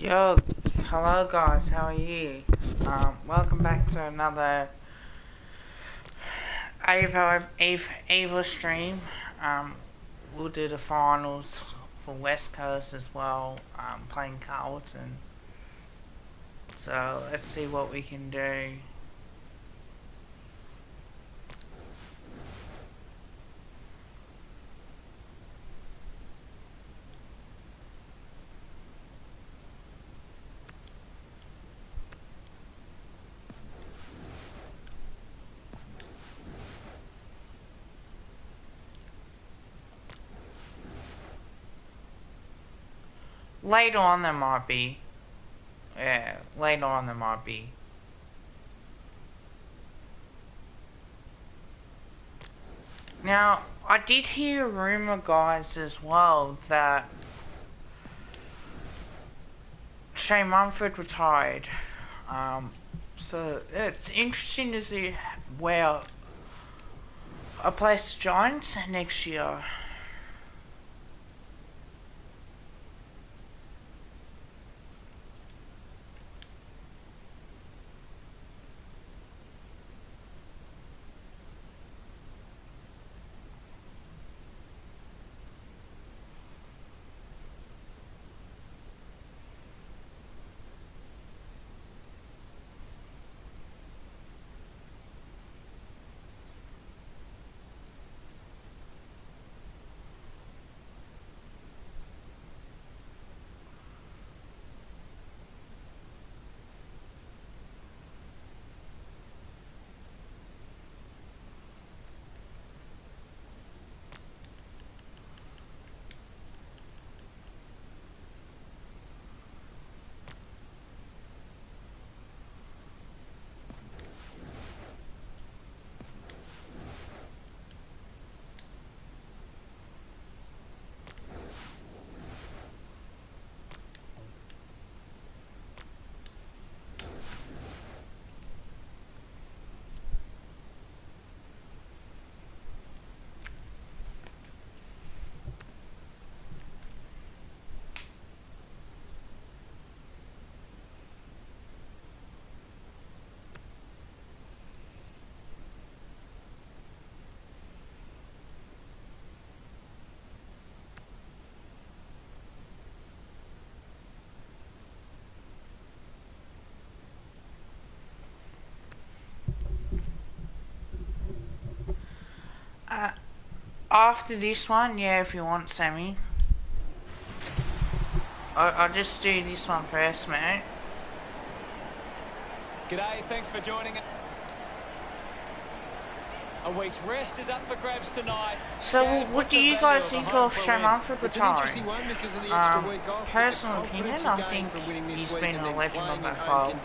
Yo, hello guys, how are you? Welcome back to another AFL stream. We'll do the finals for West Coast as well, playing Carlton. So let's see what we can do. Later on there might be. Yeah, later on there might be. Now, I did hear a rumour, guys, as well, that Shane Mumford retired. So it's interesting to see where I place the Giants next year. After this one, yeah, if you want, Sammy. I'll just do this one first, mate. G'day, thanks for joining us. A week's rest is up for grabs tonight. So, what do you guys think of Shane Mumford retiring? Personal opinion, I think he's been a legend of that club.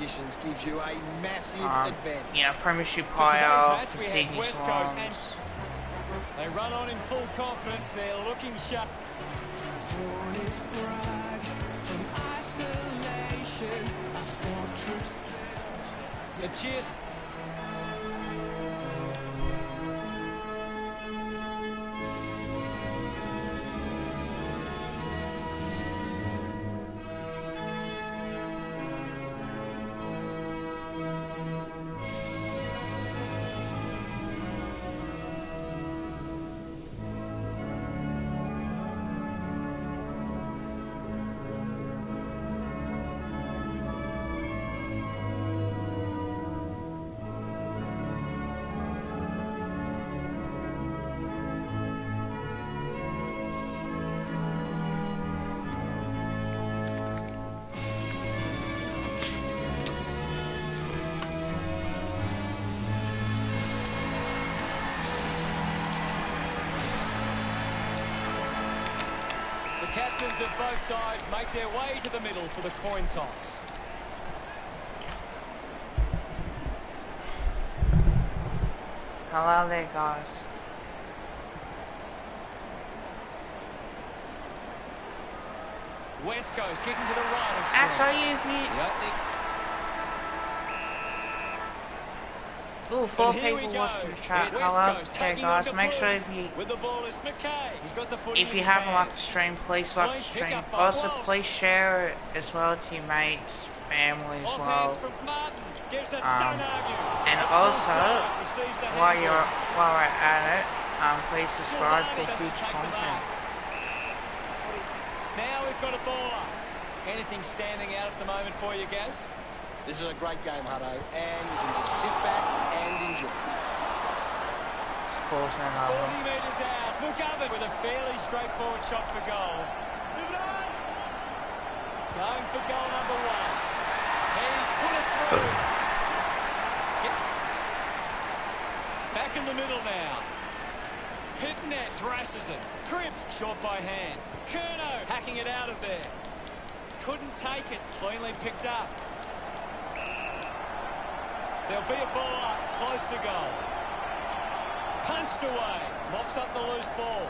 Yeah, premiership player for Sydney Swans. They run on in full confidence, they're looking sharp. The cheers. Captains of both sides make their way to the middle for the coin toss. Hello there, guys. West Coast kicking to the right of Actually, if you... Ooh, 4 people watching the chat. Hello. Okay, guys, make sure if you haven't liked the stream, please like the stream. Also, please share it as well to your mates, family as well. And also, while we're at it, please subscribe for future content. Now we've got a baller. Anything standing out at the moment for you, Gaz? This is a great game, Hutto, and you can just sit back and enjoy. It's 40 metres out. McGovern with a fairly straightforward shot for goal. Going for goal number 1. He's put it through. Back in the middle now. Pitnet thrashes it. Cripps short by hand. Curnow hacking it out of there. Couldn't take it. Cleanly picked up. There'll be a ball up, close to goal. Punched away, mops up the loose ball.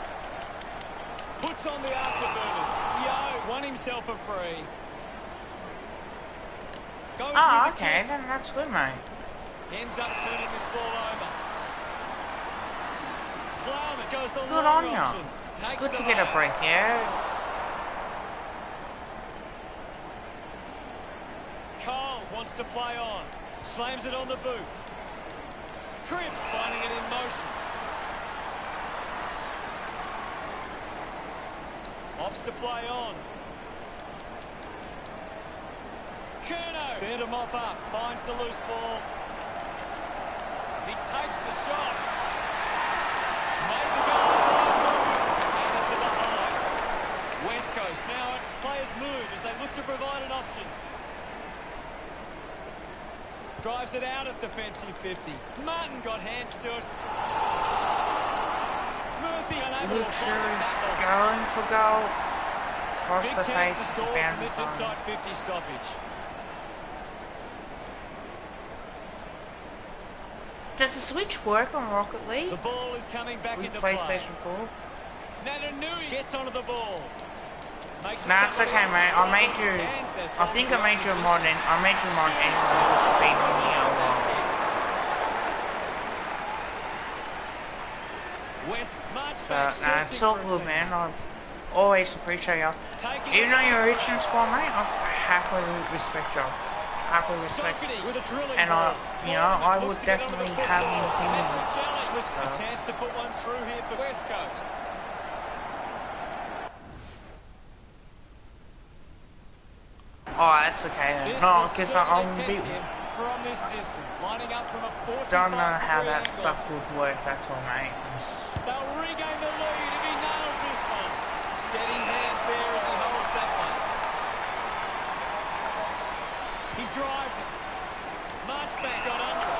Puts on the afterburners. Yo won himself a free. Goes with the okay, kick. then that's good, mate. Ends up turning this ball over. Plowman goes the Good long on option. you. It's Takes good the to get a mark. break, yeah. Cole wants to play on. Slams it on the boot. Cripps finding it in motion. Opts to play on. Curnow there to mop up. Finds the loose ball. He takes the shot. Made the goal. And it's a behind. West Coast now players move as they look to provide an option. Drives it out of defensive 50. Martin got hands to it. Murphy unable to find the tackle. Going for goal. Cross Big the chance face to to score bound from this the inside 50 stoppage. Does the switch work on Rocket League? The ball is coming back With into play. PlayStation 4? Natanui gets onto the ball. Makes Nah, it's okay, mate. I think I made you a mod anyway to be on here. West march So, back, nah, it's all good, man. I always appreciate you. Even though you're a rich and small, mate, I happily respect you. Happily respect you. And I would definitely have an opinion. A chance to put one through here for West Coast. Oh, that's okay then. No, because I'm a bit... From this distance, lining up from a 45 Don't know how that angle. stuff would work, that's all, mate. They'll regain the lead if he nails this one. Steady hands there as he holds that one. He drives it. Marchbank got under.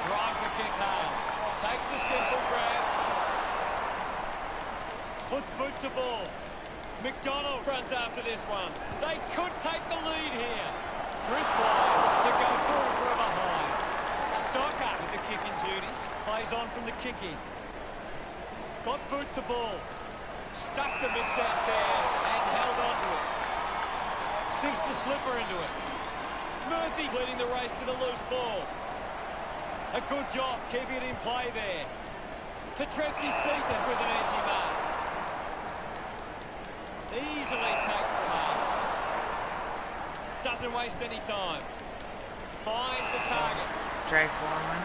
Drives the kick home. Takes a simple grab. Puts boot to ball. McDonald runs after this one. They could take the lead here. Drifts wide to go through for a behind. Stocker with the kicking duties. Plays on from the kick-in. Got boot to ball. Stuck the mitts out there and held onto it. Sinks the slipper into it. Murphy leading the race to the loose ball. A good job keeping it in play there. Petreski seated with an easy mark. Easily takes the mark. Doesn't waste any time. Finds the target. Drake Warman.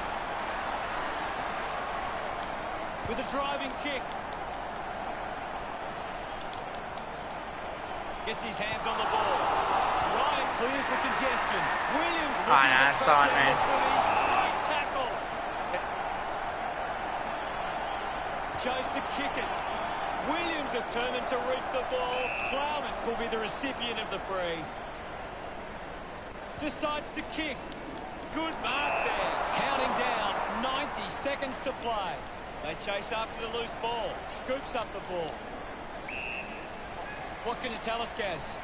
With a driving kick. Gets his hands on the ball. Ryan clears the congestion. Williams looking to track down the footy. Great tackle. Chose to kick it. Williams determined to reach the ball. Plowman will be the recipient of the free. Decides to kick. Good mark there. Counting down. 90 seconds to play. They chase after the loose ball. Scoops up the ball. What can you tell us, Gaz?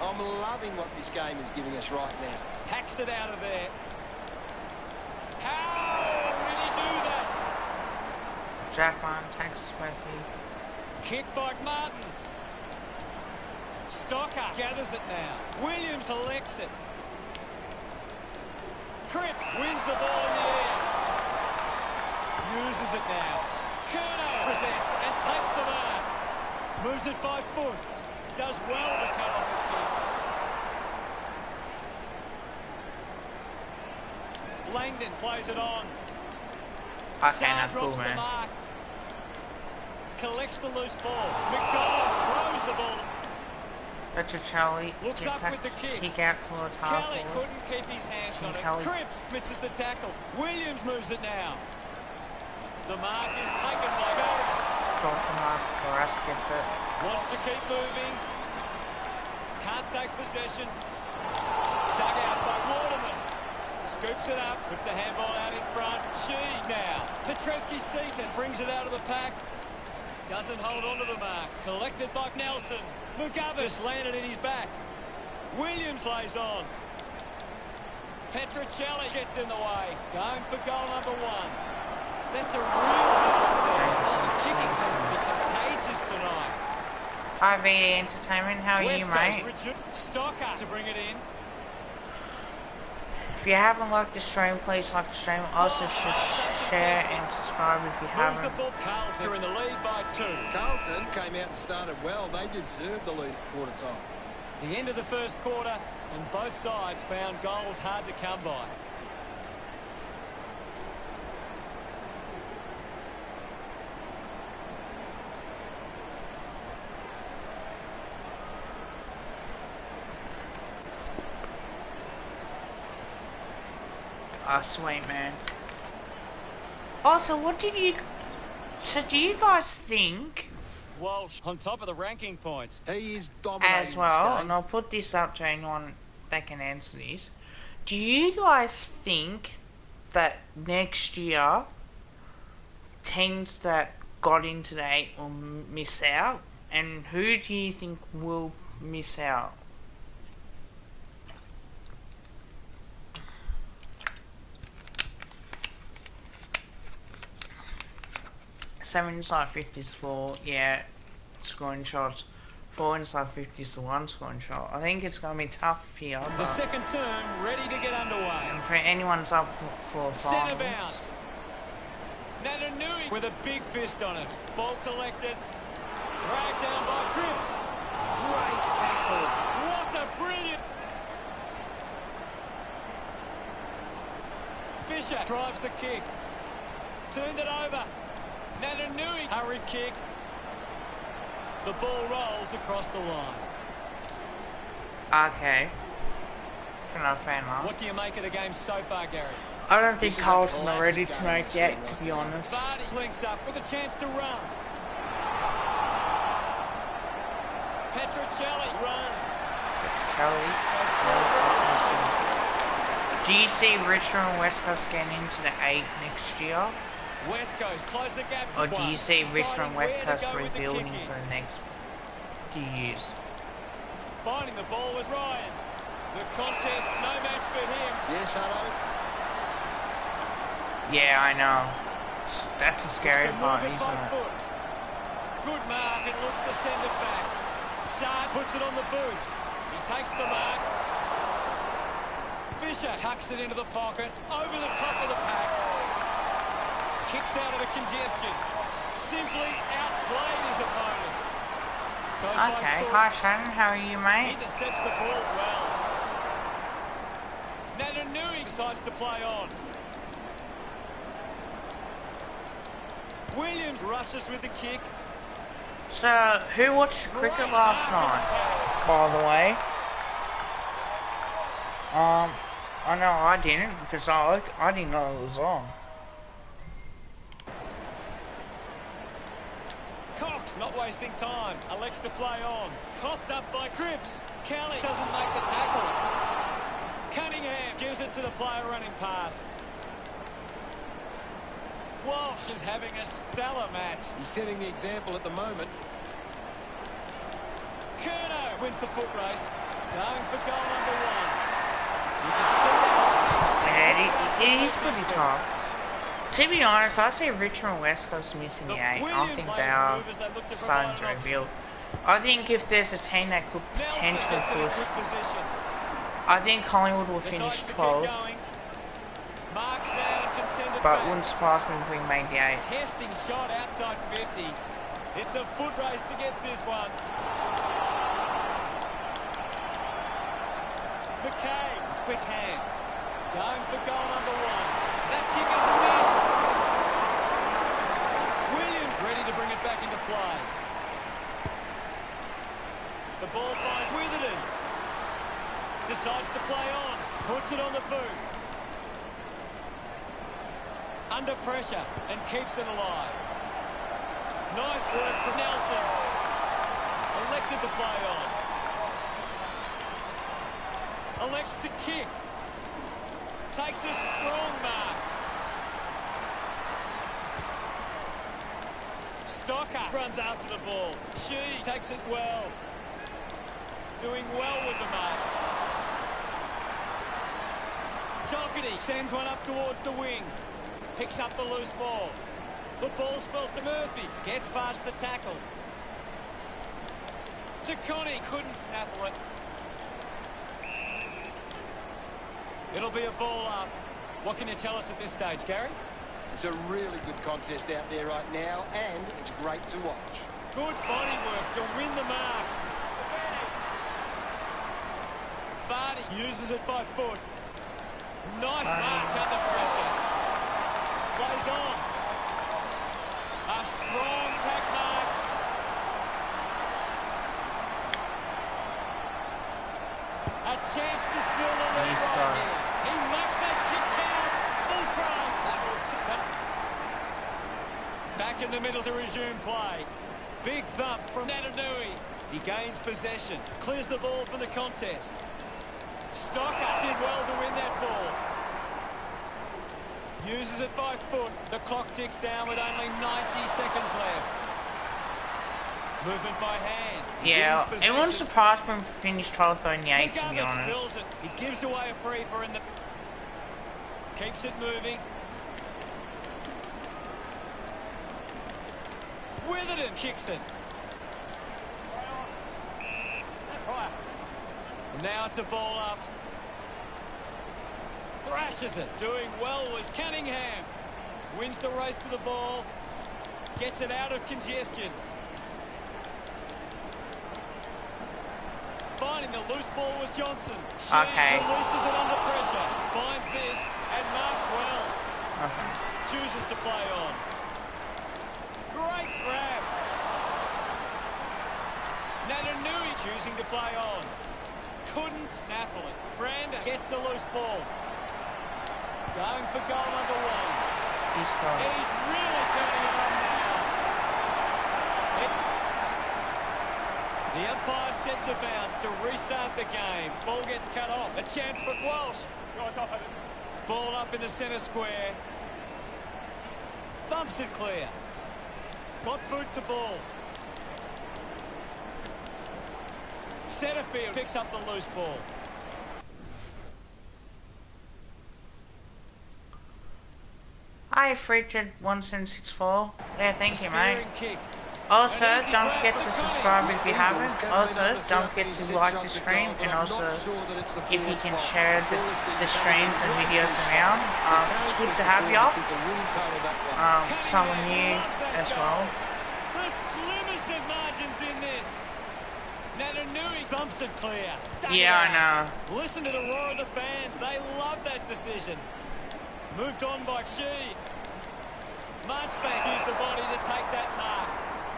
I'm loving what this game is giving us right now. Hacks it out of there. How did he do that? Jackman takes Sweaty. Kick by Martin. Stocker gathers it now. Williams collects it. Cripps wins the ball in the air. Uses it now. Curnow presents and takes the mark. Moves it by foot. Does well to cut off the kick. Langdon plays it on. Okay, Sarr that's cool, drops the man. mark. Collects the loose ball. McDonald throws the ball. That's a Charlie. Looks Gets up with the kick. out towards half Kelly forward. couldn't keep his hands on it. Kelly. Cripps misses the tackle. Williams moves it now. The mark is taken by Barris. Drop the mark. Barras gets it. Wants to keep moving. Can't take possession. Dug out by Waterman. Scoops it up. Puts the handball out in front. She now. Petreski-Seaton brings it out of the pack. Doesn't hold on to the mark. Collected by Nelson. Mugabe just landed in his back. Williams lays on. Petrocelli gets in the way. Going for goal number 1. That's a real goal. The kicking seems to be contagious tonight. Hi, VA Entertainment. How are you, mate? Stocker to bring it in. If you haven't liked the stream, please like the stream. Also, share and subscribe if you Moves the haven't. ball. Carlton are in the lead by 2. Carlton came out and started well. They deserved the lead at quarter time. The end of the first quarter, and both sides found goals hard to come by. Oh, sweet, man. Also, what did you... So, do you guys think, Walsh on top of the ranking points. He is dominating as well, this game. and I'll put this up to anyone that can answer this, do you guys think that next year, teams that got into the 8 will miss out? And who do you think will miss out? Seven inside 50s for, yeah, scoring shots. 4 inside 50s to 1 scoring shot. I think it's going to be tough here. The But second term ready to get underway. and for anyone's up for Centre finals, bounce. Natanui with a big fist on it. Ball collected. Dragged down by Cripps. Great tackle. What a brilliant... Fisher drives the kick. Turned it over. Natanui. Hurried kick. The ball rolls across the line. okay. Fair enough. What do you make of the game so far, Gary? I don't think This is a Carlton are classic ready game to make of yet, cinema. to be honest. Vardy links up with a chance to run. Petrocelli runs. Charlie. Do you see Richmond and West Coast getting into the 8 next year? West Coast close the gap to Or do one. you see Deciding Richmond and West where to Coast go with the rebuilding kicking. for the next few years? Finding the ball was Ryan. The contest, no match for him. Yes, Hutto. Yeah, I know. That's a scary Looks to part, move it isn't by it? foot. Good mark and looks to send it back. Sarr puts it on the boot. He takes the mark. Fisher tucks it into the pocket, over the top of the pack. Kicks out of the congestion. Simply outplayed his opponent. Goes by Okay, foot. hi Shannon, how are you, mate? Intercepts the ball well. Natanui decides to play on. Williams rushes with the kick. So, who watched cricket Great last mark night, in the by the way? I know I didn't, because I didn't know it was on. Cox not wasting time. Elects to play on. Coughed up by Cripps. Kelly doesn't make the tackle. Cunningham gives it to the player running past. Walsh is having a stellar match. He's setting the example at the moment. Curnow wins the foot race. Going for goal number 1. You can see that. Yeah, it is pretty tough. To be honest, I see Richmond and West Coast missing the 8. I Williams think lays they are move as they look to starting provide to an option. rebuild. I think if there's a team that could Nelson potentially gets in a push, good position. I think Collingwood will Decides finish to keep 12. going. but it wouldn't surprise me if we made the 8. Testing shot outside 50. It's a foot race to get this one. McKay with quick hands. Going for goal number 1. That kick is missed. Williams ready to bring it back into play. The ball finds Witherden. Decides to play on. Puts it on the boot. Under pressure and keeps it alive. Nice work from Nelson. Elected to play on. Elects to kick. Takes a strong mark. Stocker runs after the ball. She takes it well. Doing well with the mark. Doherty sends one up towards the wing. Picks up the loose ball. The ball spills to Murphy. Gets past the tackle. To Connie. Couldn't snaffle it. It'll be a ball up. What can you tell us at this stage, Gary? It's a really good contest out there right now, and it's great to watch. Good body work to win the mark. Vardy uses it by foot. Nice mark under pressure. Plays on. A strong pack mark. A chance to steal the lead right here. He makes that kick count. Full cross. Back in the middle to resume play. Big thump from Natanui. He gains possession. Clears the ball from the contest. Stocker did well to win that ball. Uses it by foot. The clock ticks down with only 90 seconds left. Movement by hand. Yeah, it wouldn't surprise me if we finished 12th on the 8, to be McGovern honest. spills it. He gives away a free for in the... Keeps it moving. Witherden kicks it. And now it's a ball up. Thrashes it. Doing well was Cunningham. Wins the race to the ball. Gets it out of congestion. Finding the loose ball was Johnson. She releases it under pressure. Finds this and marks well. Chooses to play on. Great grab. Natanui choosing to play on. Couldn't snaffle it. Brander gets the loose ball. Going for goal number 1. He's really turning it on now. The umpire set to bounce to restart the game. Ball gets cut off. A chance for Walsh. Ball up in the centre square. Thumps it clear. Got boot to ball. Setterfield picks up the loose ball. Hi, Richard 1764. Yeah, thank you, mate. Kick. Also, don't forget to subscribe if you haven't. Also, don't forget to like the stream, and also, if you can share the streams and videos around. It's good to have you up. Someone new as well. The slimmest of margins in this. Natanui thumps it clear. Yeah, I know. Listen to the roar of the fans. They love that decision. Moved on by She. Marchbank used the body to take that mark.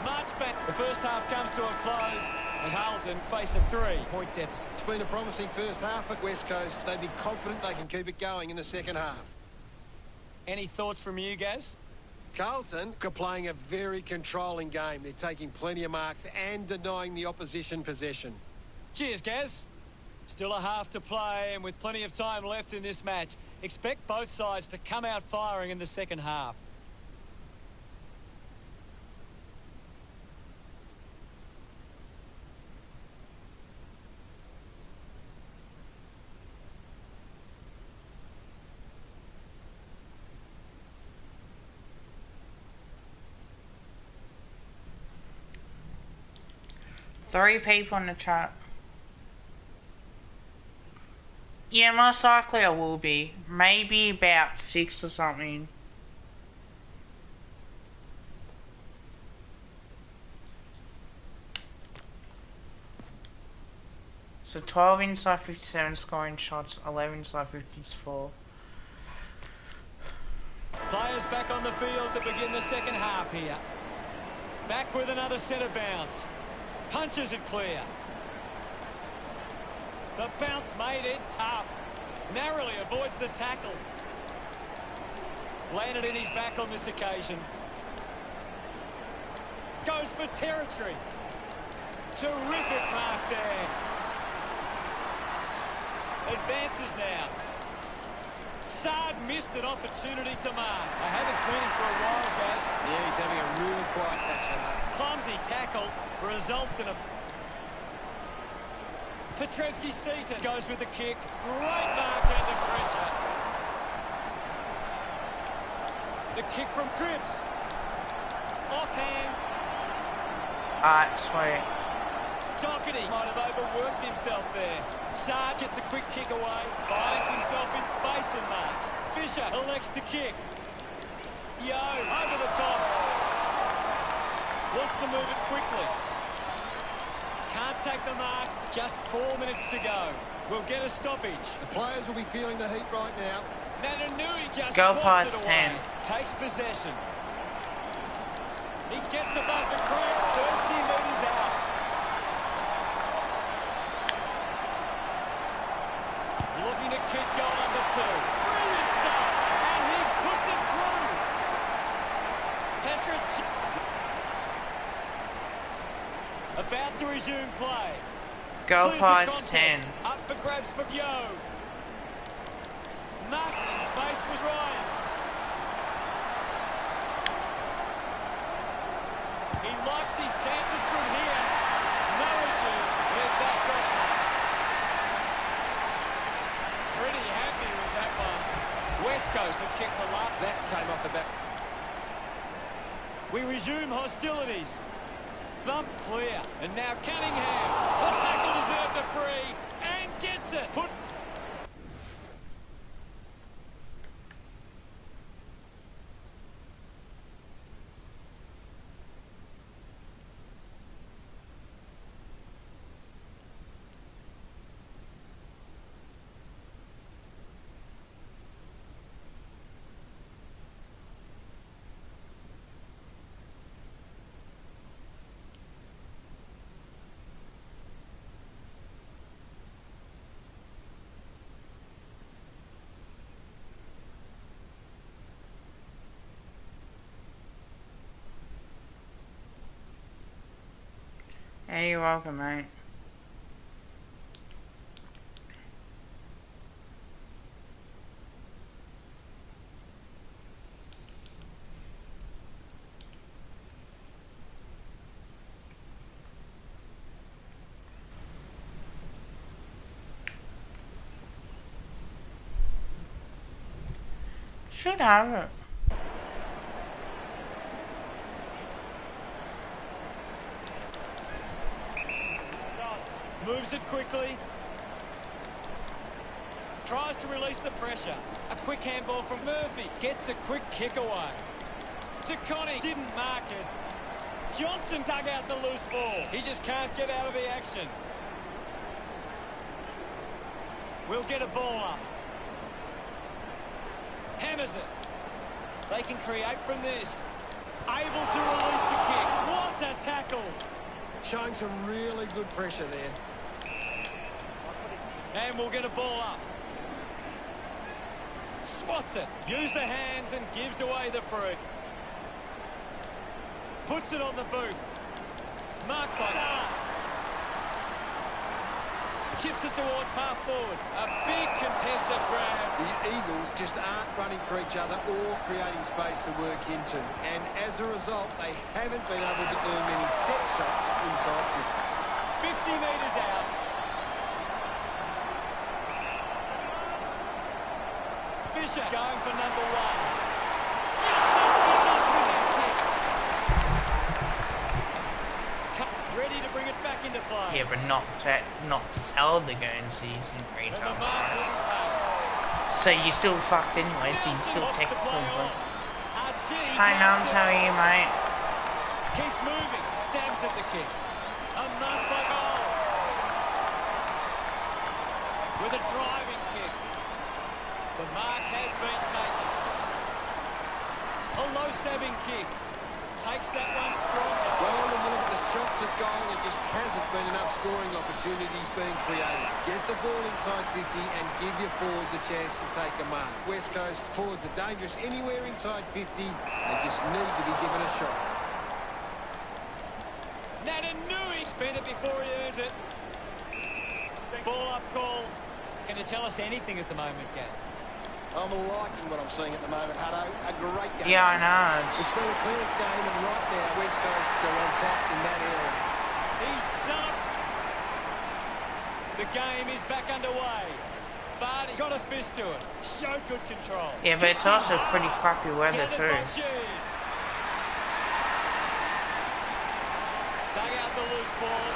Marchbank. The first half comes to a close, and Hamilton face a 3-point deficit. It's been a promising first half at West Coast. They'd be confident they can keep it going in the second half. Any thoughts from you, Gaz? Carlton are playing a very controlling game. They're taking plenty of marks and denying the opposition possession. Cheers, Gaz. Still a half to play, and with plenty of time left in this match, expect both sides to come out firing in the second half. Three people in the chat. Yeah, most likely I will be. Maybe about 6 or something. So 12 inside 57 scoring shots, 11 inside 54. Players back on the field to begin the second half here. Back with another centre bounce. Punches it clear. The bounce made it tough. Narrowly avoids the tackle. Landed in his back on this occasion. Goes for territory. Terrific mark there. Advances now. Saad missed an opportunity to mark. I haven't seen him for a while, Gas. Yeah, he's having a real quiet patch tonight. Clumsy tackle results in a... Petrevsky-Seaton goes with the kick. Great mark under pressure. The kick from Cripps. Off hands. Sweet. Doherty might have overworked himself there. Saad gets a quick kick away, finds himself in space and marks. Fisher elects to kick. Yo, over the top. Wants to move it quickly. Can't take the mark, just 4 minutes to go. We'll get a stoppage. The players will be feeling the heat right now. Natanui just Go swats past it away. 10. Takes possession. He gets above the crew, 30 metres out. Looking to kick goal number 2. Brilliant stuff, and he puts it through. Petric about to resume play. Go Clears the past 10. contest. Up for grabs for Yo. Marking in space was Ryan. He likes his chances from here. No issues with that drop. Pretty happy with that one. West Coast have kicked the last. That came off the back. We resume hostilities. Thumped clear. And now Cunningham. The tackle deserved a free. And gets it. Put. Hey, you're welcome, mate. Should have it. Moves it quickly. Tries to release the pressure. A quick handball from Murphy. Gets a quick kick away. To Connie. Didn't mark it. Johnson dug out the loose ball. He just can't get out of the action. We'll get a ball up. Hammers it. They can create from this. Able to release the kick. What a tackle. Showing some really good pressure there. And we'll get a ball up. Swats it. Use the hands and gives away the free. Puts it on the boot. Marked by Dart. Chips it towards half forward. A big contested grab. The Eagles just aren't running for each other or creating space to work into. And as a result, they haven't been able to earn many set shots inside 50 metres out. Fisher going for number 1. Just not good enough with that kick. Ready to bring it back into play. Yeah, but not to sell the Guernseys in And retail the mark price. was paid. So you still fucked anyway, so you Nelson still wants to technically play on. won. Archie Hi, Nums, marks it. how are you, mate? Keeps moving. Stabs at the kick. A mark by Cole. with a driving kick. The mark has been taken. A low stabbing kick. Takes that one strongly. Well, when you look at the shots at goal, there just hasn't been enough scoring opportunities being created. Get the ball inside 50 and give your forwards a chance to take a mark. West Coast forwards are dangerous anywhere inside 50. They just need to be given a shot. Natanui spent it before he earned it. Ball up called. Can you tell us anything at the moment, Gaz? I'm liking what I'm seeing at the moment, Hutto. A great game. Yeah, I know. It's been a clearance game, and right now, West Coast are on top in that area. He's sunk. The game is back underway. Vardy got a fist to it. Showed good control. Yeah, but it's also pretty crappy weather too. Dug out the loose ball.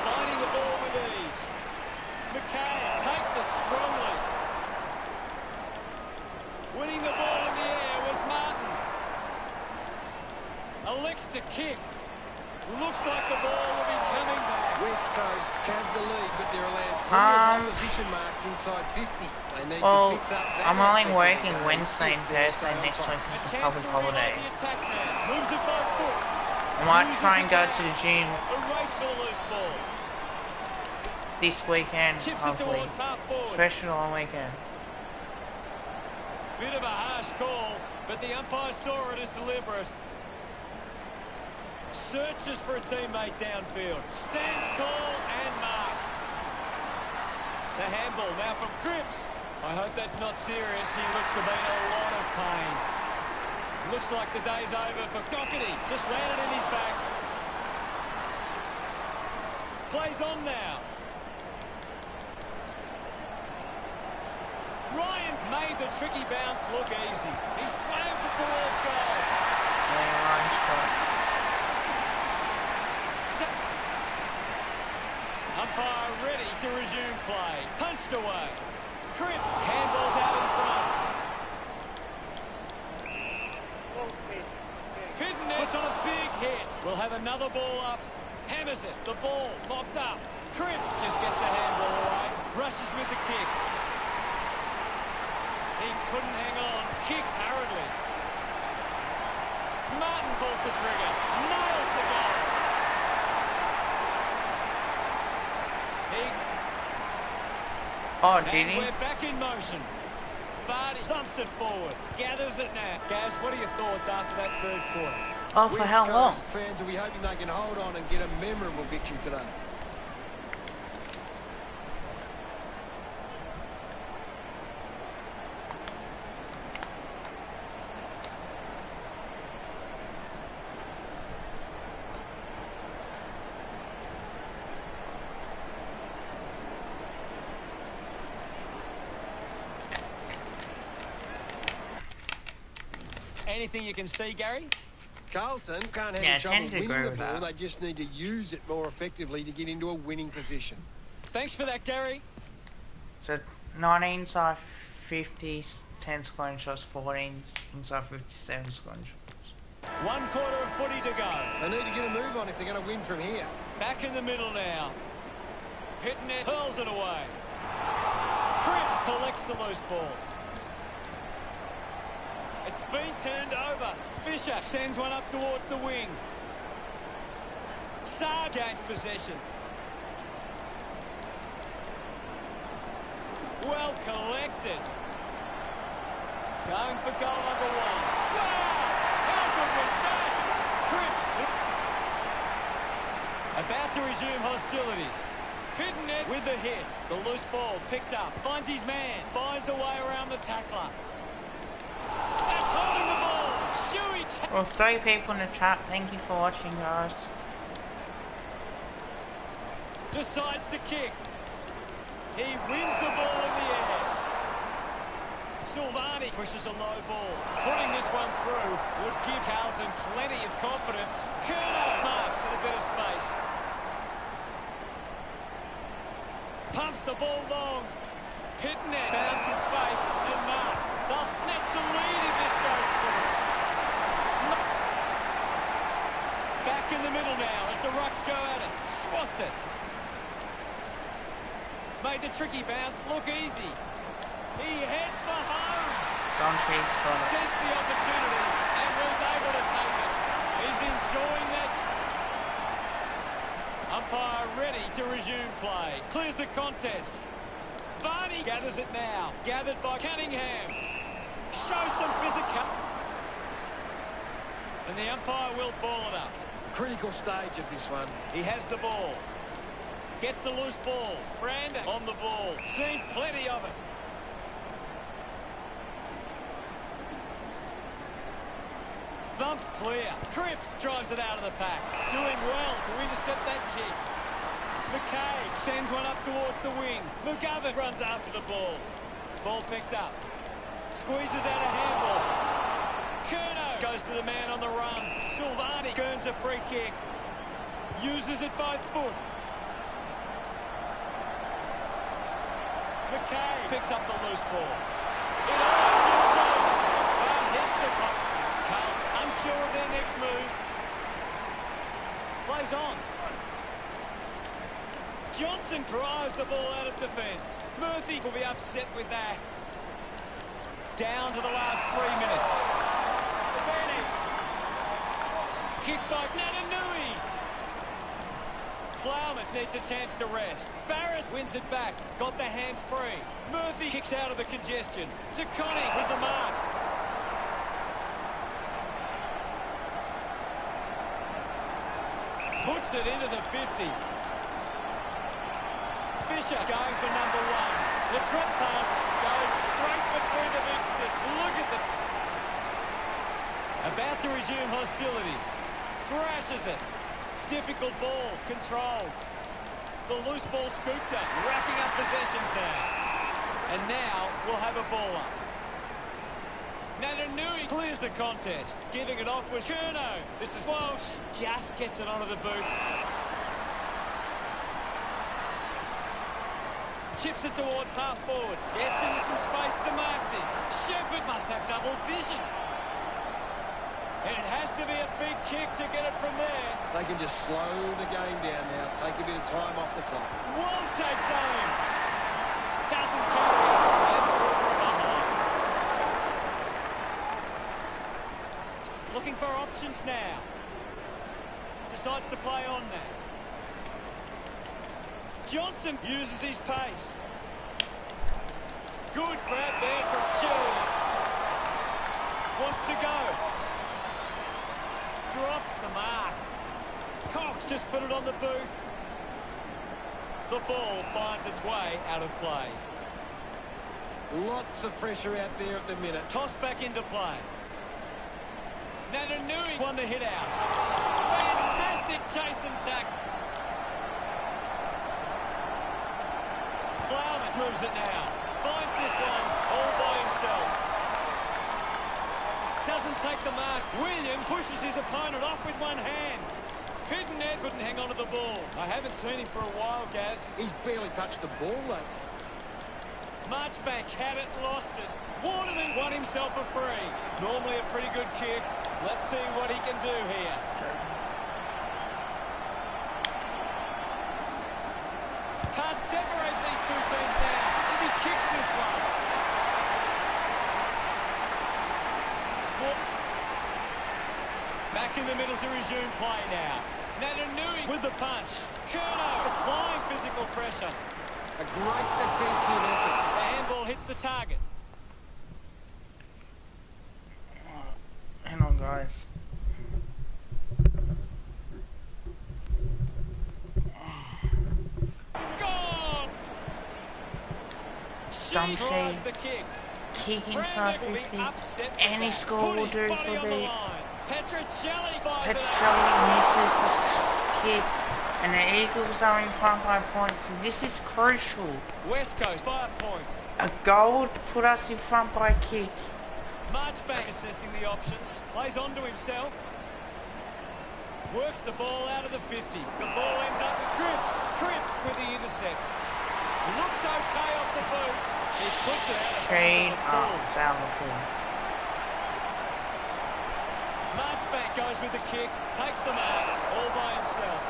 Finding the ball with ease. McKay takes it strongly. Winning the ball in the air was Martin. Elects to kick. Looks like the ball will be coming back. West Coast have the lead, but they're allowed plenty of opposition marks inside 50. They need to fix up that. I'm only aspect of working the game Wednesday and Thursday next week because it's a public holiday. Moves it by foot. I might try and go to the gym A race for the loose ball. this weekend, Chips it hopefully. towards half forward. Special on weekend. Bit of a harsh call, but the umpire saw it as deliberate. Searches for a teammate downfield. Stands tall and marks. The handball now from Cripps. I hope that's not serious. He looks to be in a lot of pain. Looks like the day's over for Doherty. Just landed in his back. Plays on now. Ryan made the tricky bounce look easy. He slams it towards goal. Yeah, Ryan's got Umpire ready to resume play. Punched away. Cripps handballs out in front. Pitton puts on a big hit. We'll have another ball up. Hammers it. The ball mopped up. Cripps just gets the handball away. Rushes with the kick. He couldn't hang on. Kicks hurriedly. Martin pulls the trigger. Nails the goal. Oh, did And he? we're back in motion. Vardy thumps it forward. Gathers it now. Gaz, what are your thoughts after that third quarter? Oh, for how long? West Coast fans will be hoping they can hold on and get a memorable victory today. Anything you can see, Gary? Carlton can't have Yeah, I trouble tend to winning agree the with ball. that. They just need to use it more effectively to get into a winning position. Thanks for that, Gary. So 19 inside 50, 10 scoring shots, 14 inside 57 scoring shots. 1 quarter of footy to go. They need to get a move on if they're going to win from here. Back in the middle now. Pitton hurls it away. Cripps collects the loose ball. It's been turned over. Fisher sends one up towards the wing. Saar gains possession. Well collected. Going for goal number 1. Wow! How good was that? Cripps about to resume hostilities. Pitton with the hit. The loose ball picked up. Finds his man. Finds a way around the tackler. That's holding the ball. Shuey. Well, 3 people in the chat. Thank you for watching, guys. Decides to kick. He wins the ball in the air. Silvani pushes a low ball. Putting this one through would give Carlton plenty of confidence. Kerner marks in a bit of space. Pumps the ball long. Pitton bounce in space and marked. They'll snatch the lead if this goes through. Back in the middle now as the Rucks go at it. Swats it. Made the tricky bounce look easy. He heads for home. Doncey's got it. Sensed the opportunity and was able to take it. He's enjoying that. Umpire ready to resume play. Clears the contest. Varney gathers it now. Gathered by Cunningham. Shows some physical. And the umpire will ball it up. Critical stage of this one. He has the ball. Gets the loose ball. Brandon on the ball. Seen plenty of it. Thumped clear. Cripps drives it out of the pack. Doing well to intercept that kick. McKay sends one up towards the wing. McGovern runs after the ball. Ball picked up. Squeezes out a handball. Curnow goes to the man on the run. Silvani earns a free kick. Uses it by foot. McKay picks up the loose ball. It almost close, but hits the puck. Carl unsure of their next move. Plays on. Johnson drives the ball out of defence. Murphy will be upset with that. Down to the last 3 minutes. Benny. Kick by Natanui. Plowman needs a chance to rest. Barris wins it back. Got the hands free. Murphy kicks out of the congestion. To Connie with the mark. Puts it into the 50. Fisher going for number one. The drop pass goes straight between the big stick. Look at the... About to resume hostilities. Thrashes it. Difficult ball. Controlled. The loose ball scooped up. Racking up possessions now. And now we'll have a ball up. Natanui clears the contest. Giving it off with Curnow. This is Walsh. Just gets it onto the boot. Chips it towards half forward. Gets into some space to mark this. Shepherd must have double vision. It has to be a big kick to get it from there. They can just slow the game down now. Take a bit of time off the clock. Walsh takes home. Doesn't carry. And through from behind. Looking for options now. Decides to play on now. Johnson uses his pace. Good grab there from Chew. Wants to go. Drops the mark. Cox just put it on the boot. The ball finds its way out of play. Lots of pressure out there at the minute. Toss back into play. Natanui won the hit out. Fantastic chase and tackle. Plowman moves it now. Finds this one all by himself. Doesn't take the mark. Williams pushes his opponent off with one hand. Pittonet couldn't hang on to the ball. I haven't seen him for a while, Gaz. He's barely touched the ball lately. Marchbank had it, lost it. Waterman won himself a free. Normally a pretty good kick. Let's see what he can do here. Can't separate these two teams now. If he kicks this one. Back in the middle to resume play now. Natanui with the punch. Curnow applying physical pressure. A great defensive effort. The handball hits the target. Hang on, guys. Gone! She Dumb drives shame. the kick. Kick inside Brandon will be 50. upset with Any that. score Put will his do body for on the... line. Petrocelli fires it Petrocelli out. misses his kick. And the Eagles are in front by points. This is crucial. West Coast by a point. A goal to put us in front by a kick. Marchbank assessing the options. Plays on to himself. Works the ball out of the 50. The ball ends up with Cripps. Cripps with the intercept. Looks okay off the boot. He puts it out of Straight bounds up, on the full. down the full. Marchbank goes with the kick. Takes the mark all by himself.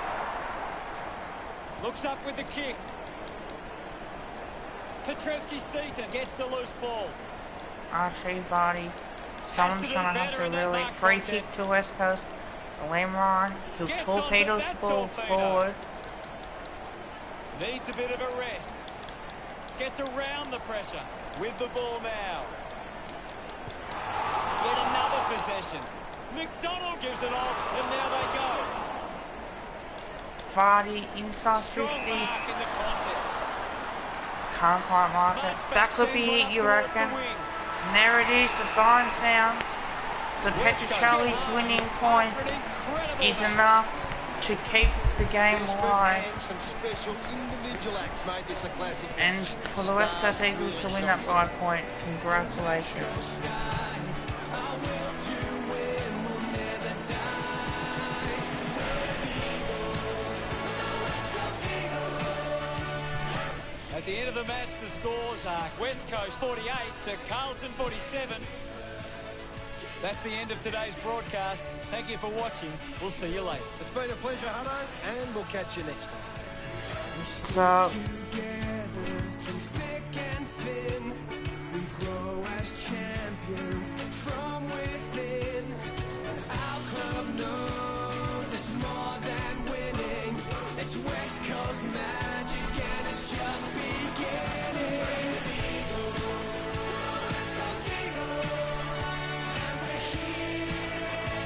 Looks up with the kick. Petrevski-Seaton gets the loose ball. Archie Vardy. Someone's going to have to really free kick to West Coast. Lemron, who torpedoes the ball forward. Needs a bit of a rest. Gets around the pressure with the ball now. Get another possession. McDonald gives it off, and now they go. Vardy inside 50. Strong mark in the context. Can't quite mark it. That could be it, you reckon? And there it is, the siren sounds. So Petrocelli's winning point is enough to keep the game alive. And for the West Coast Eagles to win that by a point, congratulations. At the end of the match, the scores are West Coast 48 to Carlton 47. That's the end of today's broadcast. Thank you for watching. We'll see you later. It's been a pleasure, Hutto, and we'll catch you next time. So, together through thick and thin, we grow as champions from within. Our club knows it's more than winning. It's West Coast magic and it's just beginning. West Coast Eagles, and we're here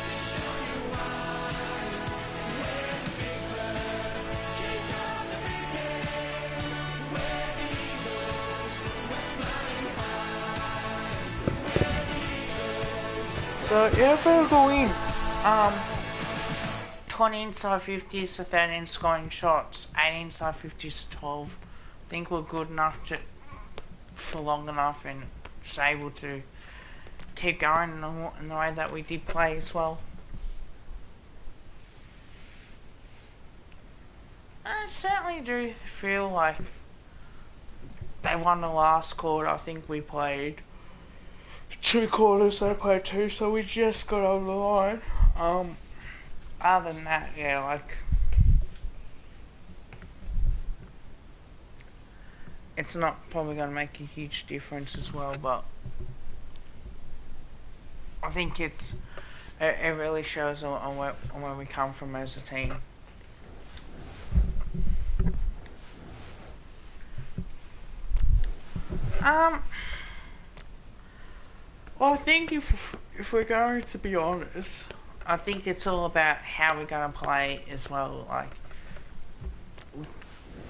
to show you why. We're the big birds, kings of the big game. We're the Eagles, we're flying high. We're the Eagles. so AFL go in. 20 inside 50s to 13 scoring shots, 8 inside 50s to 12. I think we're good enough for long enough and just able to keep going in the way that we did play as well. I certainly do feel like they won the last quarter. I think we played 2 quarters, they played 2, so we just got over the line. Other than that, yeah, like, it's not probably going to make a huge difference as well, but I think it really shows on where we come from as a team. Well, I think if we're going to be honest, I think it's all about how we're going to play as well. Like,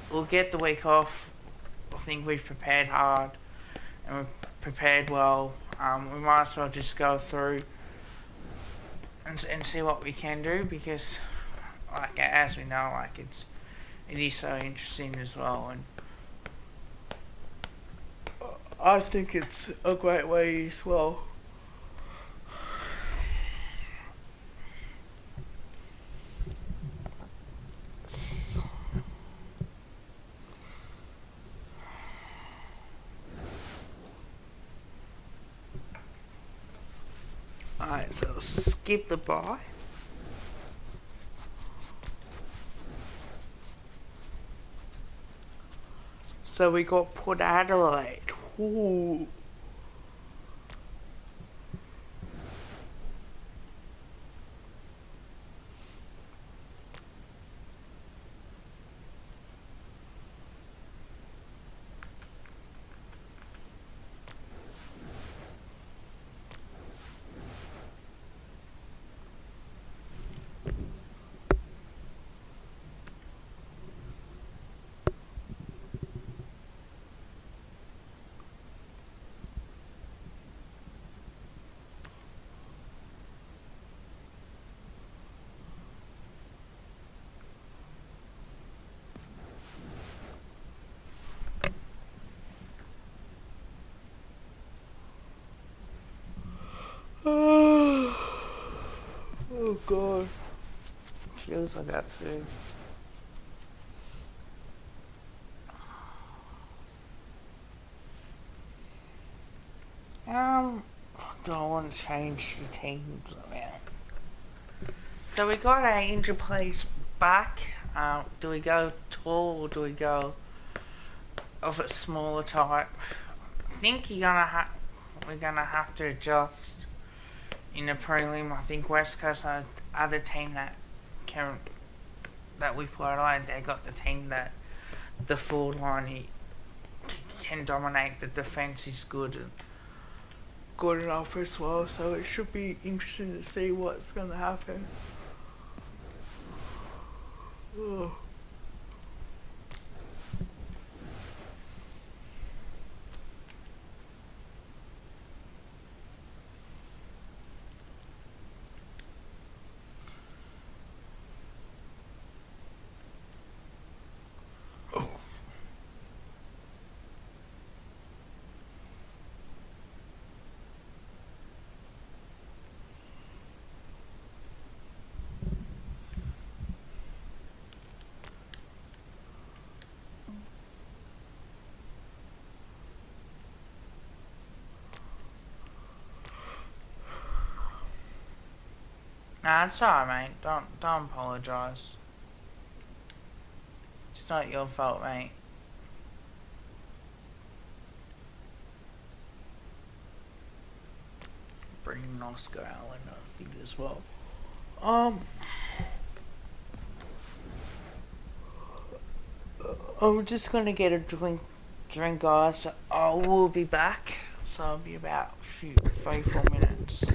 we'll get the week off. I think we've prepared hard and we've prepared well. We might as well just go through and see what we can do, because, like, as we know, like, it is so interesting as well. And I think it's a great way as well. Alright, so skip the bye. So we got Port Adelaide. Ooh. Oh god. Feels like that too. Do I want to change the teams around? So we got our injured players back. Do we go tall or do we go of a smaller type. I think we're gonna have to adjust in the prelim. I think West Coast are the team that we played on. They got the team that the forward line can dominate. The defense is good enough as well. So it should be interesting to see what's gonna happen. Ugh. Nah, it's alright, mate. Don't apologise. It's not your fault, mate. Bringing Oscar Allen, I think, as well. I'm just gonna get a drink, guys. I will be back. So I'll be about 3-4 minutes.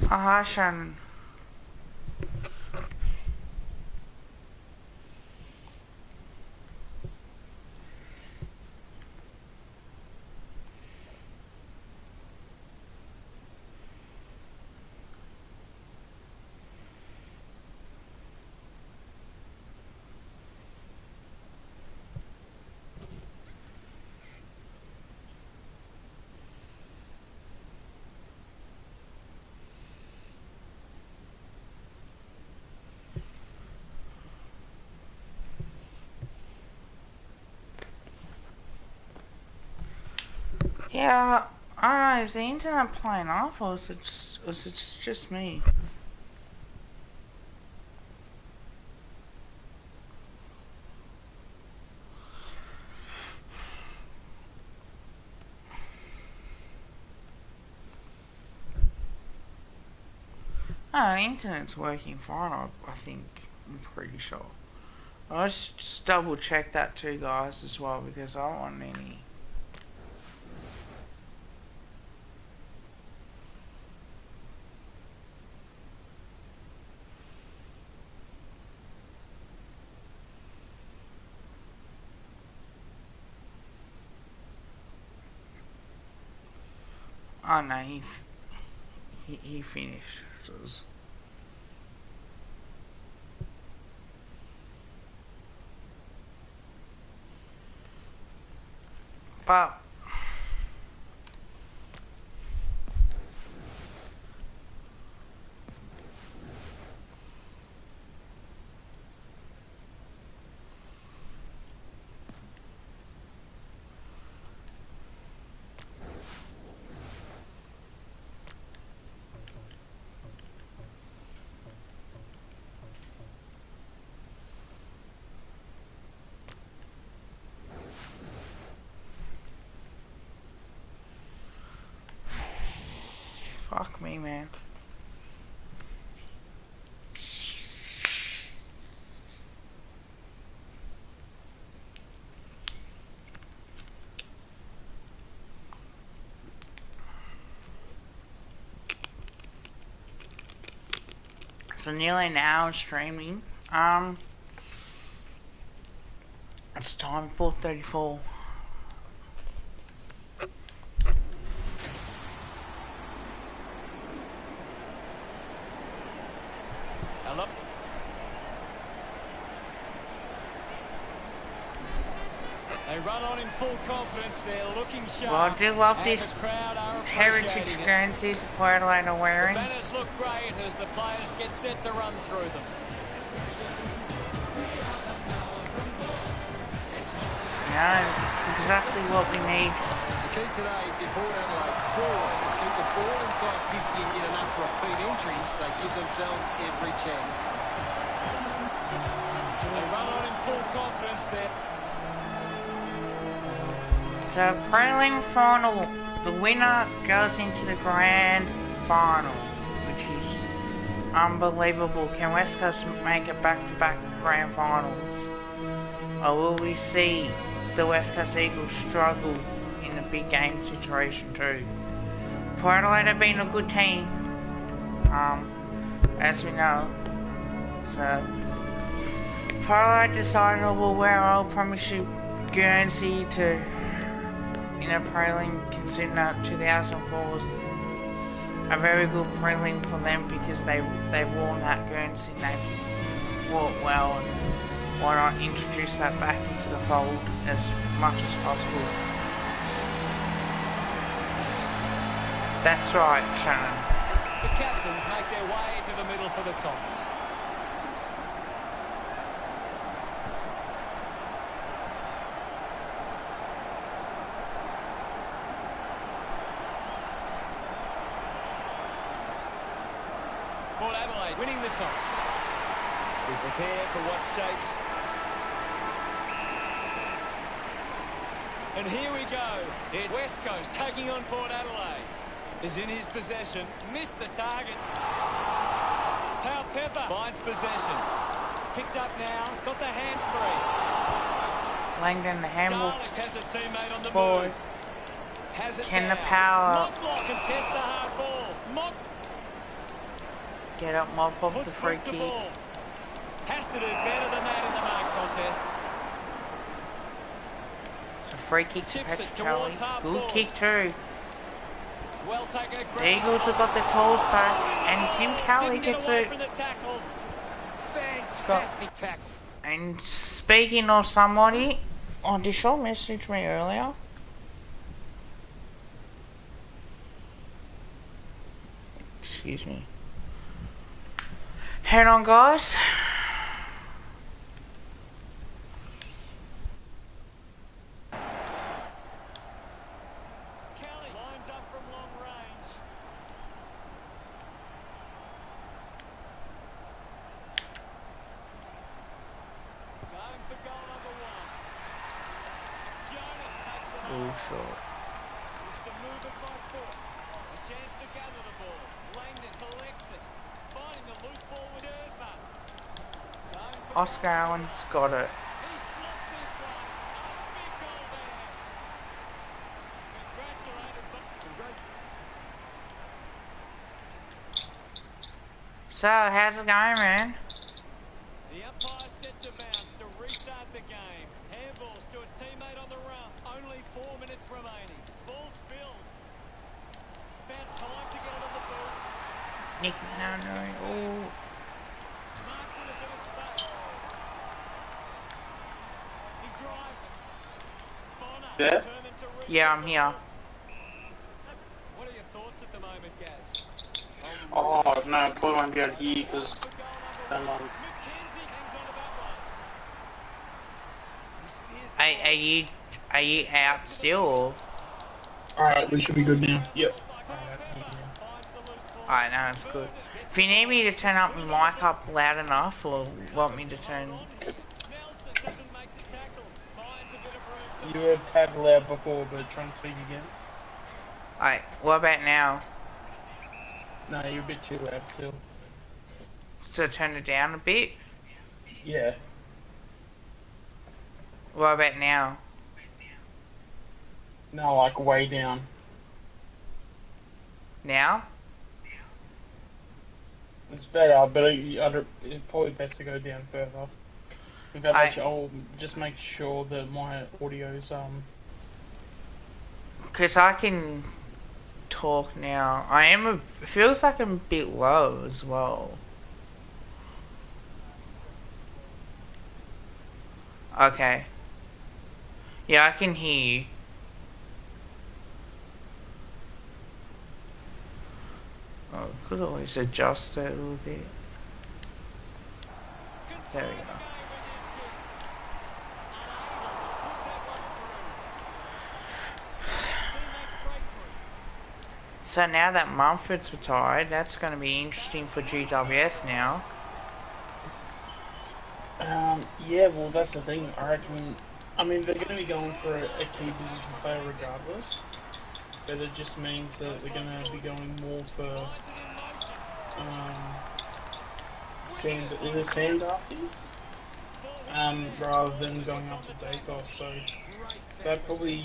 Haha, Shannon. Yeah, I don't know, is the internet playing off or is it just me? Oh, the internet's working fine, I think. I'm pretty sure. I'll just double check that too, guys, as well, because I don't want any... Oh no, he finished. But fuck me, man. So nearly an hour streaming. It's time 4:34. Hello. They run on in full confidence. They're looking sharp. Well, I do love and this the crowd are heritage appreciating it. Guernseys Port Adelaide are The wearing. banners look great as the players get set to run through them. Yeah, it's exactly what we need. The key today is if Port Adelaide forwards can keep the ball inside 50 and get enough repeat entries, they give themselves every chance. They run on in full confidence there. So, prelim final, the winner goes into the grand final, which is unbelievable. Can West Coast make it back-to-back grand finals? Or will we see the West Coast Eagles struggle in a big game situation too? Port Adelaide have been a good team, as we know. So, Port Adelaide decided we'll wear our premiership Guernsey to in a prelim, considering that 2004 was a very good prelim for them because they've worn that Guernsey and they've wore it well, and why not introduce that back into the fold as much as possible. That's right, Shannon. The captains make their way to the middle for the toss. Port Adelaide winning the toss. We prepare for what shapes. And here we go. It's West Coast taking on Port Adelaide. Is in his possession. Missed the target. Powell Pepper finds possession. Picked up now. Got the hands free. Langdon, the handball Darling has a teammate on the forward. move. Has it Can now. the power Motlop contest the hard ball. Get up, mop off the Puts free grip to kick. ball. Has to do better than that in the mark contest. It's a free kick to Chips it Patrick Kelly. towards half Good forward. kick too. Well taken. The Eagles have got their toes back, and Tim Kelly Didn't get gets away it. from the tackle. Fantastic tackle. And speaking of somebody, oh, did Shaw message me earlier? Excuse me. Hang on, guys. Kelly lines up from long range. Going for goal number one. Jonas takes the Oh, mark. sure. Looks to move it by foot. A chance to gather the ball. Langdon collects it. Finding the loose ball with Erzma. Going for Oscar Allen's got it. He slots this one. A big goal there. Congratulated. So, how's it going, man? The umpire set to bounce to restart the game. Handballs to a teammate on the run. Only 4 minutes remaining. Ball spills. Found time to get it on the ball. Nick, no. Oh, Marks in a bit of space. He drives it. Bonner Yeah? determined to reach yeah, the I'm ball. here. What are your thoughts at the moment, Gaz? Oh, no, I probably won't be able to hear you because McKenzie hangs on to that one. He spears the Are you out still? Or? Alright, we should be good now. Yep. finds the loose ball. Alright, no, it's good. If you need me to turn up my mic up loud enough, or want me to turn... Nelson doesn't make the tackle. Finds a bit of room to You were tagged loud before, but try and speak again. Alright, what about now? No, you're a bit too loud still. So turn it down a bit? Yeah. What about now? No, like way down. Now? It's better, but it's probably best to go down further. In fact, actually, I'll just make sure that my audio's Because I can talk now. It feels like I'm a bit low as well. Okay. Yeah, I can hear you. Oh, could always adjust it a little bit. There we go. So now that Mumford's retired, that's going to be interesting for GWS now. Yeah, well, that's the thing. I reckon. I mean, they're going to be going for a key position player regardless, but it just means that they're going to be going more for Is it Sam Darcy? Rather than going after Dacos. So that probably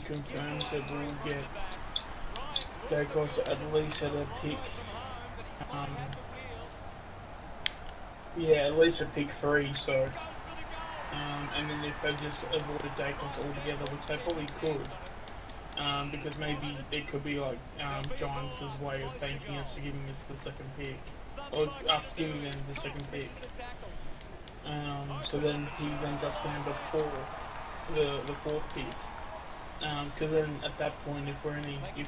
confirms that we'll get Dacos at least at a pick. Yeah, at least at pick 3. So, and then if they just avoided Dacos altogether, which they probably could, because maybe it could be like Giants' way of thanking us for giving us the second pick, or us giving them the second pick. So then he ends up to number 4, the 4th pick. Because then at that point, if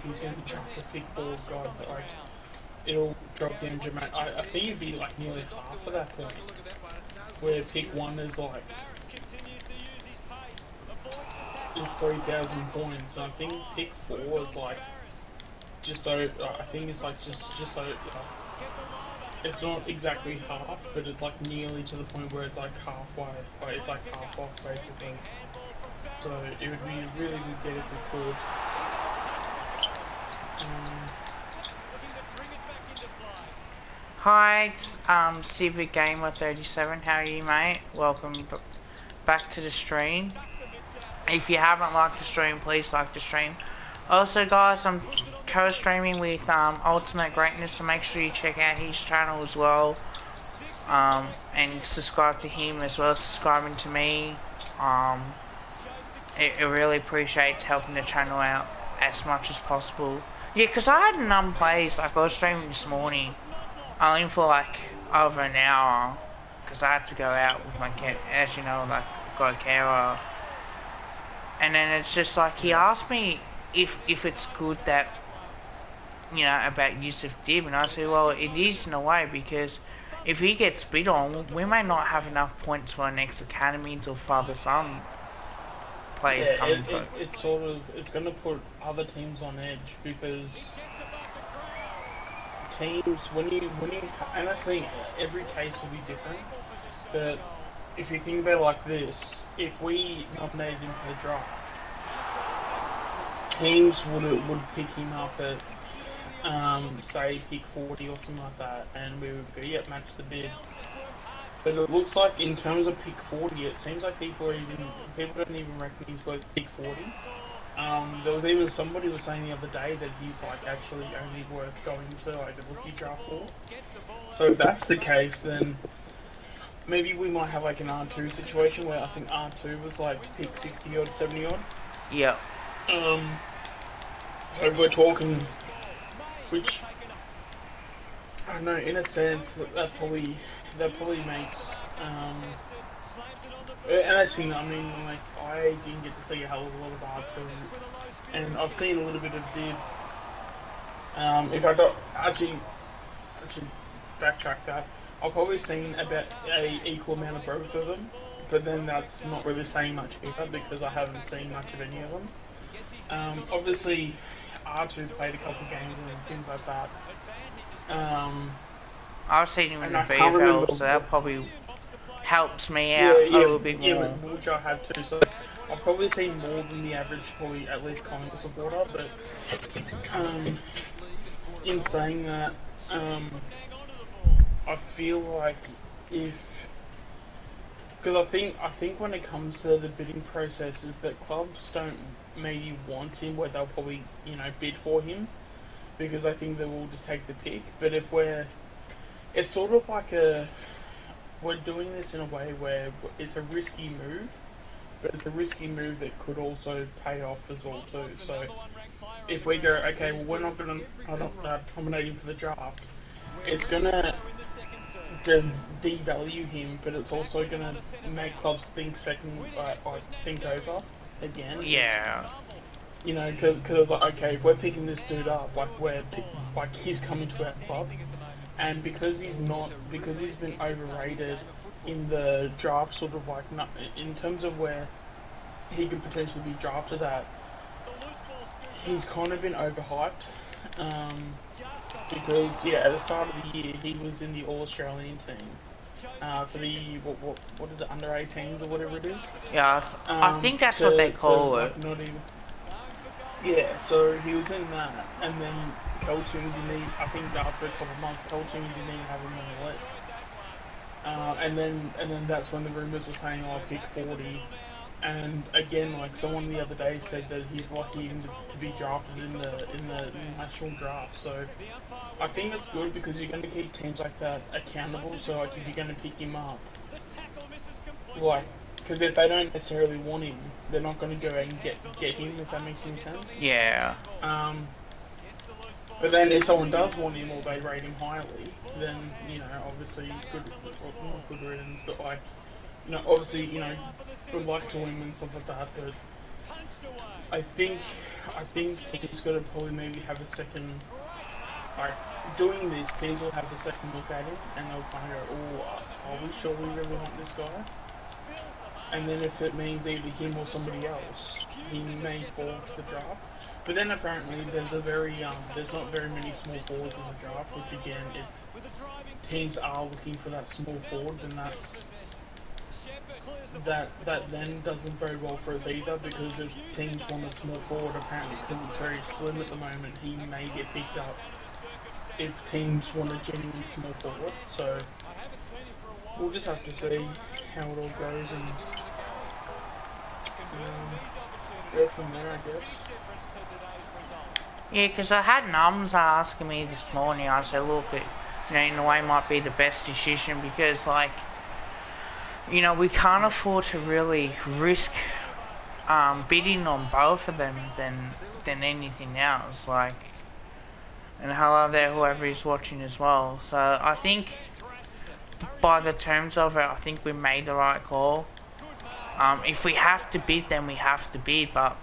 he's going to drop the pick 4, God, like it'll drop down dramatic. I think it'd be like nearly half at that point, where pick 1 is like is 3,000 points. And I think pick 4 is like just over. I think it's like just over. It's not exactly half, but it's like nearly to the point where it's like halfway. Like it's like half off basically. So it would be a really good get if we could. Hi, it's Civic Gamer 37. How are you, mate? Welcome back to the stream. If you haven't liked the stream, please like the stream. Also, guys, I'm co-streaming with Ultimate Greatness, so make sure you check out his channel as well. And subscribe to him as well as subscribing to me. I really appreciate helping the channel out as much as possible. Yeah, because I had plays, like I was streaming this morning, only for like over an hour, because I had to go out with my cat, as you know, like, got a carer. And then it's just like, he asked me if it's good that, you know, about Yusuf Dib, and I said, well, it is in a way, because if he gets bid on, we may not have enough points for our next academy until father son players coming through. It's sort of, it's going to put other teams on edge, because teams, when you, and I think every case will be different, but if you think about it like this, if we nominated him for the draft, teams would pick him up at, say, pick 40 or something like that, and we would go, yep, match the bid. But it looks like, in terms of pick 40, it seems like people don't even reckon he's worth pick 40. There was even somebody was saying the other day that he's like actually only worth going to like the rookie draft for. So if that's the case, then maybe we might have like an R2 situation where I think R2 was like pick 60 odd, 70 odd. Yeah. So if we're talking, which I don't know, in a sense that probably makes and that's the thing, I mean, like, I didn't get to see a hell of a lot of R2, and I've seen a little bit of Dib. If I got actually backtrack that, I've probably seen about a equal amount of both of them, but then that's not really saying much either, because I haven't seen much of any of them. Obviously, R2 played a couple games and things like that. I've seen him in the AFL, so that probably helps me out a little bit more. Yeah, which I have too, so I've probably seen more than the average, probably at least Collingwood supporter, but in saying that, I feel like because I think when it comes to the bidding process is that clubs don't maybe want him where they'll probably, you know, bid for him, because I think they will just take the pick. But if it's sort of like we're doing this in a way where it's a risky move, but it's a risky move that could also pay off as well too. So if we go, okay, well, we're not going to nominate him for the draft, it's going to devalue him, but it's also going to make clubs think think over again. Yeah. You know, because like, okay, if we're picking this dude up, like he's coming to our club, and because he's been overrated in the draft, sort of like in terms of where he could potentially be drafted at, he's kind of been overhyped. Because at the start of the year he was in the All Australian team for the what is it, under 18s or whatever it is. Yeah, I think that's what they call it. Not even, yeah, so he was in that, and then coaching didn't. I think after a couple of months, coaching didn't even have him on the list. And then that's when the rumours were saying, "Oh, pick 40." And again, like someone the other day said that he's lucky to be drafted in the national draft. So I think that's good, because you're going to keep teams like that accountable. So like if you're going to pick him up, like, because if they don't necessarily want him, they're not going to go and get him, if that makes any sense. Yeah. But then if someone does want him or they rate him highly, then, you know, obviously not good riddance, but like, you know, obviously, you know, good luck to him and stuff like that. But I think teams got to probably maybe have a second, like, doing this, teams will have a second look at him, and they'll kind of go, oh, are we sure we really want this guy? And then if it means either him or somebody else, he may fall to the draft. But then apparently there's not very many small forwards in the draft, which again, if teams are looking for that small forward, then that then doesn't bode well for us either, because if teams want a small forward, apparently because it's very slim at the moment, he may get picked up if teams want a genuinely small forward. So we'll just have to see how it all goes and go from there, I guess. Yeah, because I had mums asking me this morning. I said, look, it, in a way, might be the best decision because, like, we can't afford to really risk bidding on both of them than anything else. Like, and hello there, whoever is watching as well. So I think, by the terms of it, I think we made the right call. If we have to bid, then we have to bid, but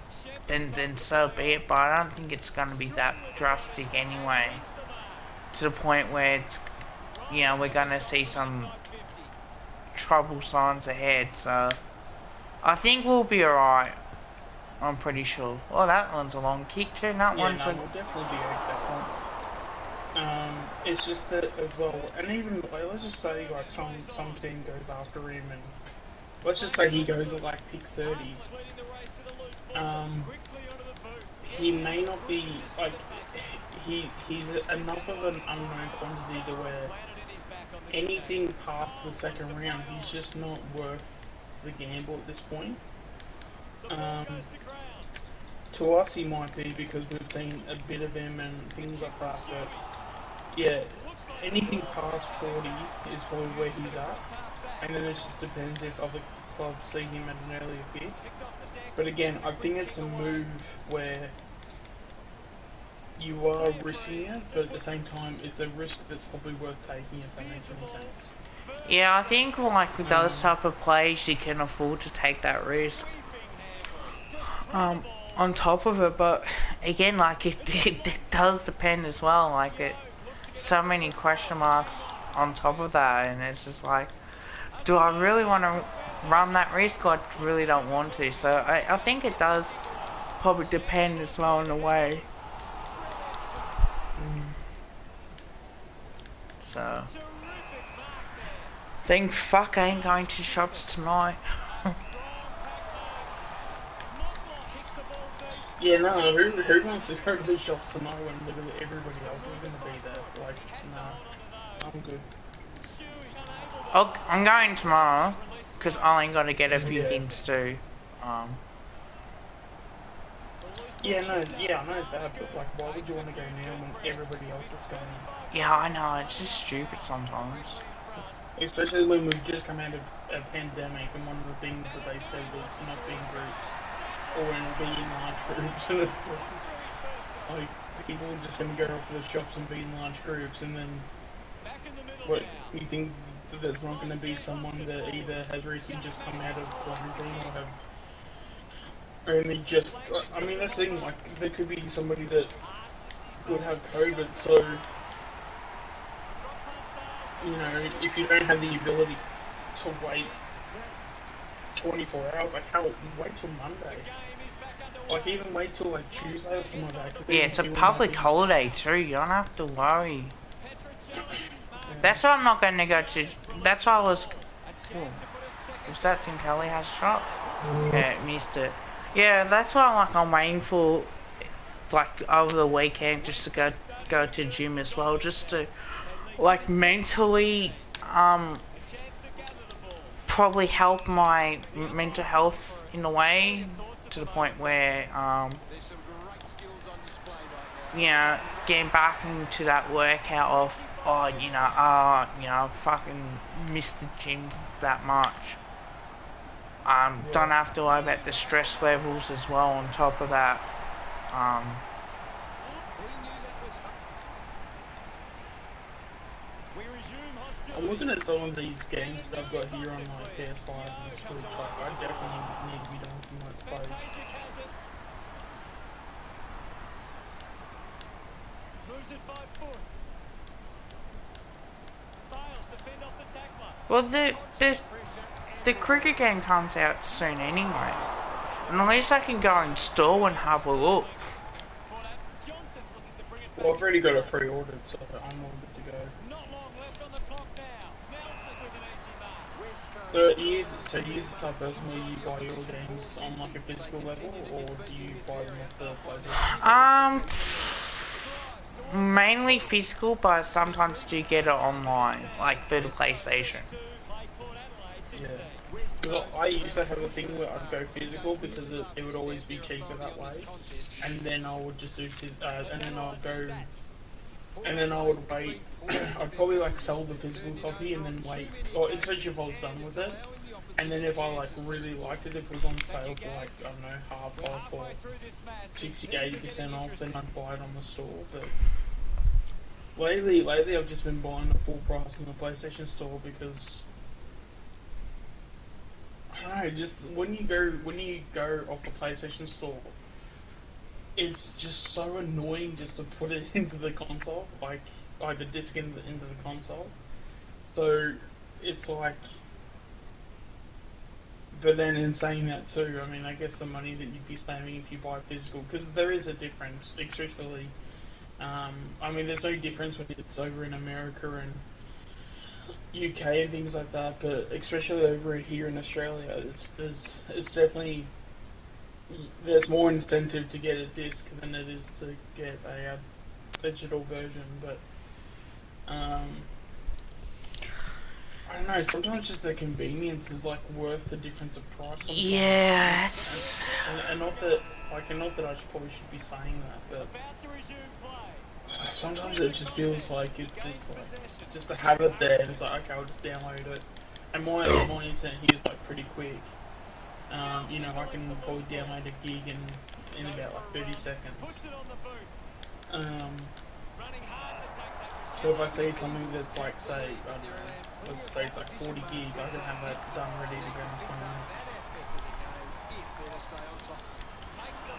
then so be it. But I don't think it's going to be that drastic anyway, to the point where it's, we're going to see some trouble signs ahead. So I think we'll be alright. I'm pretty sure. Oh, that one's a long kick too. That Yeah, one's no, we'll definitely be okay. It's just that as well, and even like, let's just say like some team goes after him, and let's just say he goes at like pick 30. He may not be like he's enough of an unknown quantity to where anything past the second round, he's just not worth the gamble at this point. To us, he might be because we've seen a bit of him and things like that, but yeah, anything past 40 is probably where he's at, and then it just depends if other clubs see him at an earlier pick. But again, I think it's a move where you are risking it, but at the same time, it's a risk that's probably worth taking, if that makes any sense. Yeah, I think like with those type of plays, you can afford to take that risk. On top of it, but again, like it does depend as well. Like so many question marks on top of that, and it's just like, do I really want to run that risk? I really don't want to. So I think it does probably depend as well in a way. So thank fuck I ain't going to shops tonight. Yeah, no, who wants to go to the shops tomorrow when literally everybody else is going to be there? Like, nah, I'm good. I'm going tomorrow because I only got to get a few things too. Yeah, no, yeah, I know that, but like, why would you want to go now when everybody else is going? Yeah, I know, it's just stupid sometimes. Especially when we've just come out of a pandemic, and one of the things that they said was not being groups, or in being large groups, and it's like people are just going to go off to the shops and be in large groups, and then what, you think that there's not going to be someone that either has recently just come out of quarantine or have only just, I mean, that's the thing, like, there could be somebody that could have COVID, so, if you don't have the ability to wait 24 hours, like, wait till Monday? Like, even wait till, like, Tuesday or something like that. Yeah, it's a public holiday too, you don't have to worry. That's why I'm not going to go to, that's why I was, was that Tim Kelly has shot? Yeah, missed it. Yeah, that's why I'm waiting for, like, over the weekend just to go to gym as well, just to, like, mentally, probably help my mental health in a way, to the point where, getting back into that workout of, I fucking missed the gym that much. Don't have to worry about the stress levels as well on top of that. I'm looking at some of these games that I've got here on my PS5 and Switch. Like, I definitely need to be doing some Let's Plays. Well, the cricket game comes out soon anyway, and at least I can go in store and have a look. Well, I've already got it pre-ordered, so I'm all good to go. So you the type of person where you buy your games on like a physical level, or do you buy them off the PlayStation? Mainly physical, but sometimes do get it online, like through the PlayStation. Yeah. Because I used to have a thing where I'd go physical because it would always be cheaper that way, and then I would just do and then I'd go, and then I would wait. I'd probably like sell the physical copy and then wait, or especially if I was done with it, and then if I like really liked it, if it was on sale for like I don't know half off or 60-80% off, then I'd buy it on the store. But lately I've just been buying the full price on the PlayStation Store because I don't know, just when you go off the PlayStation Store, it's just so annoying just to put it into the console, like the disc into the console. So it's like, but then in saying that too, I mean, I guess the money that you'd be saving if you buy physical, because there is a difference, especially. I mean, there's no difference when it's over in America and UK and things like that, but especially over here in Australia, it's definitely there's more incentive to get a disc than it is to get a digital version. But I don't know. Sometimes just the convenience is like worth the difference of price. Sometimes. Yes. And not that not that I probably should be saying that, but sometimes it just feels like it's just to have it there. And it's like okay, I'll just download it. And my internet here is like pretty quick. You know, I can probably download a gig in about like 30 seconds. So if I see something that's like, say, I don't know, let's say it's like 40 gig, I can have that done ready to go in 20 minutes.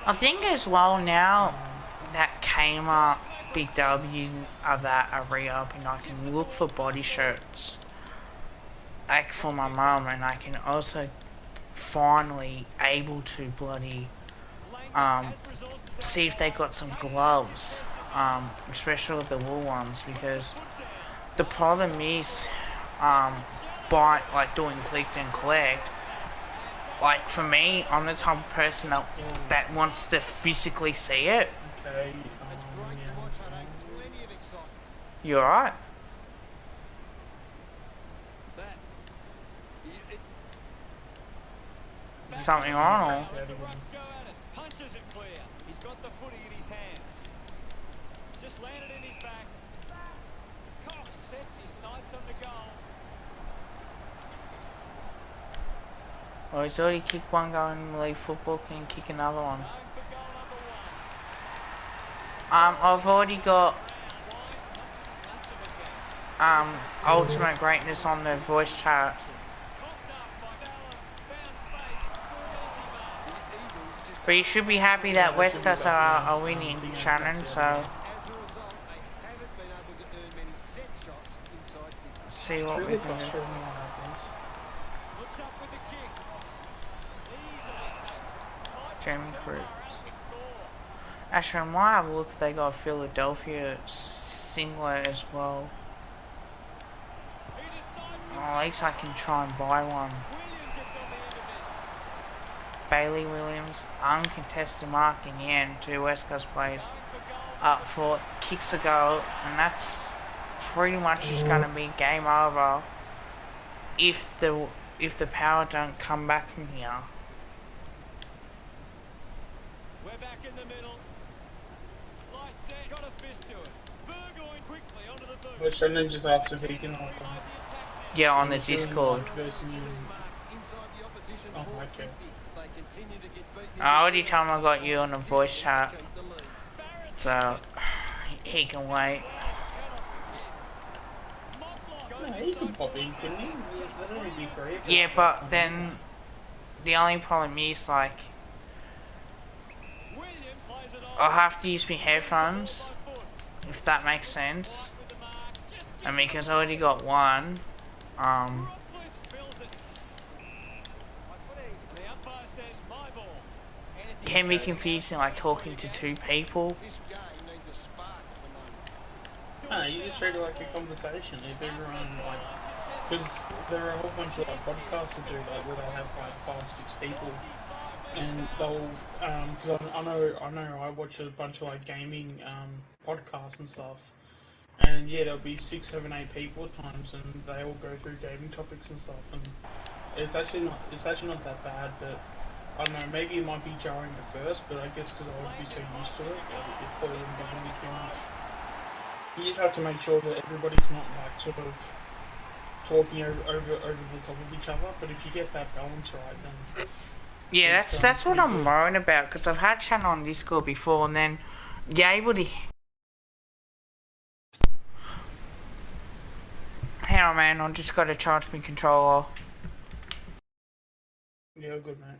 I think as well now that Kmart, Big W are that are reopened, I can look for body shirts like for my mum, and I can also finally able to bloody see if they got some gloves, especially the wool ones, because the problem is by like doing click and collect. Like for me, I'm the type of person that wants to physically see it. Okay, You alright? Something wrong? Punches it clear. He's got the footy in his hands. Just landed in his back. Cox sets his sights on the goals. Well, he's already kicked one going in the league football, can he kick another one? I've already got Ultimate Greatness on the voice chat. But you should be happy that West Coast are winning, Shannon, so let's see what we can do. Jamie Cruz. Actually, I might have a look if they got Philadelphia singlet as well. Well, at least I can try and buy one. Bailey Williams, uncontested mark in the end, two West Coast players up for kicks a goal, and that's pretty much just going to be game over if the Power don't come back from here. We're back in the middle. Lyset got a fist to it. Burgoyne quickly onto the boot. But Shannon just asked if he can hop on. Yeah, on the Discord. Oh, okay. I already told him I got you on a voice chat, so he can wait. No, he can pop in, couldn't he? There'd only be three of us. Yeah, but then the only problem is like I'll have to use my headphones, if that makes sense. And because I already got one, can be confusing, like talking to two people. No, you just treat it like a conversation. If everyone, like, because there are a whole bunch of like podcasts that do that, where they'll have like 5-6 people, and they'll, because I know I watch a bunch of like gaming podcasts and stuff, and yeah, there'll be 6, 7, 8 people at times, and they all go through gaming topics and stuff, and It's actually not that bad, but I don't know. Maybe it might be jarring at first, but I guess because I would be so used to it, it probably wouldn't bother me too much. You just have to make sure that everybody's not like sort of talking over the top of each other. But if you get that balance right, then Yeah, it's that's what pretty I'm good. worried about, because I've had chat on Discord before, and then you're able to. Hang on, man. I just got to charge my controller. Yeah, good mate.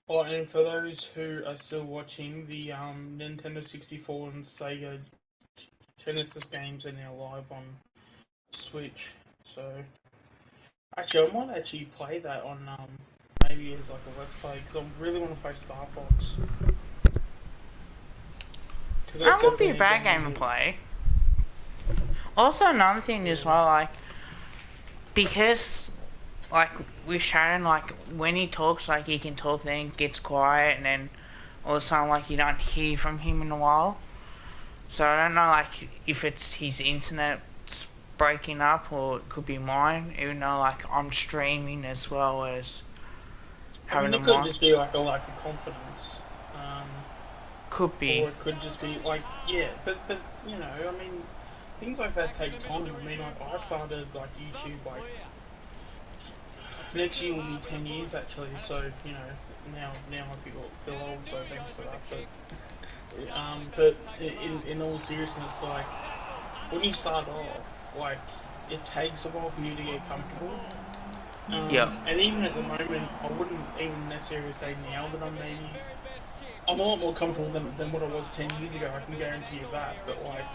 Oh, and for those who are still watching, the Nintendo 64 and Sega Genesis games are now live on Switch. So actually, I might actually play that on maybe as like a let's play because I really want to play Star Fox because That that's wouldn't be a definitely a bad game game to that play. Also, another thing as yeah. well, like, because, like, with Sharon, like, when he talks, like, he can talk, then it gets quiet, and then all of a sudden, like, you don't hear from him in a while. So I don't know, like, if it's his internet's breaking up, or it could be mine, even though, like, I'm streaming as well as I having mean, a it could mic. just be like a lack of confidence, Could be. or it could just be like yeah, but you know, I mean, things like that take time. I mean, I started like YouTube like next year will be 10 years actually, so you know now I feel old, so thanks for that. But in all seriousness, like when you start off, like it takes a while for you to get comfortable. Yep. And even at the moment, I wouldn't even necessarily say now that I'm a lot more comfortable than what I was 10 years ago. I can guarantee you that. But like,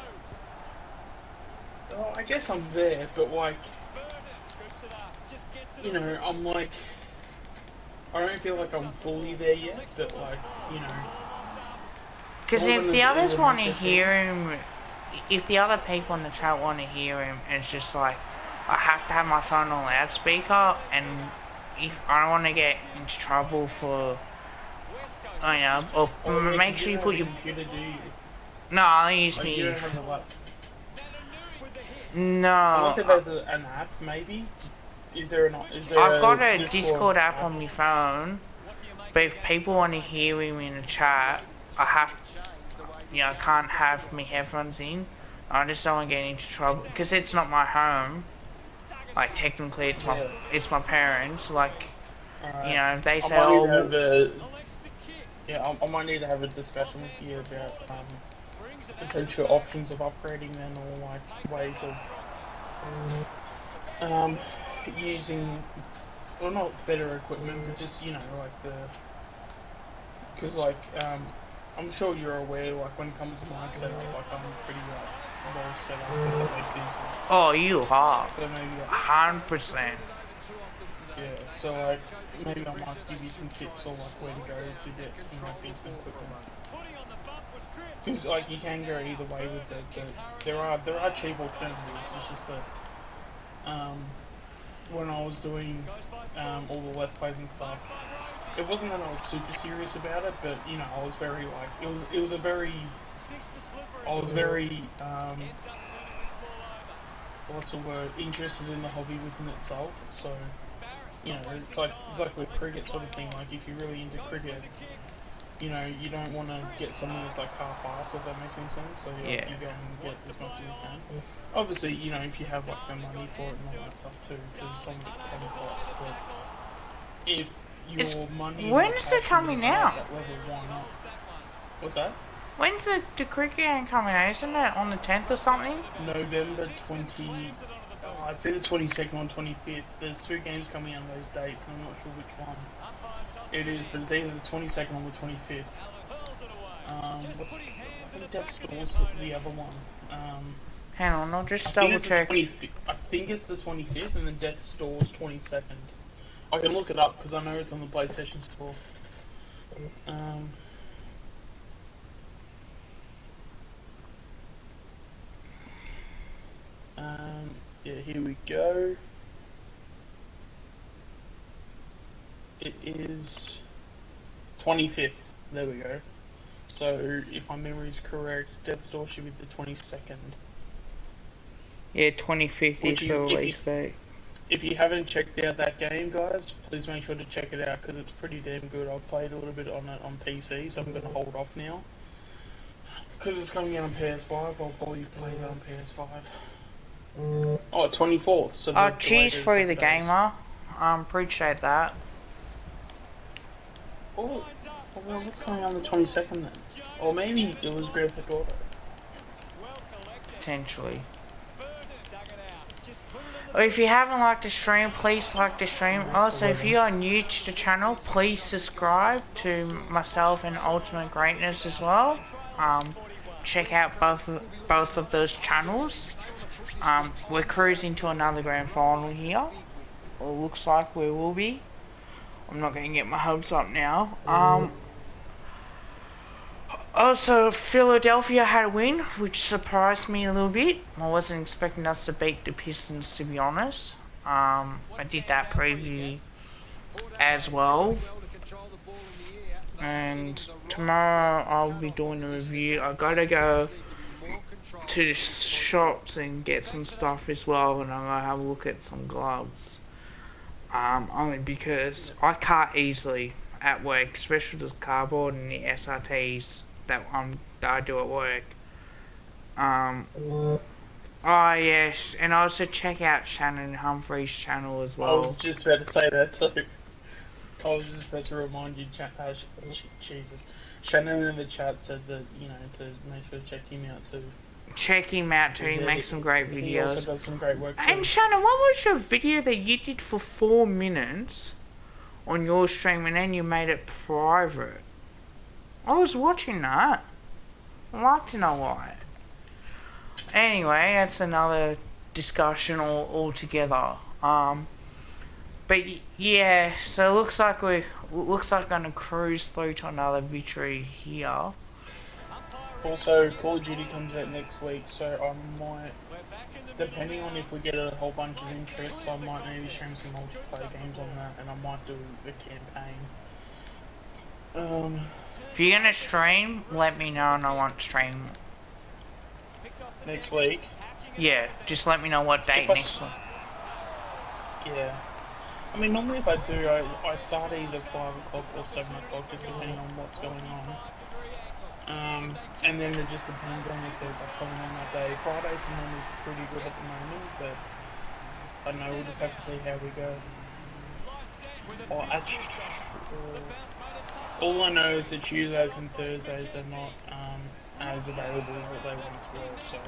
oh, I guess I'm there. But like, you know, I'm like, I don't feel like I'm fully there yet. But like, you know, Because more if than the as others a want to mindset thing. hear him, if the other people in the chat want to hear him, it's just like, I have to have my phone on loudspeaker, and if I don't want to get into trouble for, you know, Oh or yeah, make because you sure you don't have put a your, computer, do you? no, I use Oh, you me, don't have a lap. no, Unless if there's an app, maybe. Is I've there a got a Discord Discord app app? on my phone, but if people want to hear him in the chat, I have, you know, I can't have my headphones in. I just don't want to get into trouble, because it's not my home. Like, technically Yeah. it's my parents. Like, you Alright. know, if they I say, might need to oh, have a I might need to have a discussion with you about potential options of upgrading then, or like ways of um using well not better equipment, but just you know like the because like I'm sure you're aware like when it comes to my setup like I'm pretty like well set up if that makes any sense. oh, you are So maybe 100%. yeah, so like maybe I might give you some tips or like where to go to get some like decent equipment. Because like you can go either way with it. There are cheap alternatives. It's just that when I was doing all the let's plays and stuff, it wasn't that I was super serious about it, but you know I was very like it was a very I was very what's the word interested in the hobby within itself. So you know it's like with cricket sort of thing. Like if you're really into cricket, you know, you don't want to get something that's like half-assed, if that makes any sense. So you like Yeah. you go and get as much as you can. Obviously, you know, if you have like the money for it and all that stuff too, because some of it can cost. But if It's, your money and your when's it passion coming is there at out? that level, why not? What's that? When's the cricket game coming out? Isn't it on the 10th or something? November 20. Oh, I'd say the 22nd or 25th. There's two games coming out on those dates, and I'm not sure which one it is, but it's either the 22nd or the 25th. I think that's also the other one. Hang on, I'll I just think double it's the check. 25th. I think it's the 25th, and then Death Store's 22nd. I can look it up because I know it's on the PlayStation Store. Um, yeah, here we go. It is 25th. There we go. So, if my memory is correct, Death's Door should be the 22nd. Yeah, 25th is the release date. If you haven't checked out that game, guys, please make sure to check it out because it's pretty damn good. I've played a little bit on it on PC, so I'm going to hold off now. Because it's coming out on PS5, I'll probably play that on PS5. Oh, 24th. So Oh, cheers for the gamer. Appreciate that. Oh, well, what's coming on the 22nd then? Or maybe it was Grand Theft Auto. Potentially. Or if you haven't liked the stream, please like the stream. Also, if you are new to the channel, please subscribe to myself and Ultimate Greatness as well. Check out both of those channels. We're cruising to another grand final here. Or looks like we will be. I'm not going to get my hopes up now. Also, Philadelphia had a win, which surprised me a little bit. I wasn't expecting us to beat the Pistons, to be honest. I did that preview as well. And tomorrow I'll be doing a review. I gotta go to the shops and get some stuff as well, and I'm gonna have a look at some gloves. Only because I cut easily at work, especially the cardboard and the SRTs that I do at work. Oh yes, and also check out Shannon Humphrey's channel as well. I was just about to say that too. I was just about to remind you, Jesus. Shannon in the chat said that, you know, to make sure to check him out too. Check him out too, he makes some great videos. He also does some great work too. And Shannon, what was your video that you did for 4 minutes on your stream and then you made it private? I was watching that. I'd like to know why. Anyway, that's another discussion altogether. But yeah, so it looks like we're gonna cruise through to another victory here. Also, Call of Duty comes out next week, so I might, depending on if we get a whole bunch of interest, I might maybe stream some multiplayer games on that, and I might do a campaign. If you're gonna stream, let me know and I want to stream. Next week? Yeah, just let me know what date next week. Yeah. I mean, normally if I do, I start either 5 o'clock or 7 o'clock, just depending on what's going on. And then it just depends on if there's like something on that day. Fridays are normally pretty good at the moment, but I don't know, we'll just have to see how we go. Well, actually, all I know is that Tuesdays and Thursdays are not as available as what they once were, so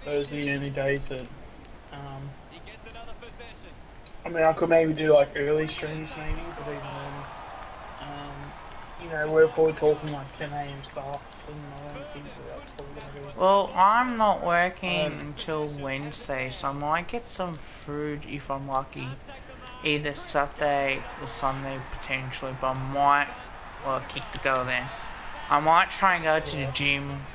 those are the only days that, I mean, I could maybe do like early streams maybe, but even then, you know, we're probably talking like 10 AM starts, and I don't think that's probably going to be... Well, I'm not working until Wednesday, so I might get some food if I'm lucky. Either Saturday or Sunday potentially, but I might, well, kick the goal then. I might try and go to the gym.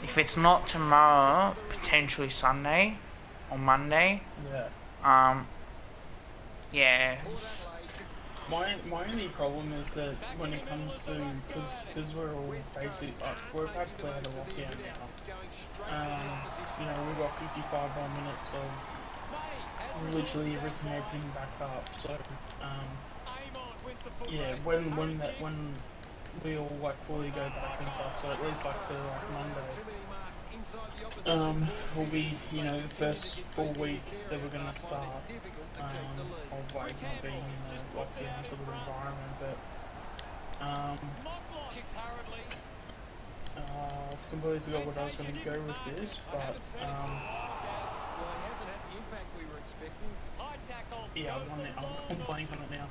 If it's not tomorrow, potentially Sunday or Monday. Yeah. Yeah. My only problem is that when it comes to, because we're all basically, we're practically out of lockdown now. You know, we've got 55 more minutes of literally everything opening back up. So, yeah, when we all like fully go back and stuff, so at least like for like Monday, will be, you know, the first full week that we're gonna start of like not being in a lockdown sort of environment, but I've completely forgot what I was going to go with this, but yeah, I'm blank on it now.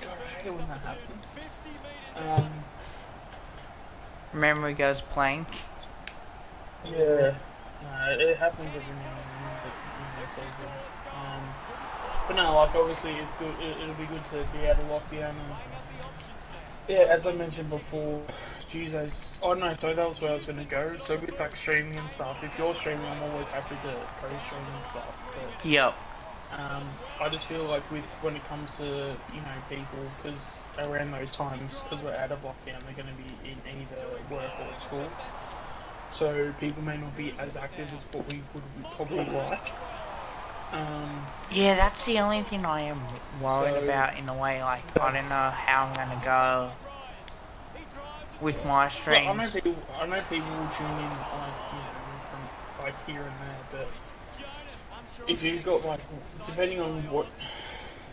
God, I hate it when that happens. Memory goes blank. Yeah, it happens every now and then, but you know, it's all good. But no, like obviously it's good. It'll be good to be out of lockdown, and yeah, as I mentioned before, Tuesdays. Oh no, so that was where I was going to go. So with like streaming and stuff, if you're streaming, I'm always happy to co-stream and stuff. But, Yep. I just feel like when it comes to people, because around those times, because we're out of lockdown, they're going to be in either work or school, so people may not be as active as what we would probably like. Yeah, that's the only thing I am worried So about in a way. Like, I don't know how I'm gonna go with my Well, streams. I know people will tune in, from like here and there, but if you've got like, depending on what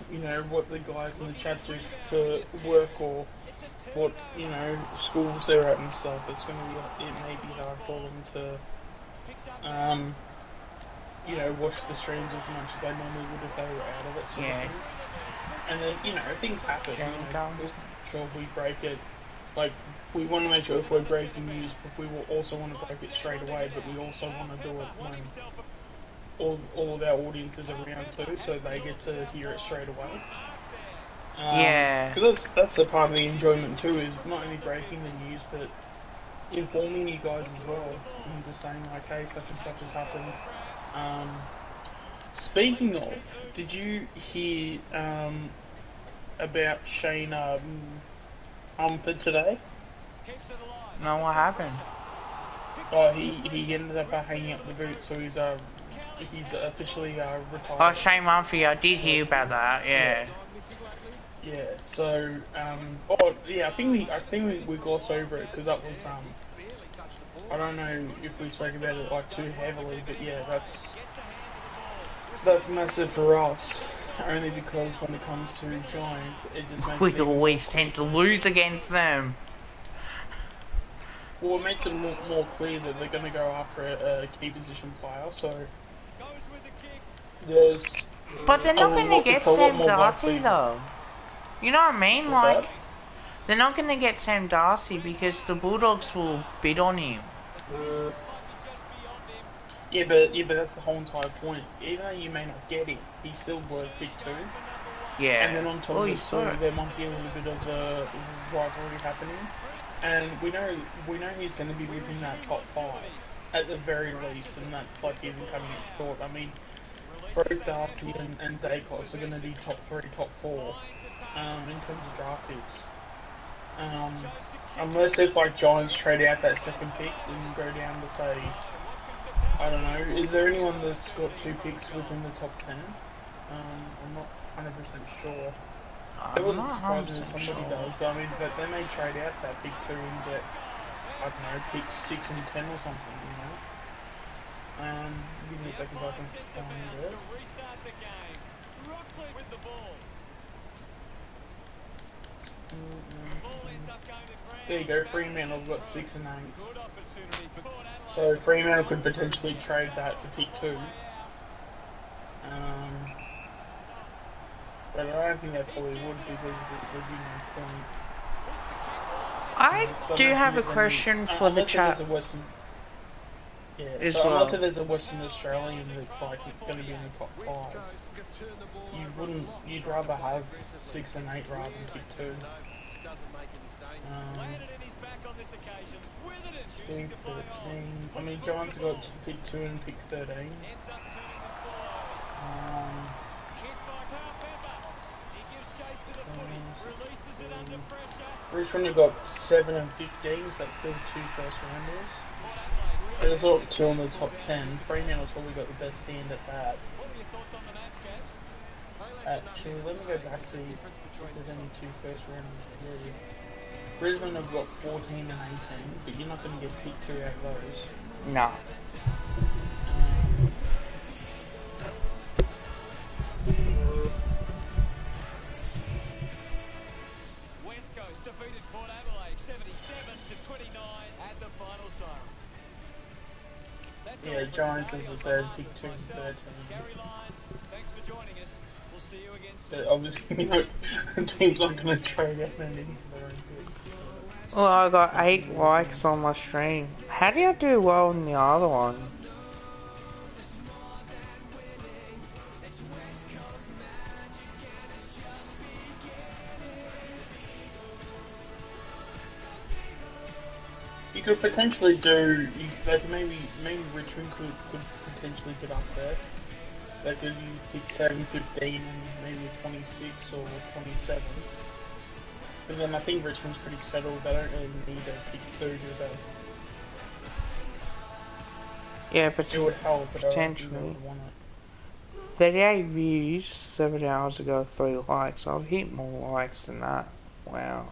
the guys in the chat do for work or what schools they're at and stuff, it may be hard for them to watch the streams as much as they normally would if they were out of it, sort of thing. And then things happen. Sure, we break it. Like, we want to make sure if we're breaking news, but we will also want to break it straight away. But we also want to do it when all of our audience is around too, so they get to hear it straight away. Because that's the part of the enjoyment too, is not only breaking the news, but informing you guys as well. And just saying like, hey, such and such has happened. Speaking of, did you hear about Shane Mumford today? No, what happened? Oh, he ended up hanging up the boot, so he's officially retired. Oh, Shane Mumford, I did hear about that. Yeah. Yeah. So I think we glossed over it because that was I don't know if we spoke about it like too heavily, but yeah, that's massive for us. Only because when it comes to Giants, it just makes we always tend to lose against them. Well, it makes it more clear that they're going to go after a key position player. So there's. But they're not going to get Sam Darcy though. You know what I mean? Like, they're not going to get Sam Darcy because the Bulldogs will bid on him. Yeah, but that's the whole entire point. Even though you may not get him, he's still worth pick 2. Yeah. And then on top of it too, there might be a little bit of a rivalry happening. And we know he's going to be within that top 5 at the very least, and that's like even coming up short. I mean, both Darcy and Dacos are going to be top 3, top 4 in terms of draft picks. Unless if like Giants trade out that second pick and go down to say, I don't know, is there anyone that's got 2 picks within the top 10? I'm not 100% sure. It wouldn't surprise me if somebody does, but I mean, but they may trade out that pick 2 and get, I don't know, pick 6 and 10 or something, Give me a second so I can find it. There you go, Fremantle's got 6 and 8. So Fremantle could potentially trade that to pick 2. But I don't think they probably would because it would be no point. I do have a question for the chat. Unless there's a Western Australian that's like going to be in the top 5, you'd rather have 6 and 8 rather than pick 2. Pick 13. I mean, Giants got pick 2 and pick 13. Richmond have got 7 and 15, so that's still 2 first rounders. There's all 2 on the top 10. Fremantle's probably got the best hand at that. Actually, let me go back see if there's any 2 first rounders here. Brisbane have got 14 and 18, but you're not going to get pick 2 out of those. No. West Coast defeated Port Adelaide 77-29 at the final siren. Yeah, Giants, as I said, pick 2 and 13. Thanks for joining us. We'll see you again soon. But obviously, teams aren't going to trade out anything for their own good. Well, I got 8 likes on my stream. How do you do well in the other one? You could potentially do, like maybe Richmond could potentially get up there. they could pick 7, 15, maybe 26 or 27. But then I think Richmond's pretty settled. They don't really need a pick 2, do they? Yeah, but It would help, but I don't think they potentially. would want it. 38 views 7 hours ago, 3 likes. I've hit more likes than that. Wow.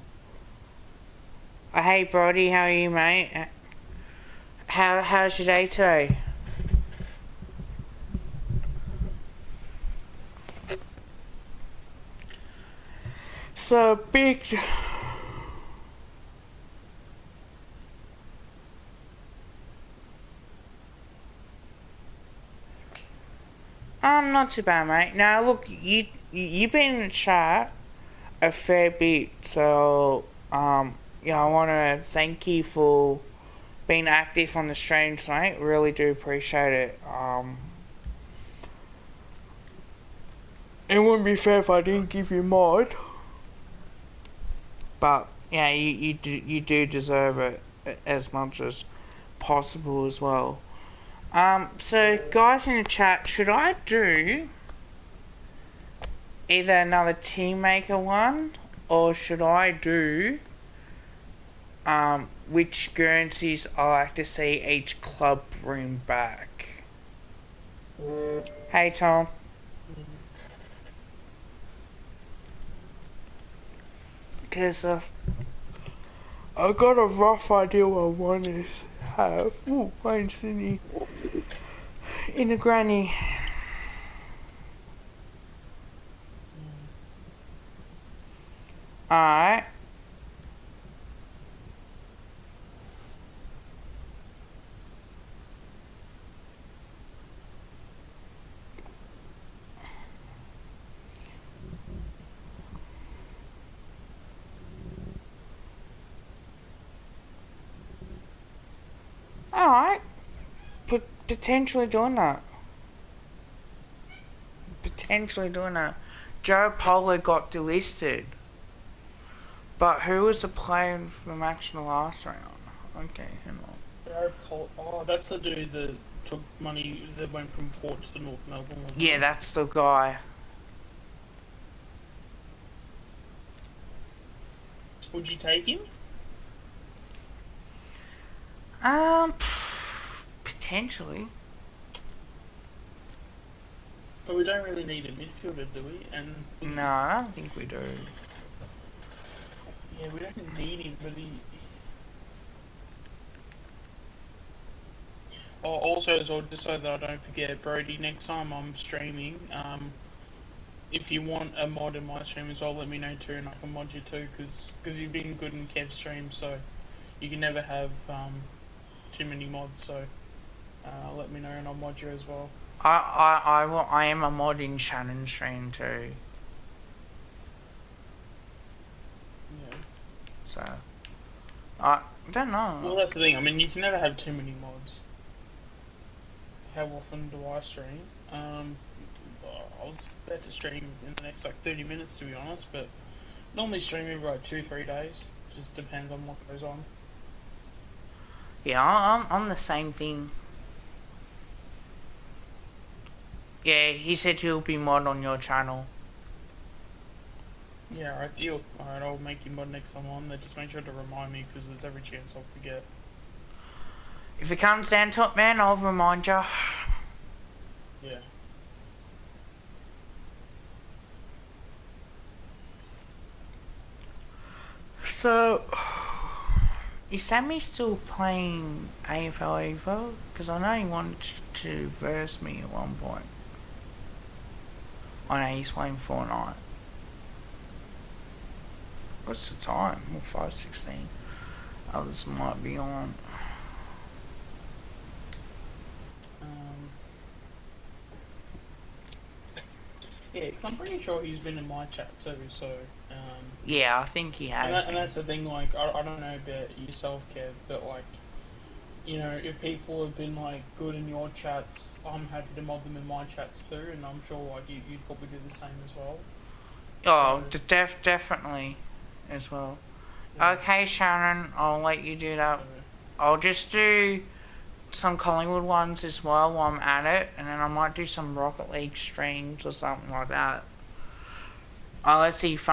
Hey Brody, how are you, mate? How's your day today? So big. Not too bad, mate. Now look, you've been in the chat a fair bit, so yeah, I want to thank you for being active on the streams, mate. Really do appreciate it. It wouldn't be fair if I didn't give you mod, but yeah, you do deserve it as much as possible as well. So guys in the chat, should I do either another team maker one, or should I do which Guernseys I like to see each club bring back? Hey Tom. Because I got a rough idea what I want to have. Ooh, Wayne Sydney in the granny. Alright. Alright. Potentially doing that. Potentially doing that. Joe Polo got delisted. But who was the player for the match in the last round? Okay, hang on. Oh, that's the dude that took money that went from Port to North Melbourne, wasn't Yeah, it? that's the guy. Would you take him? Potentially. But we don't really need a midfielder, do we? And No, I don't think we do. yeah, we don't need him, but he. Oh, also as well, just so that I don't forget, Brody, next time I'm streaming, if you want a mod in my stream as well, let me know too, and I can mod you too, because you've been good in Kev's stream, so you can never have too many mods. So let me know, and I'll mod you as well. I am a mod in Shannon's stream too. Yeah. So I don't know. Well, that's the thing. I mean, you can never have too many mods. How often do I stream? I was about to stream in the next like 30 minutes, to be honest, but normally stream every like 2-3 days. Just depends on what goes on. Yeah, I'm the same thing. Yeah, he said he'll be mod on your channel. Yeah, alright, deal. Alright, I'll make you mod next time on there. Just make sure to remind me, because there's every chance I'll forget. If it comes down to it, man, I'll remind you. Yeah. So, is Sammy still playing AFL Evo? Because I know he wanted to verse me at one point. I know he's playing Fortnite. What's the time? Well, 5:16. Others might be on. Yeah, 'cause I'm pretty sure he's been in my chat too, so... Yeah, I think he has. And that's the thing, like, I don't know about yourself, Kev, but like, you know, if people have been like good in your chats, I'm happy to mod them in my chats too, and I'm sure like you'd probably do the same as well. Oh, So, definitely as well. yeah. Okay, Sharon, I'll let you do that. I'll just do some Collingwood ones as well while I'm at it, and then I might do some Rocket League streams or something like that. Let's see if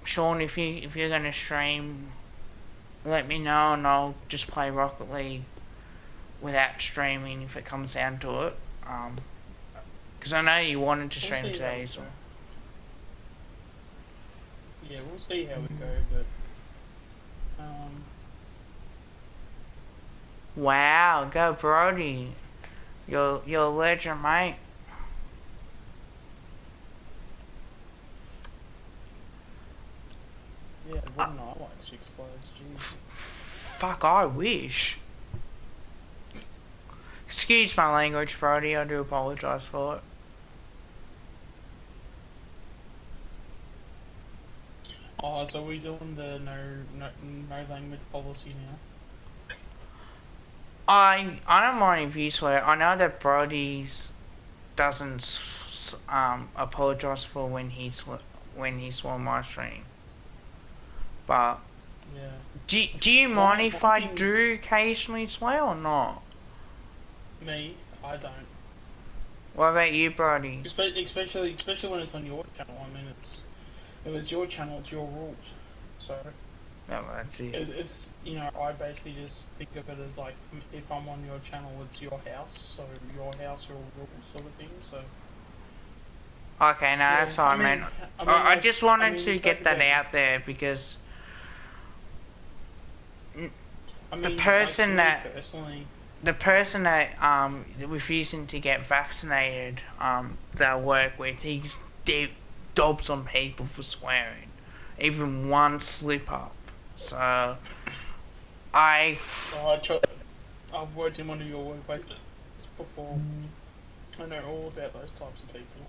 Sean, if you're gonna stream, let me know and I'll just play Rocket League without streaming if it comes down to it. Because I know you wanted to stream today, so. Yeah, we'll see how we go, but Wow, go Brody. You're a legend, mate. yeah, wouldn't I like six players? Jeez. Fuck, I wish. Excuse my language, Brody. I do apologise for it. Oh, so we're doing the no language policy now? I don't mind if you swear. I know that Brody's doesn't apologise for when he swore my stream. But Yeah. do you mind if I do occasionally swear or not? Me, I don't. What about you, Brody? Especially when it's on your channel. I mean, if it's your channel, it's your rules. So. No, that's it. It's I basically just think of it as like if I'm on your channel, it's your house, so your house, your rules, sort of thing. So. Okay, no, that's what I meant. I just wanted to get that out there because the person that refusing to get vaccinated that I work with, he dobs on people for swearing, even one slip up. So I've worked in one of your workplaces before. I know all about those types of people.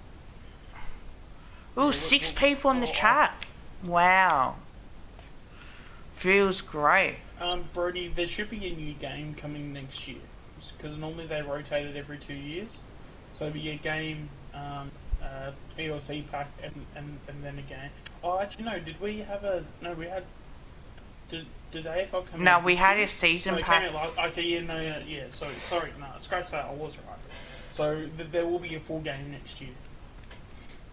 Ooh, 6 people in the chat. Wow. Feels great. Brody, there should be a new game coming next year, because normally they rotate it every 2 years. So it'll be a game, PLC pack, and then a game. Oh, actually no. Did we have a? No, we had. Did AFL come? No, out we had year? a season No, pack. Okay, yeah, no, yeah. Sorry, no, scratch that. I was right. So there will be a full game next year,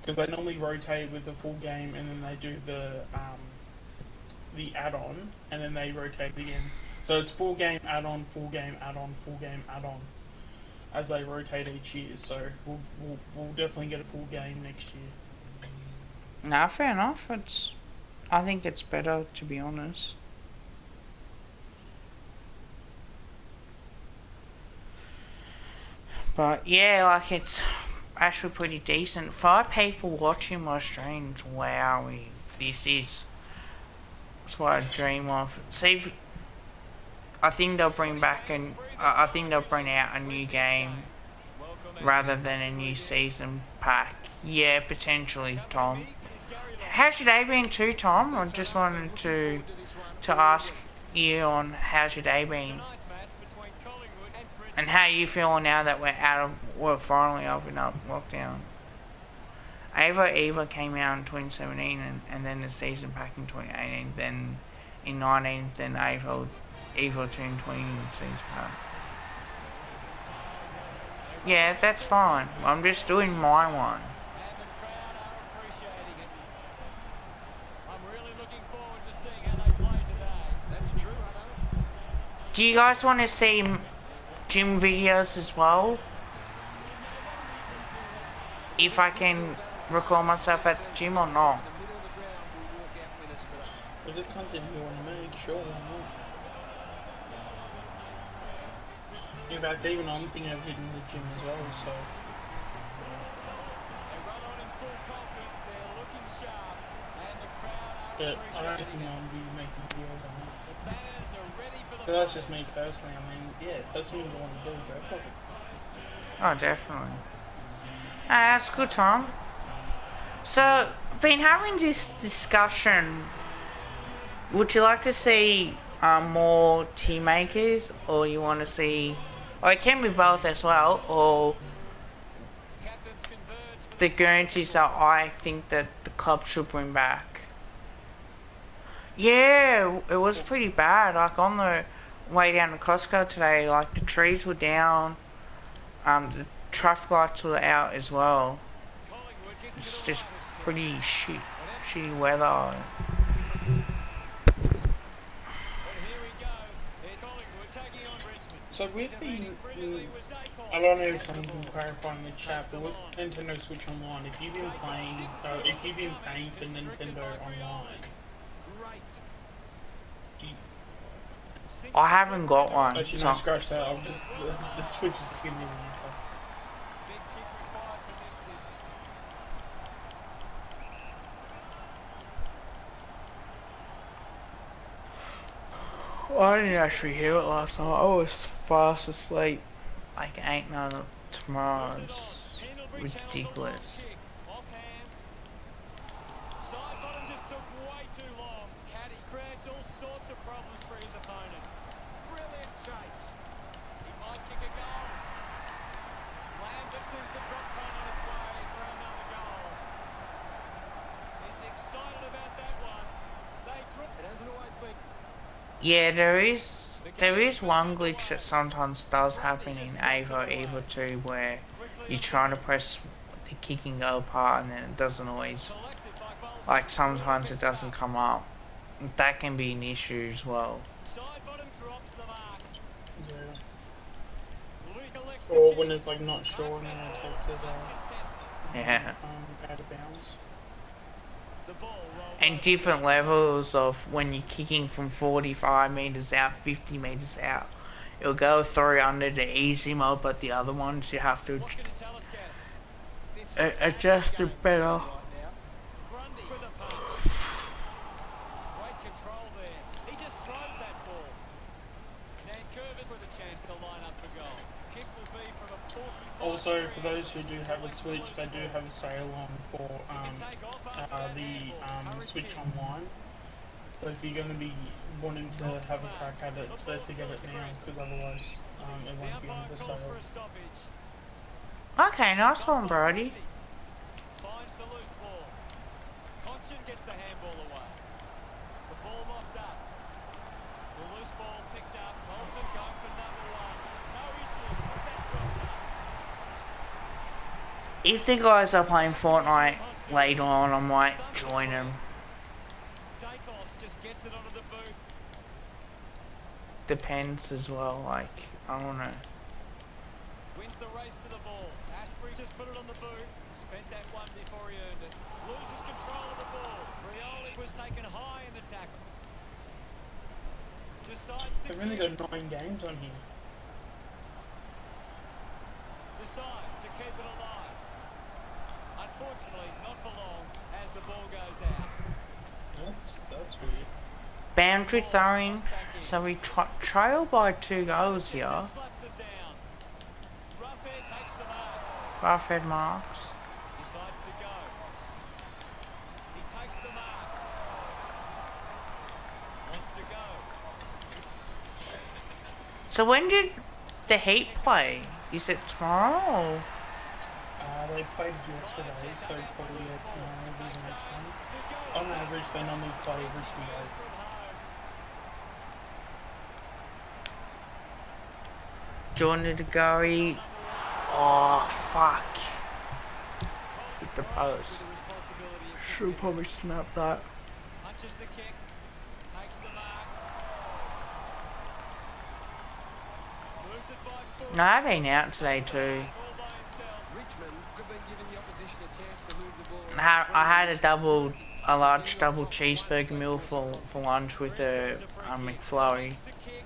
because they normally rotate with the full game, and then they do the add-on, and then they rotate again. So it's full game add-on, full game add-on, full game add-on, as they rotate each year. So we'll definitely get a full game next year. No, fair enough. I think it's better, to be honest. But yeah, like it's actually pretty decent. 5 people watching my streams. Wow, this is what I dream of. See, I think they'll bring back I think they'll bring out a new game rather than a new season pack. Yeah, potentially, Tom. How's your day been too, Tom? I just wanted to ask you on how's your day been. And how you feeling now that we're finally opening up lockdown? Eva came out in 2017 and then the season pack in 2018, then in 19, then Eva 2 in 20 season pack. Yeah, that's fine. I'm just doing my one. Do you guys want to see gym videos as well? If I can record myself at the gym or not? Well, this content you want to make, sure, why not? In fact, even I'm thinking of hitting the gym as well, so... But I don't think I'll be making videos on that. But that's just me personally. I mean, yeah, if that's something you want to do, go for it. Oh, definitely. That's good, Tom. So, been having this discussion. Would you like to see more team makers, or you want to see, or it can be both as well, or the Guernseys that I think that the club should bring back? Yeah, it was pretty bad. Like on way down to Costco today, like the trees were down, the traffic lights were out as well. It's just pretty shitty weather. So with the, I don't know if someone can clarify in the chat, but with Nintendo Switch Online, if you've been playing, if you've been paying for Nintendo Online, I haven't got one. actually no, scratch that. I'm just the Switch is just giving me an answer. I didn't actually hear it last night. I was fast asleep. Like ain't none of tomorrow's ridiculous. Side bottom just took way too long. Caddy creates all sorts of problems for his opponent. Brilliant chase. He might kick a goal. Lambert sees the drop punt on its way for another goal. He's excited about that one. They drop. It hasn't always been. Yeah, there is one glitch that sometimes does happen in AFL Evo 2 where you're trying to press the kick and go part and then it doesn't always, like sometimes it doesn't come up. That can be an issue as well. Side bottom drops the mark. Yeah. Or when it's like not sure and then it takes it Yeah. out of bounds. And different levels of when you're kicking from 45 meters out, 50 meters out. It'll go through under the easy mode, but the other ones you have to adjust it better. Also, for those who do have a Switch, they do have a sale on for the Switch Online. So if you're going to be wanting to have a crack at it, it's best to get it now, because otherwise it won't be on the sale. Okay, nice one, Brody. Finds the loose ball. Conchin gets the handball away. The ball locked up. The loose ball picked up. Bolton going for number one. No issues with that drop back. If the guys are playing Fortnite later on, I might join them. Dacos just gets it onto the boot. Depends as well, like, I don't know. Wins the race to the ball. Asprey just put it on the boot. Spent that one before he earned it. Loses control of the ball. Rioli was taken high in the tackle. Decides to They've only got 9 games on here. Decides to keep it alive. Unfortunately, not for long as the ball goes out. That's weird. Boundary throwing, so we trail by 2 goals here. Just slaps it down. Roughhead takes the mark. Roughhead marks. Decides to go. He takes the mark. Wants to go. So when did the Heat play? Is it tomorrow? They played yesterday, so probably maybe the next one. On average, they normally play every 2 days. Jordan to go. Oh, fuck. Hit the post. Should probably snap that. Punches the kick. Takes the mark. Moves it by foot. No, I've been out today too. All by himself. Richmond have been giving the opposition a chance to move the ball. I had a large double cheeseburger meal for lunch with a McFlurry. Takes the kick.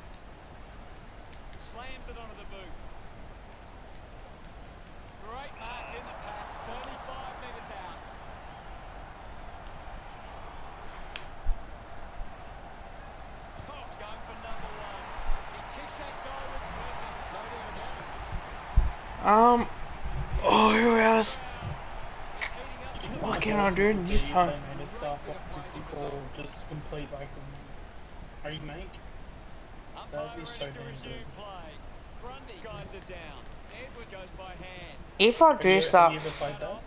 Slams it onto the boot. Great mark in the pack. 35 metres out. Cox going for number one. He kicks that goal with purpose. No doubt about it. Oh, who else? It's heating up. What can I do this time? They made a Star Fox 64 just complete like a remake. That'd be so Umpire ready to damn resume good. play. Grundy guides it down. Edward goes by hand. If I do Have you start, ever played that?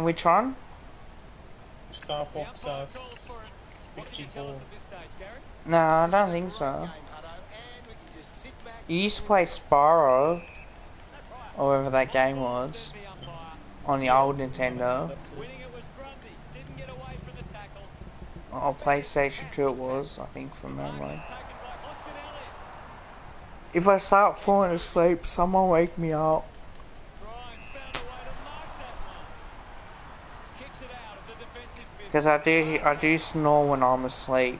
which one? Star The Fox umpire calls for it. What can you tell 64. us at this stage, Gary? No, I don't think so. You used to play Spyro, or whatever that game was, on the old Nintendo. Or PlayStation 2 it was, I think, from memory. If I start falling asleep, someone wake me up. Because I do snore when I'm asleep.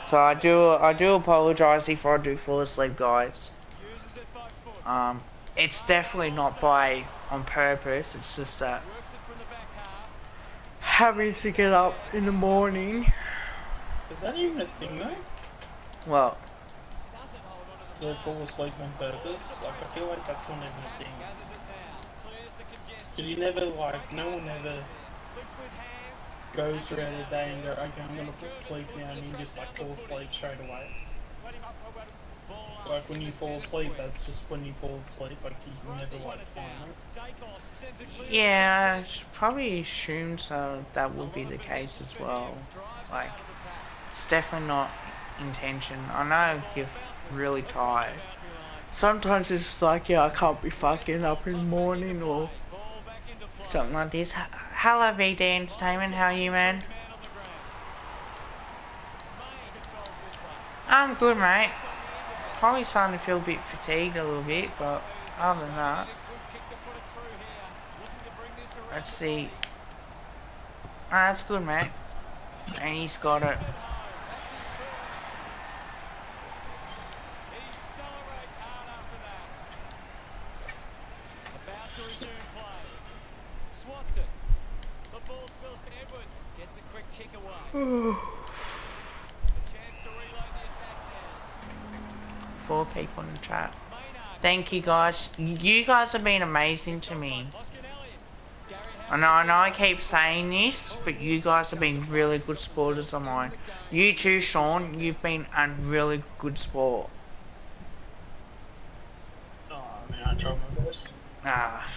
So I do apologise if I do fall asleep, guys. It's definitely not on purpose. It's just that having to get up in the morning. Is that even a thing though? Well, To fall asleep on purpose? Like, I feel like that's not even a thing. Because you never, like, no one ever goes throughout the day and go, okay, I'm gonna fall asleep now, and you just, like, fall asleep straight away. Like, when you fall asleep, that's just when you fall asleep, like, you never, like, time it. yeah, I probably assume so. That would be the case as well. Like, it's definitely not intention. I know if you're really tired. Sometimes it's just like, yeah, I can't be fucking up in the morning or something like this. Hello, VD Entertainment. How are you, man? I'm good, mate. Probably starting to feel a bit fatigued a little bit, but other than that, let's see. Ah, that's good, mate. And he's got it. Four people in the chat. Thank you, guys. You guys have been amazing to me. I know I keep saying this, but you guys have been really good supporters of mine. You too, Sean. You've been a really good sport. Oh, I mean, I try my best. Ah.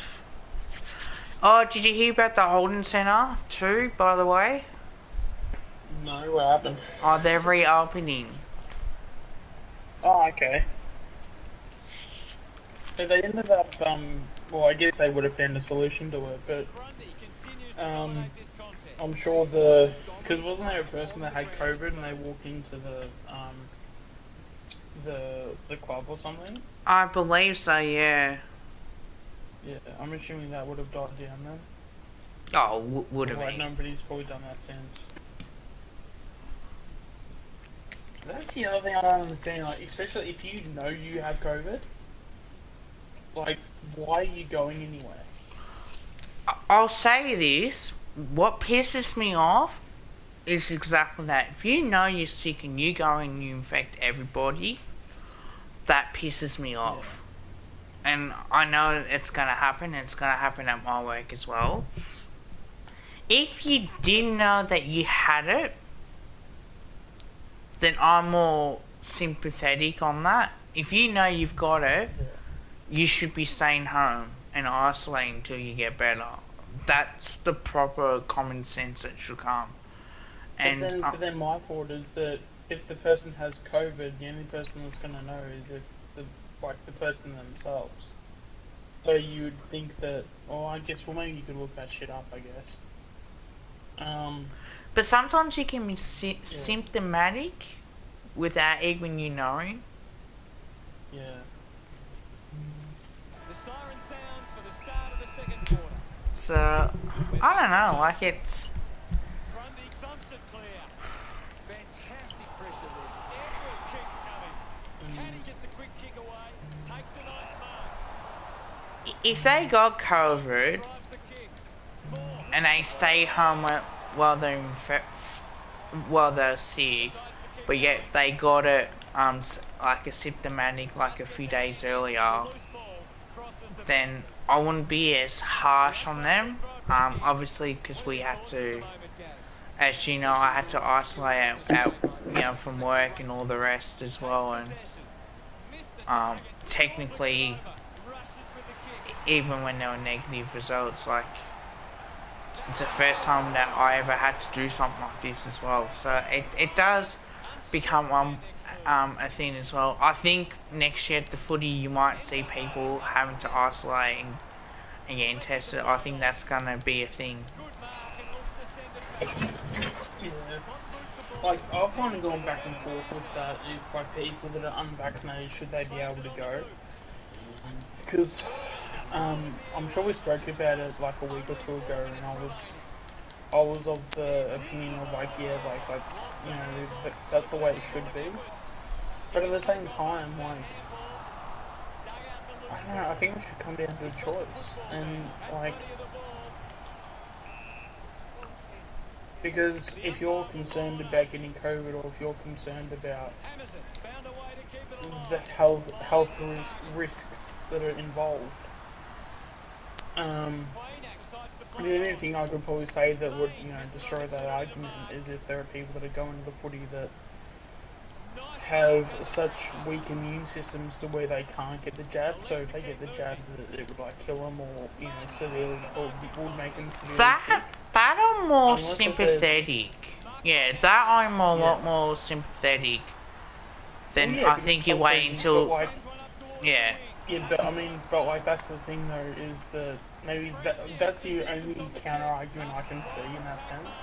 Oh, did you hear about the Holden Centre too, by the way? No, what happened? Oh, they're reopening. Oh, okay. So they ended up, well, I guess they would have found a solution to it, but, I'm sure because wasn't there a person that had COVID and they walked into the club or something? I believe so, yeah. Yeah, I'm assuming that would have died down then. Oh, would have Like, been. nobody's probably done that since. That's the other thing I don't understand, like, especially if you know you have COVID, like, why are you going anywhere? I'll say this, what pisses me off is exactly that. If you know you're sick and you go and you infect everybody, that pisses me off. Yeah. And I know it's going to happen, and it's going to happen at my work as well. If you didn't know that you had it, then I'm more sympathetic on that. If you know you've got it, you should be staying home and isolating until you get better. That's the proper common sense that should come. And but then my thought is that if the person has COVID, the only person that's going to know is if the person themselves. So you would think that, I guess, well, maybe you could look that shit up, I guess. But sometimes you can be symptomatic without even you knowing. Yeah. The siren sounds for the start of the second quarter. So, I don't know, like it's... Grundy thumps it clear. Fantastic pressure there. Edwards keeps coming. Kenny gets a quick kick away. Takes a nice mark. If they got COVID Drives the kick. and they stay home while they're sick, but yet they got it like a symptomatic like a few days earlier, then I wouldn't be as harsh on them. Obviously, because we had to, as you know, I had to isolate out from work and all the rest as well, and technically, even when there were negative results, like, it's the first time that I ever had to do something like this as well. So it does become a thing as well. I think next year at the footy you might see people having to isolate and getting tested. I think that's gonna be a thing. Yeah. Like, I've kind of gone back and forth with that. If, like, people that are unvaccinated, should they be able to go? Because, I'm sure we spoke about it, like, a week or two ago, and I was of the opinion of, like, yeah, like, that's, you know, that's the way it should be. But at the same time, like, I don't know, I think it should come down to a choice. And, like, because if you're concerned about getting COVID, or if you're concerned about the health risks that are involved, the only thing I could probably say that would, you know, destroy that argument is if there are people that are going to the footy that have such weak immune systems to where they can't get the jab. So if they get the jab, it would like kill them, or, you know, severely, or would make them severely sick. That I'm more Unless sympathetic. Yeah, that I'm a lot more sympathetic than Well, yeah, I think you wait reasons, until. Like, yeah. yeah, but I mean, but like that's the thing though, is that maybe that's the only counter argument I can see in that sense.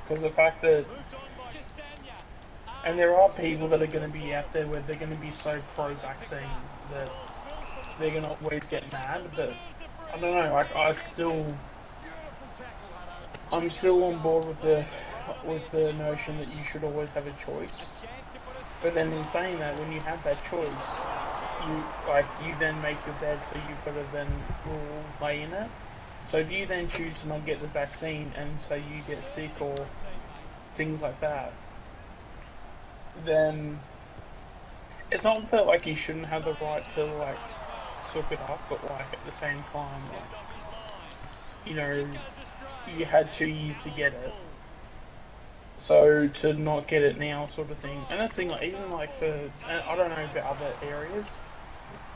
Because the fact that, and there are people that are going to be out there where they're going to be so pro-vaccine that they're going to always get mad, but I don't know, like I'm still on board with the notion that you should always have a choice. But then in saying that, when you have that choice, you then make your bed, so you've got to then lay in it. So if you then choose to not get the vaccine and say you get sick or things like that, then it's not that like you shouldn't have the right to like suck it up, but like at the same time, like, you know, you had 2 years to get it, so to not get it now, sort of thing. And that's the thing, like, even like for, I don't know about other areas,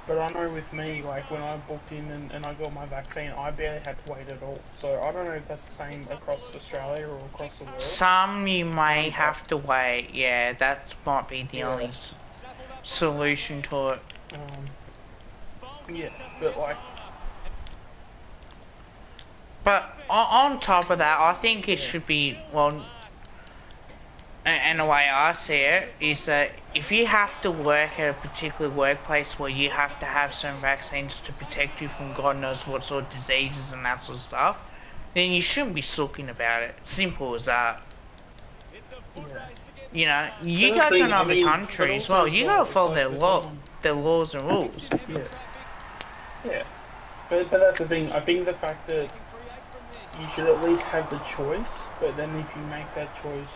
but I know with me, like when I booked in and I got my vaccine, I barely had to wait at all. So I don't know if that's the same across Australia or across the world. Some you may have to wait. Yeah, that might be the only solution to it. Yeah, but like. But on top of that, I think it should be, well, and the way I see it is that if you have to work at a particular workplace where you have to have some vaccines to protect you from God knows what sort of diseases and that sort of stuff, then you shouldn't be sulking about it. Simple as that. Yeah. You know, you go to another country as well. You gotta follow their laws and rules. Yeah. Yeah. But that's the thing. I think the fact that you should at least have the choice, but then if you make that choice,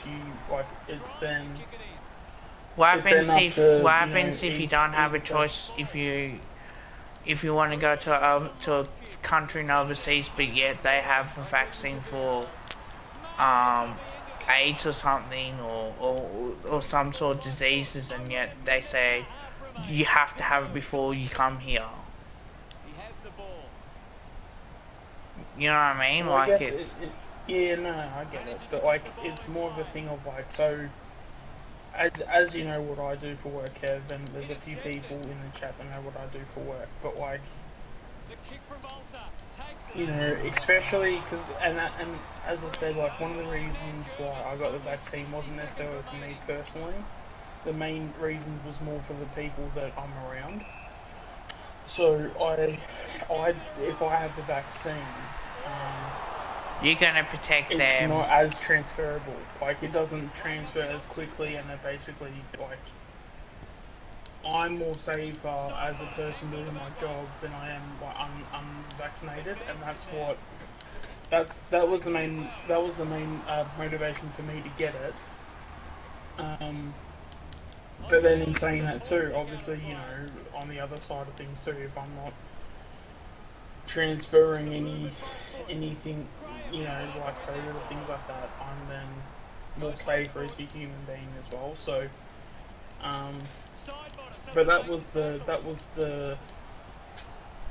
it's then. What happens if you don't have a choice? If you want to go to a country and overseas, but yet they have a vaccine for AIDS or something, or some sort of diseases, and yet they say you have to have it before you come here. You know what I mean? Well, like I guess yeah, no, I get it, but like it's more of a thing of like, so as you know what I do for work, Kev, and there's a few people in the chat that know what I do for work, but like, you know, especially because and as I said, like one of the reasons why I got the vaccine wasn't necessarily for me personally. The main reason was more for the people that I'm around. So if I have the vaccine, you're gonna protect them. It's not as transferable. Like it doesn't transfer as quickly, and it basically like I'm more safer as a person doing my job than I am like unvaccinated, and that was the main motivation for me to get it. But then in saying that too, obviously, you know, on the other side of things too, if I'm not transferring anything, you know, like COVID or things like that, I'm then more safer as a human being as well. So, but that was the,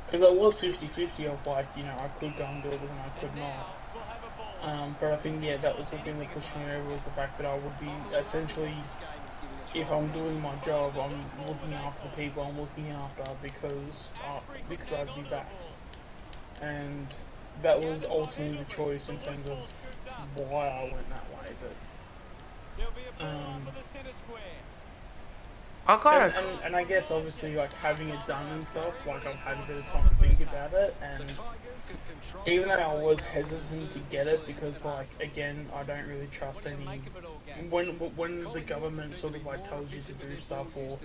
because it was 50-50 of like, you know, I could go and do it and I could not. But I think, yeah, that was the thing that pushed me over, was the fact that I would be essentially if I'm doing my job, I'm looking after the people I'm looking after because I'd be vaxxed. And that was ultimately the choice in terms of why I went that way. But I got and, it. and and I guess obviously like having it done and stuff, like I've had a bit of time to think about it, and even though I was hesitant to get it because like again I don't really trust any when the government sort of like tells you to do stuff or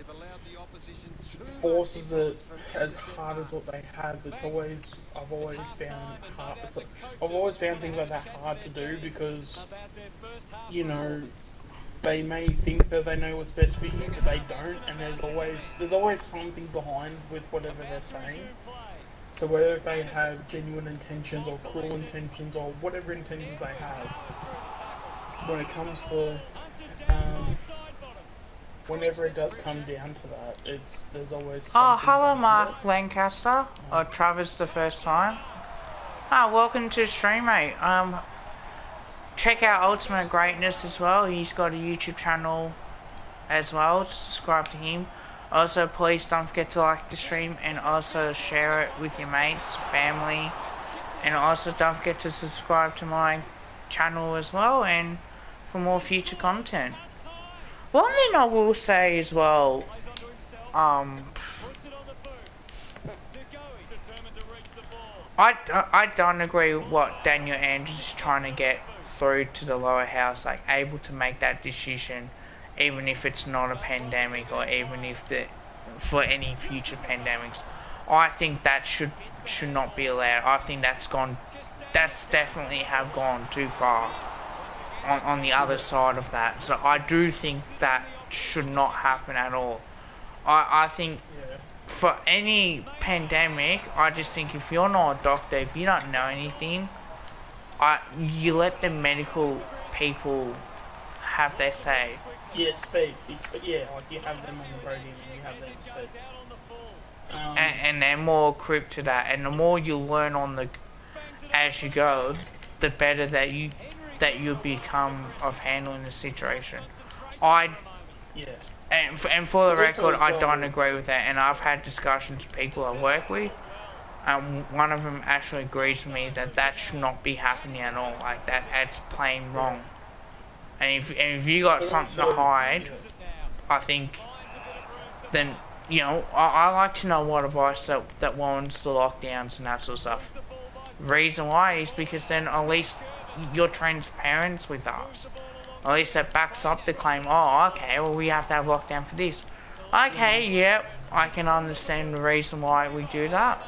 forces it as hard as what they have, I've always found hard. I've always found things like that hard to do because you know they may think that they know what's best for you, but they don't, and there's always something behind with whatever they're saying. So whether they have genuine intentions or cruel intentions or whatever intentions they have, when it comes to whenever it does come down to that, there's always Oh, something hello, behind Mark Lancaster. Or Travis the first time. Welcome to the stream, mate. Check out Ultimate Greatness as well. He's got a YouTube channel as well. Subscribe to him. Also, please don't forget to like the stream and also share it with your mates, family. And also don't forget to subscribe to my channel as well and for more future content. One thing I will say as well, I don't agree with what Daniel Andrews is trying to get through to the lower house, like able to make that decision, even if it's not a pandemic or even if for any future pandemics. I think that should not be allowed. I think that's definitely have gone too far on the other side of that. So I do think that should not happen at all. I think for any pandemic, I just think if you're not a doctor, if you don't know anything, you let the medical people have their say. Yeah, speak. Yeah, like you have them on the podium and you have them speak. And they're more equipped to that, and the more you learn as you go, the better that you become of handling the situation. And for the record, I don't agree with that, and I've had discussions with people I work with, and one of them actually agrees with me that should not be happening at all. Like that's plain wrong. And if you got something to hide, I think then I like to know what advice that warrants the lockdowns and that sort of stuff. Reason why is because then at least you're transparent with us. At least that backs up the claim. Oh, okay, well we have to have lockdown for this. Okay, yep, I can understand the reason why we do that.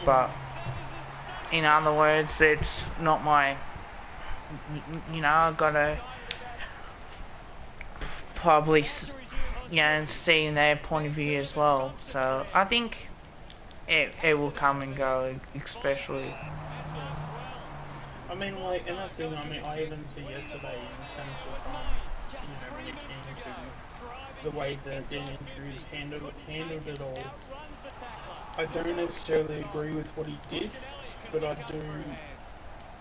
But in other words, it's not my. I've got to probably see their point of view as well. So I think it will come and go, especially. I mean, like, and that's the thing. I mean, I even said yesterday in terms of when it came to the way that Dan Andrews handled it all. I don't necessarily agree with what he did, but I do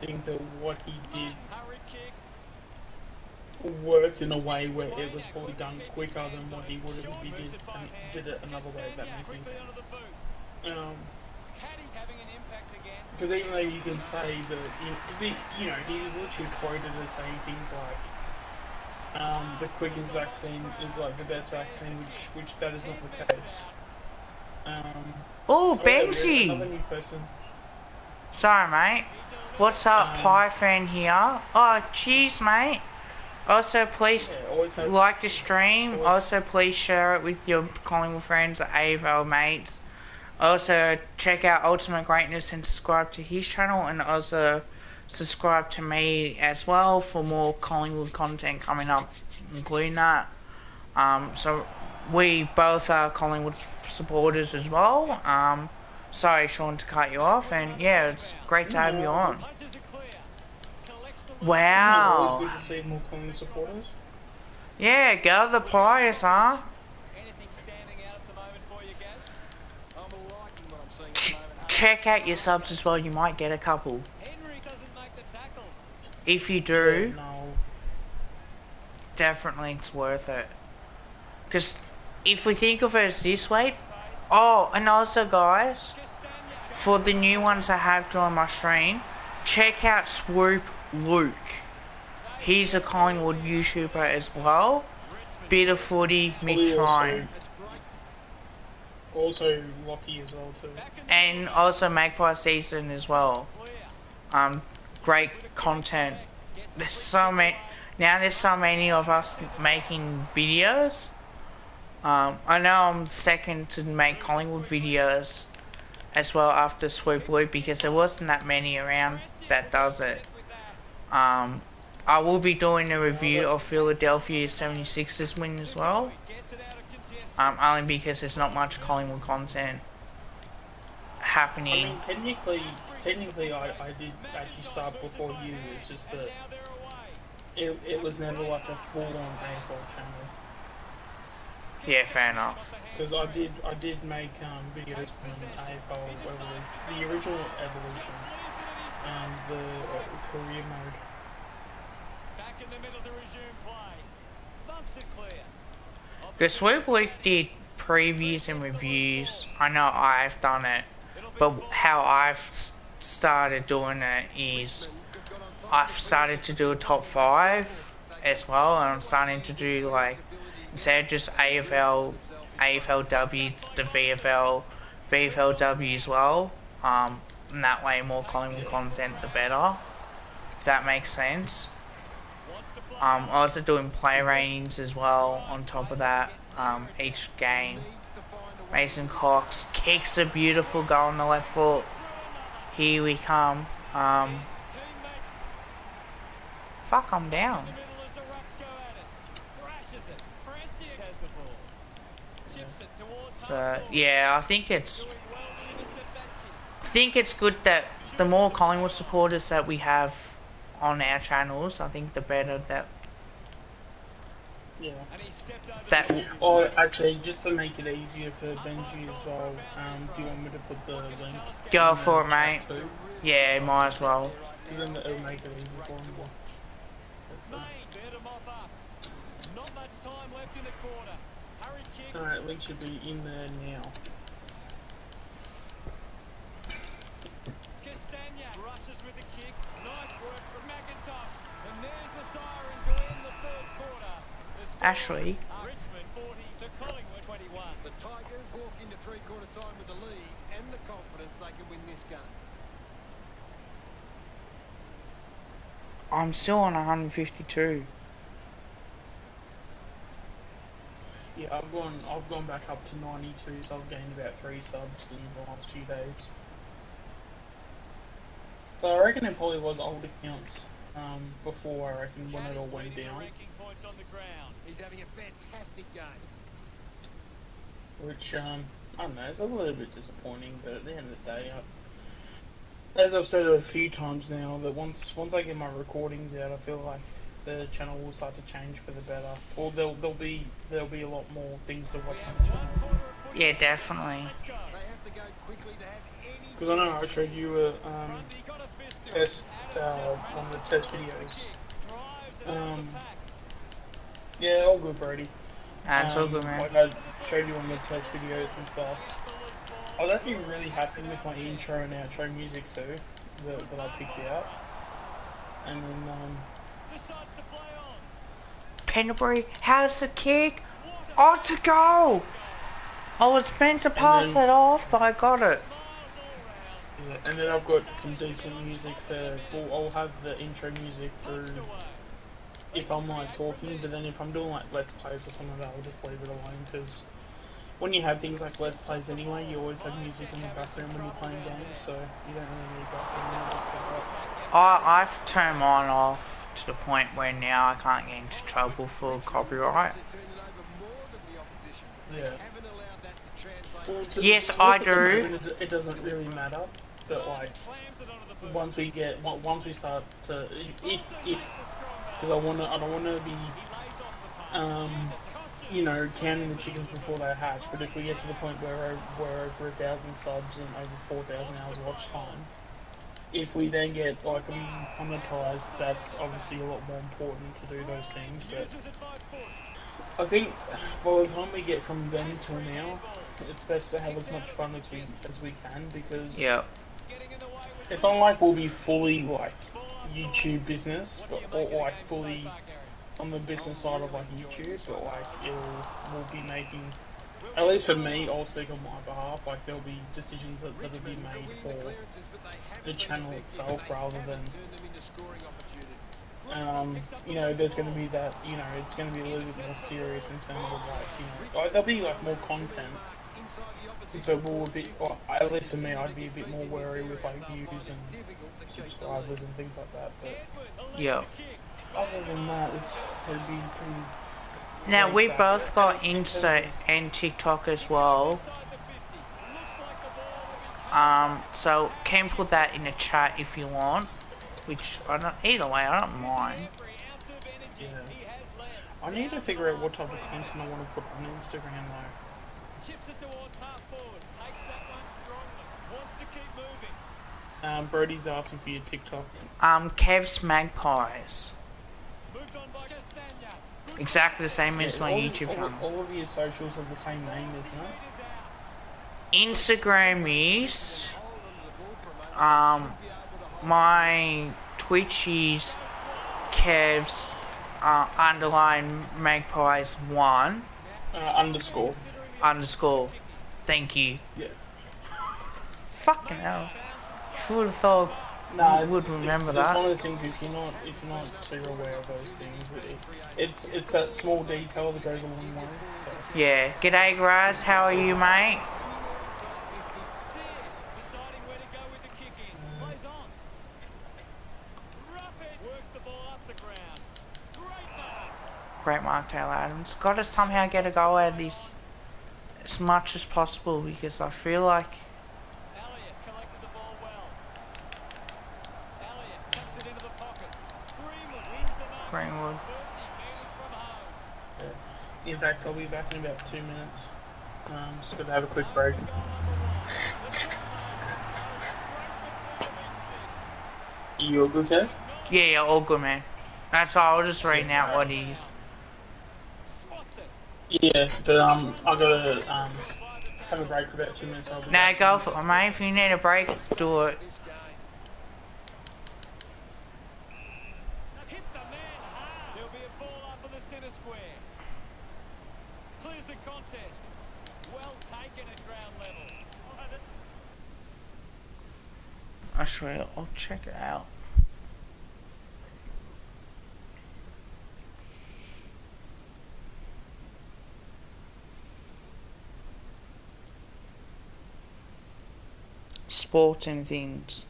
think that what he did worked in a way where it was probably done quicker than what he would have if he did it another way, if that makes sense. Because even though you can say that, because he was literally quoted as saying things like, the quickest vaccine is like the best vaccine, which that is not the case. Oh, Benji! Another new person. Sorry, mate. What's up, Pie fan here? Oh, cheers, mate. Also, please like the stream. Also, please share it with your Collingwood friends or AFL mates. Also, check out Ultimate Greatness and subscribe to his channel. And also, subscribe to me as well for more Collingwood content coming up, including that. So, we both are Collingwood supporters as well. Sorry, Sean, to cut you off. And yeah, it's great to have you on. Wow. Always good to see more Collingwood supporters. Yeah, go the Pies, huh? Check out your subs as well, you might get a couple. If you do, definitely it's worth it. Because if we think of it this way, oh, and also guys, for the new ones I have joined my stream, check out Swoop Luke. He's a Collingwood YouTuber as well. Bit of footy, mid trying. Also Lockie as well too. And also Magpie Season as well. Great content. There's so many. Now there's so many of us making videos. I know I'm second to make Collingwood videos as well after Swoop Loop because there wasn't that many around that does it. I will be doing a review of Philadelphia 76ers win as well. Only because there's not much Collingwood content happening. I mean, technically, I did actually start before you. It's just that it was never like a full-on AFL channel. Yeah, fair enough. Because I did make videos on AFL Evolution, the original Evolution, and the career mode. Back in the middle to resume play. Thumps it clear. Because Swoop Luke did previews and reviews. I know I've done it, but how I've started doing it is I've started to do a top 5 as well, and I'm starting to do like instead of just AFL, AFLW, it's the VFL, VFLW as well. And that way, more Collingwood content, the better. If that makes sense. Also doing play ratings as well on top of that, each game. Mason Cox kicks a beautiful goal on the left foot. Here we come. Fuck, I'm down. So yeah, I think it's good that the more Collingwood supporters that we have on our channels, I think the better that. Yeah. That. Or actually, just to make it easier for Benji as well, do you want me to put the link? Go for it, mate. Too? Yeah, might as well. Because then it'll make it easier for him. Alright, link should be in there now. Rushes with the kick. Nice work from McIntosh. And there's the siren to end the third quarter. Ashley. Richmond 40 to Collingwood 21. The Tigers walk into three-quarter time with the lead and the confidence they can win this game. I'm still on 152. Yeah, I've gone back up to 92, so I've gained about 3 subs in the last few days. So I reckon it probably was old accounts before, I reckon, when it all went down. He's having a fantastic game. Which, I don't know, it's a little bit disappointing, but at the end of the day, as I've said a few times now, that once I get my recordings out, I feel like the channel will start to change for the better. Or there'll be a lot more things to watch on the channel. Yeah, definitely. Because I know I showed you a test, one of the test videos. Yeah, all good, Brady. That's all good, man. Like I showed you on the test videos and stuff. I was actually really happy with my intro and outro music too, that I picked out. And then, Pendlebury, how's the kick? Oh, to go! I was meant to pass it off, but I got it. Yeah, and then I've got some decent music for. Well, I'll have the intro music for if I'm like talking, but then if I'm doing like let's plays or something like that, I'll just leave it alone because when you have things like let's plays anyway, you always have music in the background when you're playing games, so you don't really need background music for that. I've turned mine off to the point where now I can't get into trouble for copyright. Yeah. Well, Yes, I do. It doesn't really matter, but like once we start to because I don't want to be you know, counting the chickens before they hatch. But if we get to the point where we're over 1,000 subs and over 4,000 hours watch time, if we then get like monetized, that's obviously a lot more important to do those things. But I think by the time we get from then till now, it's best to have as much fun as we can, because Yeah. it's not like we'll be fully like YouTube business, but or like fully on the business side of like YouTube, but like we'll be making, at least for me, I'll speak on my behalf, like there'll be decisions that'll be made for the channel itself rather than you know, there's going to be that, you know, it's going to be a little bit more serious in terms of like, you know, like, there'll be like more content, but we'll be, or at least for me, I'd be a bit more wary with like views and subscribers and things like that. But Yeah. other than that, it'd be pretty. Now we laid back. both got And Insta and TikTok as well. So can put that in the chat if you want. Which I don't. Either way, I don't mind. yeah, I need to figure out what type of content I want to put on Instagram though. Chips it towards half forward. Takes that one strongly. Wants to keep moving. Brody's asking for your TikTok. Kev's Magpies. Moved on by Castagna. Exactly the same as my YouTube channel. All of your socials are the same name, isn't it? Instagram is my Twitch is Kev's underline Magpies 1 Underscore. Thank you. Yeah. Fucking hell. Who would have thought you would remember that? It's one of those things, if you're not too aware of those things, it's that small detail that goes a long way. Yeah. G'day, Graz. How are you, mate? Deciding where to go with the kick in. Plays on. Rapid works the ball up the ground. Great mark. Great mark, Taylor Adams. Got to somehow get a goal out of this as much as possible, because I feel like Elliott collected the ball well. Elliott tucks it into the pocket. Greenwood wins the mark. Greenwood. 30 metres from home. In fact, I'll be back in about 2 minutes. Just got to have a quick break. You all good, Kev? Yeah, all good, man. That's all. I was just reading out what he. Yeah, but I gotta have a break for about 2 minutes. I'll be Now back. go for it, mate. If you need a break, do it. Hit the man hard. There'll be a ball up on the centre square. Clears the contest. Well taken at ground level. Actually, I'll check it out. Sport and things.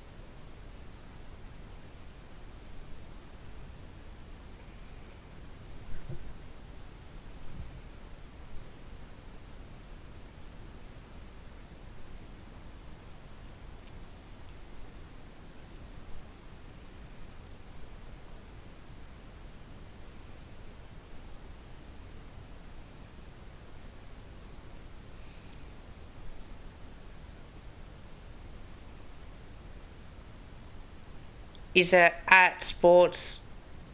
Is it at sports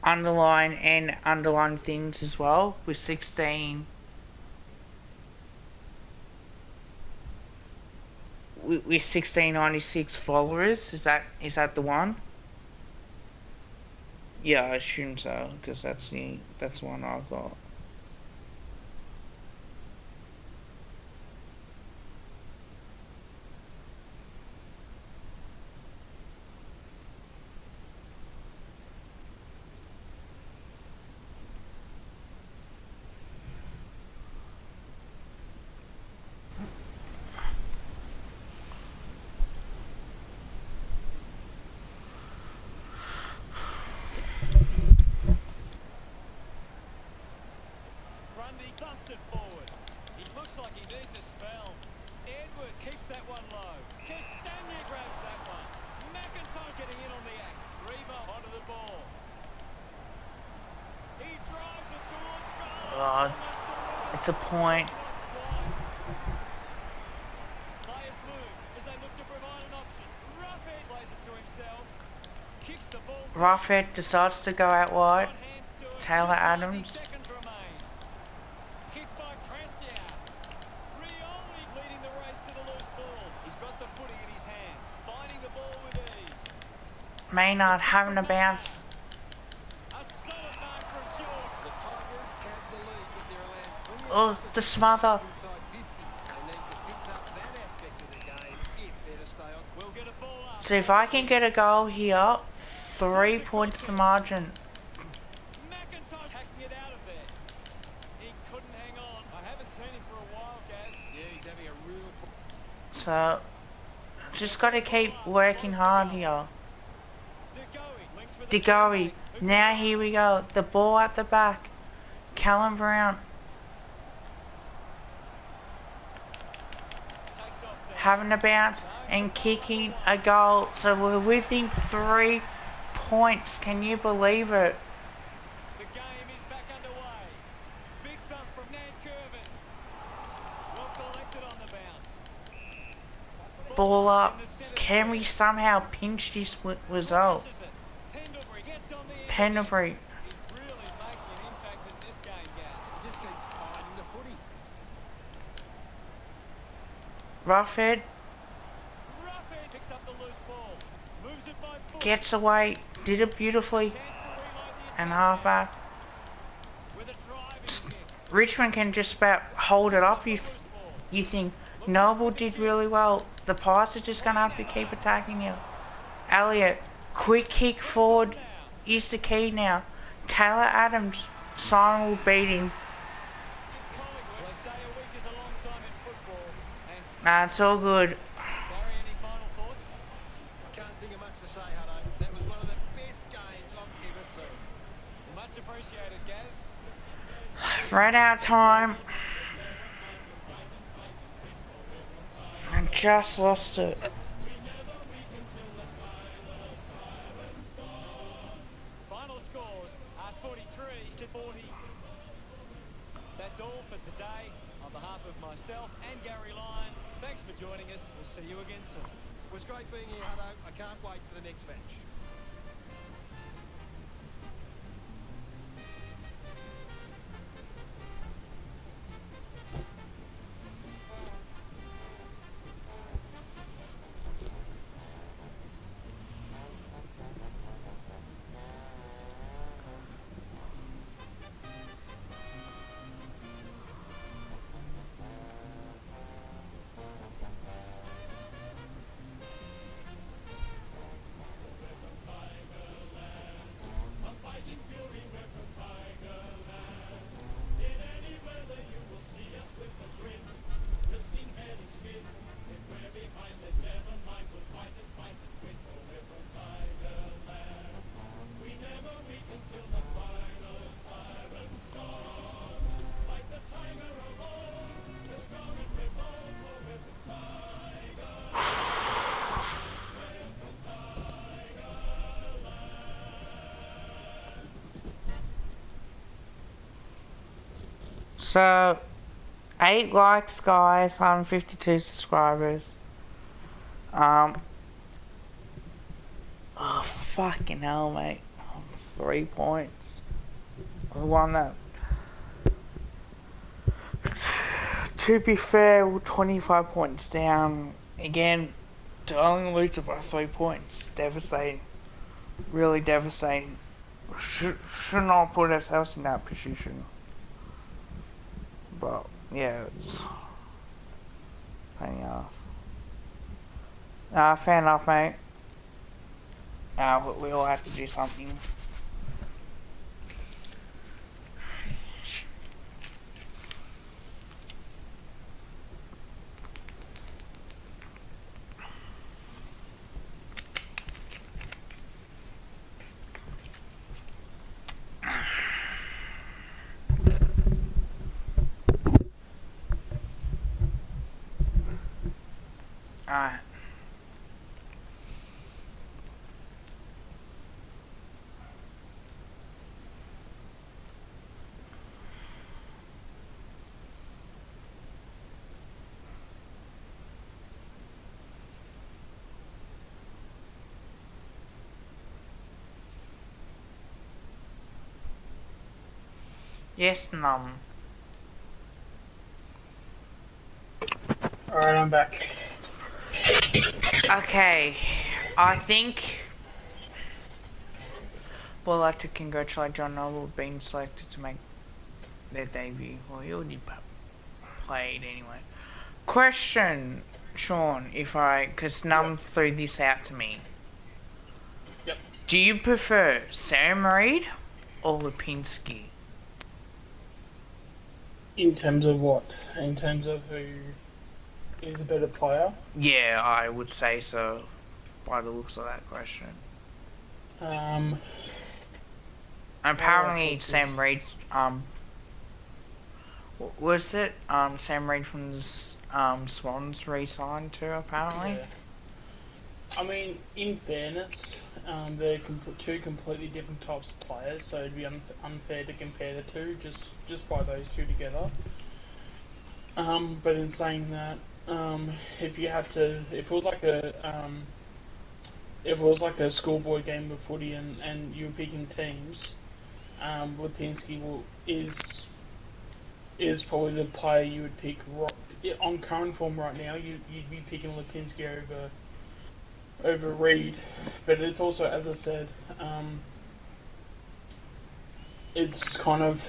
underline and underline things as well with 16 with 1696 followers? Is that the one? Yeah, I assume so, because that's the one I've got. Grundy dumps it forward. He looks like he needs a spell. Edwards keeps that one low. Castagna grabs that one. McIntyre's getting in on the act. Reva onto the ball. He drives it towards goal. It's a point. Players move as they look to provide an option. Rapid plays it to himself. the ball. Roughhead decides to go out wide. Got hands to it. Taylor Just 90 Adams. seconds remain. Kick by Crestia. Rioli leading the race to the loose ball. He's got the footy in his hands. Finding the ball with ease. Maynard having a bounce. A solid mark from George. The Tigers have the lead, but they're allowed plenty of Oh, numbers the of smother. points inside 50. They need to fix up that aspect of the game if they're to stay on. We'll get a ball up. So if I can get a goal here, 3 points to margin. McIntosh hacking it out of there. He couldn't hang on. I haven't seen him for a while, Gaz. Yeah, he's having a real... So, just got to keep working hard here. DeGoey links for the DeGoey. Now here we go. The ball at the back. Callum Brown takes off there. having a bounce and kicking a goal. So we're within 3 points. Can you believe it? The game is back underway. Big thump from Nan Curvis. Well collected on the bounce. Ball up. In the centre Can we somehow pinch this result? crosses it. Pendlebury gets on the end. Pendlebury. He's really making an impact in this game, Gaz. He just keeps finding the footy. Roughhead Roughhead picks up the loose ball. Moves it by foot. gets away. Did it beautifully. Chance to reload the And attack halfback. with a driving kick. Richmond can just about hold it up. Loose ball. You think Noble did really well. The Pies are just going to have to keep attacking you. Elliott, quick kick forward is the key now. Taylor Adams, Simon will beat him. Collingwood, they say a week is a long time in football. And Nah, it's all good. Barry, any final thoughts? Can't think of much to say, Hutto. That was one of the best games I've ever seen. Much appreciated, Gaz. Ran out of time. I just lost it. Final scores are 43-40. That's all for today. On behalf of myself and Gary Lyon, thanks for joining us. We'll see you again soon. It was great being here, Hutto. I can't wait for the next match. So, 8 likes, guys, 152 subscribers. Oh, fucking hell, mate. 3 points. I won that. To be fair, we're 25 points down. Again, to only lose it by 3 points. Devastating. Really devastating. Should not put ourselves in that position. But, yeah, it's pain in the ass. Fair enough, mate. We all have to do something. Alright. Yes, Num. Alright, I'm back. Okay, I think we'd like to congratulate John Noble being selected to make their debut. Well, he already played anyway. Question, Sean, because Num threw this out to me. Yep. Do you prefer Sam Reid or Lipinski? In terms of what? In terms of who is a better player? Yeah, I would say so, by the looks of that question. Apparently, Sam Reid, was it Sam Reid from the Swans re-signed too? Apparently. Yeah. I mean, in fairness, they're two completely different types of players, so it'd be unfair to compare the two just by those two together. But in saying that, if it was like a schoolboy game of footy and you were picking teams, Lipinski is probably the player you would pick on current form right now. You'd be picking Lipinski over Reid, but it's also, as I said, it's kind of,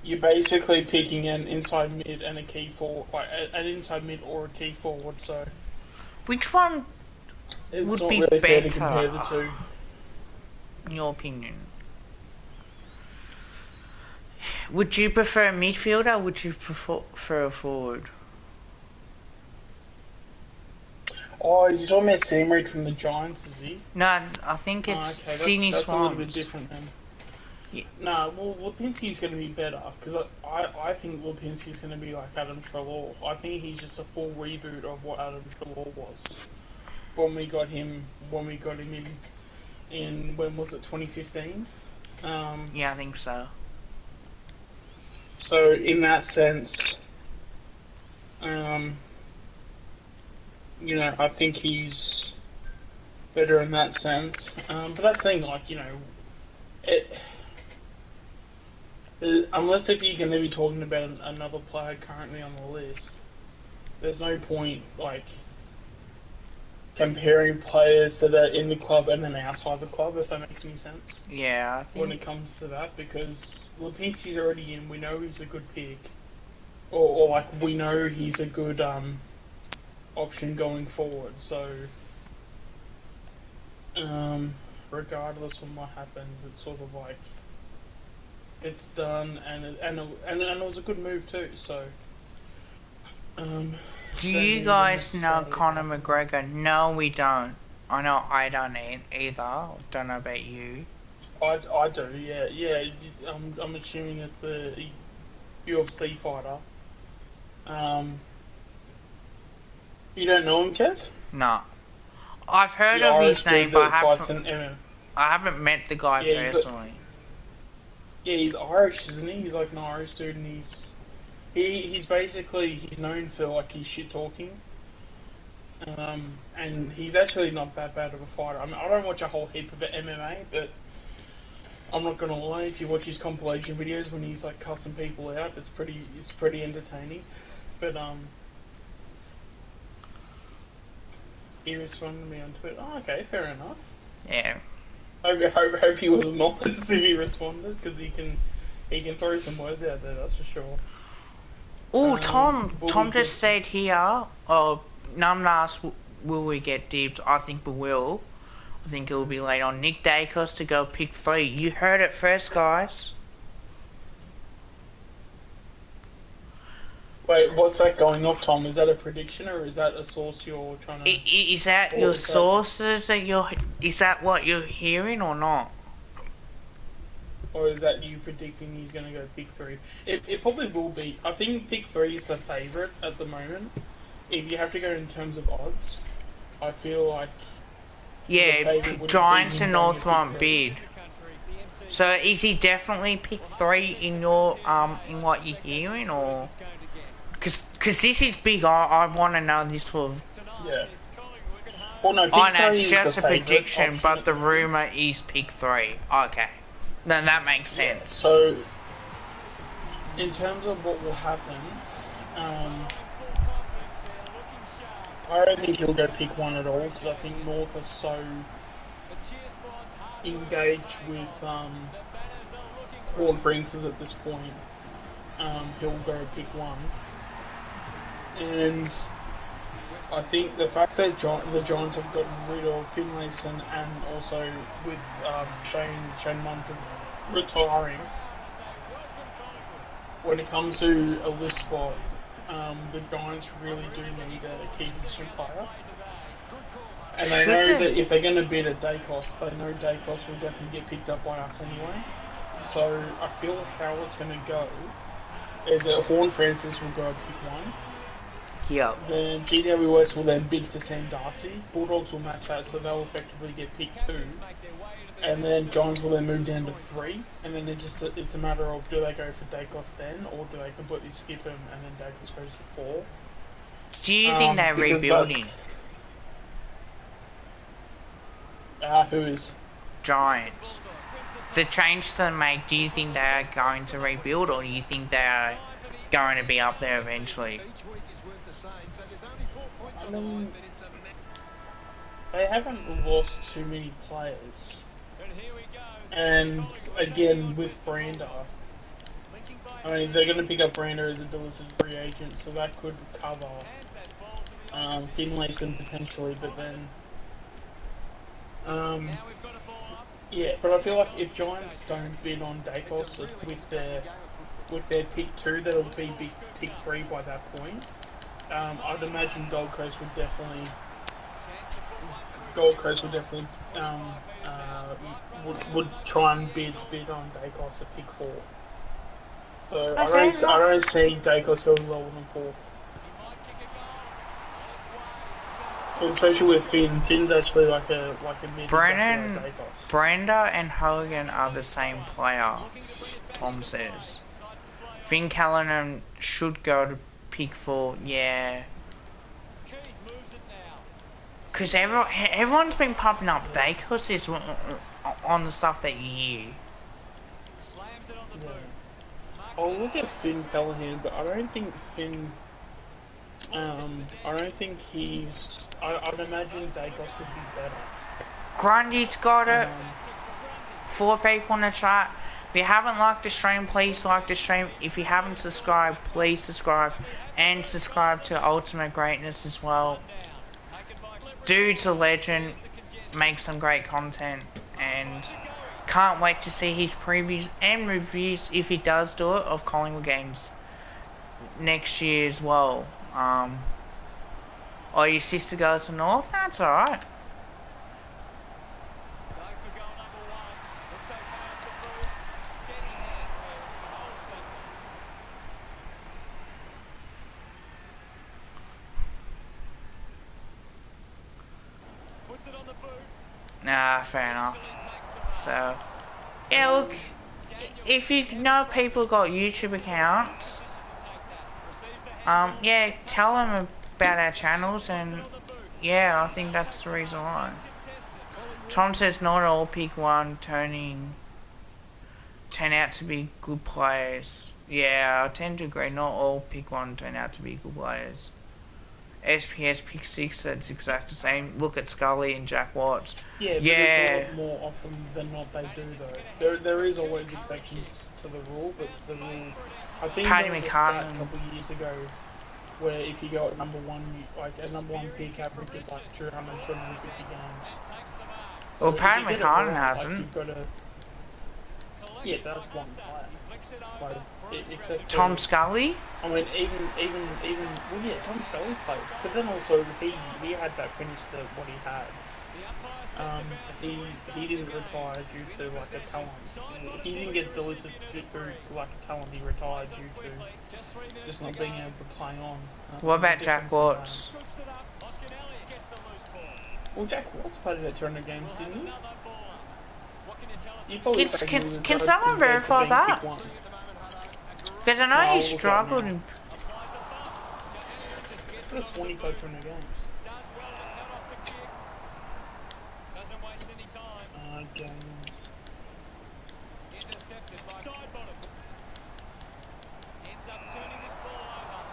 you're basically picking an inside mid and a key forward, like an inside mid or a key forward. So which one it's would not be really fair better, to compare the two. in your opinion? Would you prefer a midfielder or would you prefer a forward? Oh, is he talking about Sam Reid from the Giants, is he? No, I think it's Okay, Sydney that's Swans. a little bit different then. Yeah. No, well, Lipinski's going to be better, because I think Lipinski's going to be like Adam Treloar. I think he's just a full reboot of what Adam Treloar was. When we got him in when was it, 2015? Yeah, I think so. So in that sense, I think he's better in that sense. But that's the thing, like, unless if you're going to be talking about another player currently on the list, there's no point, like, comparing players that are in the club and then outside the club, if that makes any sense. Yeah, I think... When it comes to that, because Lipinski's already in, we know he's a good pick. Or like, we know he's a good option going forward, so regardless of what happens, it's sort of like, it's done, and it was a good move too, so do you guys know Conor McGregor? No, we don't. I know I don't either. Don't know about you. I do, yeah. I'm assuming it's the UFC fighter. You don't know him, Kev? No. I've heard The of Irish his name, dude but that I haven't met the guy personally. He's Irish, isn't he? He's like an Irish dude, and he's known for like his shit talking. And he's actually not that bad of a fighter. I mean, I don't watch a whole heap of MMA, but I'm not gonna lie, if you watch his compilation videos when he's like cussing people out, it's pretty entertaining. But he responded to me on Twitter. Oh, okay, fair enough. Yeah. Hope he was honest if he responded, because he can throw some words out there, that's for sure. Oh, Tom just said here, Num asked, will we get dibs? I think we will. I think it will be late on Nick Dacos to go pick 3. You heard it first, guys. Wait, what's that going off, Tom? Is that a prediction, or is that a source you're trying to... Is that your sources is that what you're hearing or not? Or is that you predicting he's going to go pick 3? It probably will be. I think pick 3 is the favourite at the moment. If you have to go in terms of odds, I feel like... Yeah, Giants and North won't bid. So is he definitely pick 3 in your in what you're hearing, or because this is big? I want to know this for. Yeah. Well, no, I know it's just a prediction, but the rumor is pick 3. Okay. Then that makes Yeah, sense. so, in terms of what will happen, I don't think he'll go pick one at all, because I think North are so engaged with Horn Francis at this point. He'll go pick one. And I think the fact that the Giants have gotten rid of Finlayson and also with Shane Munford retiring, when it comes to a list spot, the Giants really do need a key position player. And they know that if they're going to bid at Dacos, they know Dacos will definitely get picked up by us anyway. So I feel how it's going to go is that Horn Francis will go pick one. Yep. Then GWS will then bid for Sam Darcy. Bulldogs will match that, so they'll effectively get picked 2. And then Giants will then move down to 3. And then it's a matter of, do they go for Dacos then, or do they completely skip him and then Dacos goes to 4? Do you think they're rebuilding? Who is? Giants. The change to make, do you think they are going to rebuild, or do you think they are going to be up there eventually? I mean, they haven't lost too many players. And again, with Brander, I mean, they're going to pick up Brander as a delisted free agent, so that could cover Finlayson potentially, but then yeah, but I feel like if Giants don't bid on Dacos with their pick 2, that'll be pick 3 by that point. I'd imagine Gold Coast would definitely would try and bid on Dacos at pick 4. So I don't see Dacos going lower than 4th. Especially with Finn. Finn's actually like a mid. Brander and Hogan are the same player, Tom says. Finn Callanan should go to pick 4, yeah. Because everyone's been popping up Dacos is on the stuff that you hear. Yeah. I'll look at Finn Callahan, but I don't think Finn... I don't think he's... I'd imagine Dacos would be better. Grundy's got it. 4 people in the chat. If you haven't liked the stream, please like the stream. If you haven't subscribed, please subscribe. And subscribe to Ultimate Greatness as well. Dude's a legend. Makes some great content. And can't wait to see his previews and reviews, if he does do it, of Collingwood games next year as well. Oh, your sister goes to North? That's alright. Nah, fair enough. So, yeah, look, if you know people got YouTube accounts, yeah, tell them about our channels, and yeah, I think that's the reason why. Tom says not all pick 1 turn out to be good players. Yeah, I tend to agree, not all pick 1 turn out to be good players. SPS pick 6, that's exactly the same. Look at Scully and Jack Watts. Yeah, but it's a lot more often than not they do though. There is always exceptions to the rule, but the rule... I think there was a stat a couple of years ago where if you go at number 1, like a number 1 pick average is like 200, 250 games. Well, so Pat McCartan hasn't. Yeah, that's one player. Like, except Tom Scully? I mean, even, well, yeah, Tom Scully played, but then also he had that finish to what he had. He didn't retire due to like a talent. He didn't get delisted due to like a talent. He retired due to just not being able to play on. What about Jack Watts? Well, Jack Watts played about 200 games, didn't he? Can someone verify that? Because I know he struggled. That's when he played 200 games. Side bottom. Ends up turning this ball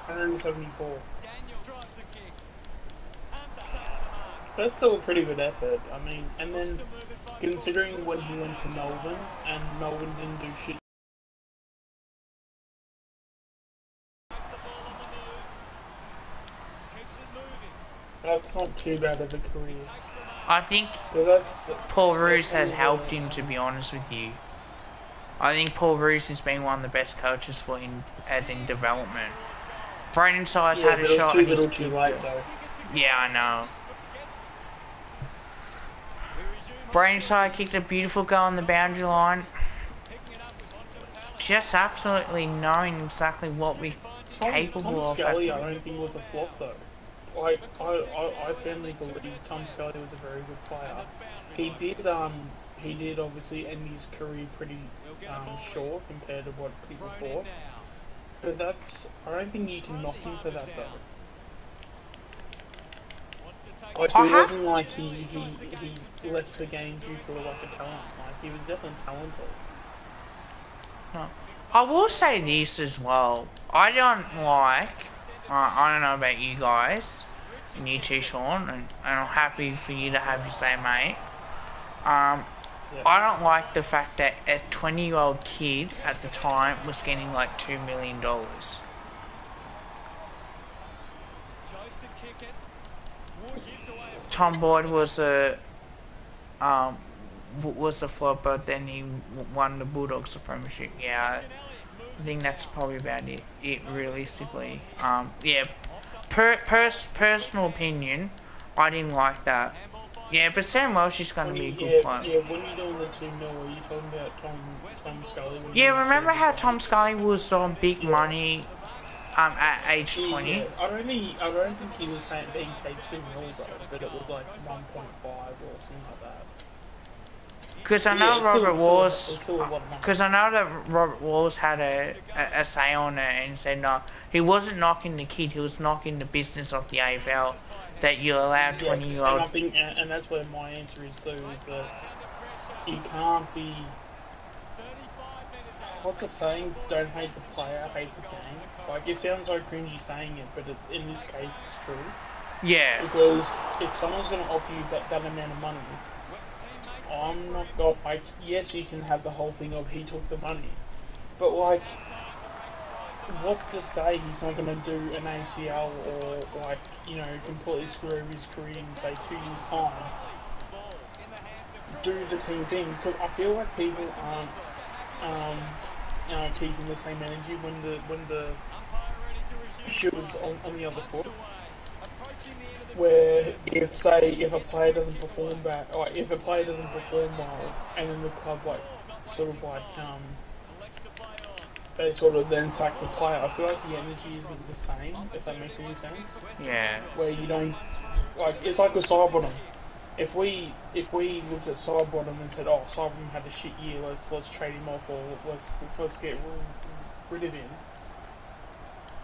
over. 174. Daniel drives the kick. Hunter takes the mark. That's still a pretty good effort. I mean, and Looks then to move it by considering when he went to Melbourne and Melbourne didn't do shit. Takes the ball on the move. Keeps it moving. That's not too bad of a career. Takes the mark. I think So that's Paul Roos that's has one of helped the- him, to be honest with you. I think Paul Roos has been one of the best coaches for him as in development. Brandon Size Yeah, had but a it was shot too and he's little too late though. Yeah, I know. Brandon Size kicked a beautiful goal on the boundary line. Just absolutely knowing exactly what we're capable Tom of. Scully, I don't think was a flop though. Like I firmly believe Tom Scully was a very good player. He did obviously end his career pretty short compared to what people thought. But I don't think you can knock him for that though. Like it wasn't like he left the game due to like a talent. Like he was definitely talented. No. I will say this as well. I don't like. I don't know about you guys, and you too, Sean, and I'm happy for you to have your same mate. Yeah. I don't like the fact that a 20-year-old kid at the time was getting like $2 million. Chose to kick it. Wood gives away a Tom Boyd was a flop, but then he won the Bulldogs premiership. Yeah, I think that's probably about it realistically. Yeah, personal opinion, I didn't like that. Yeah, but Sam Welsh is going to be a good player. Yeah, when you're doing the 2 mil, are you talking about Tom Scully? Yeah, remember how Tom Scully was on big money at age 20? Yeah, I don't think he was being paid 2 mil though, but it was like 1.5 or something like that. Because I know that Robert Walls had a say on it and said no, he wasn't knocking the kid, he was knocking the business of the AFL that you allow 20-year-old. And I think, and that's where my answer is too, is that you can't be. What's the saying? Don't hate the player, hate the game. Like it sounds so cringy saying it, but in this case, it's true. Yeah. Because if someone's going to offer you that amount of money, I'm not going. Like, yes, you can have the whole thing of he took the money, but like, what's to say he's not going to do an ACL or like, completely screw over his career in say 2 years time? Do the team thing, because I feel like people aren't keeping the same energy when the shoe is on the other foot. Where if a player doesn't perform well, and then the club they sort of then sack the player, I feel like the energy isn't the same, if that makes any sense. Yeah. Where you don't it's like with Sidebottom. If we looked at Sidebottom and said, oh, Sidebottom had a shit year, let's trade him off, or let's get rid of him.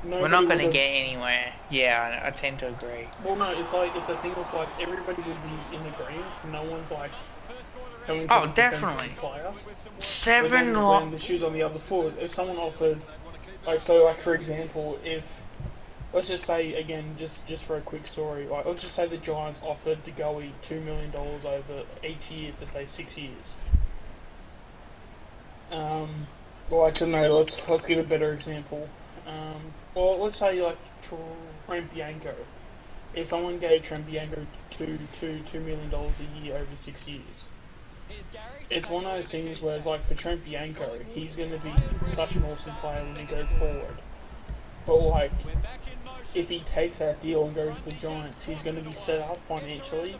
We're not going to get anywhere. Yeah, I tend to agree. Well, no, it's a thing of like everybody would be in agreement. No one's like coming. Oh, definitely. When the shoes on the other foot, if someone offered, for example, if let's just say again, just for a quick story, let's just say the Giants offered to go $2 million over each year for say 6 years. Well, actually, no. Let's give a better example. Well, let's say like Trent Bianco. If someone gave Trent Bianco $2 million a year over 6 years, it's one of those things where it's like for Trent Bianco, he's going to be such an awesome player when he goes forward. But like, if he takes that deal and goes to the Giants, he's going to be set up financially.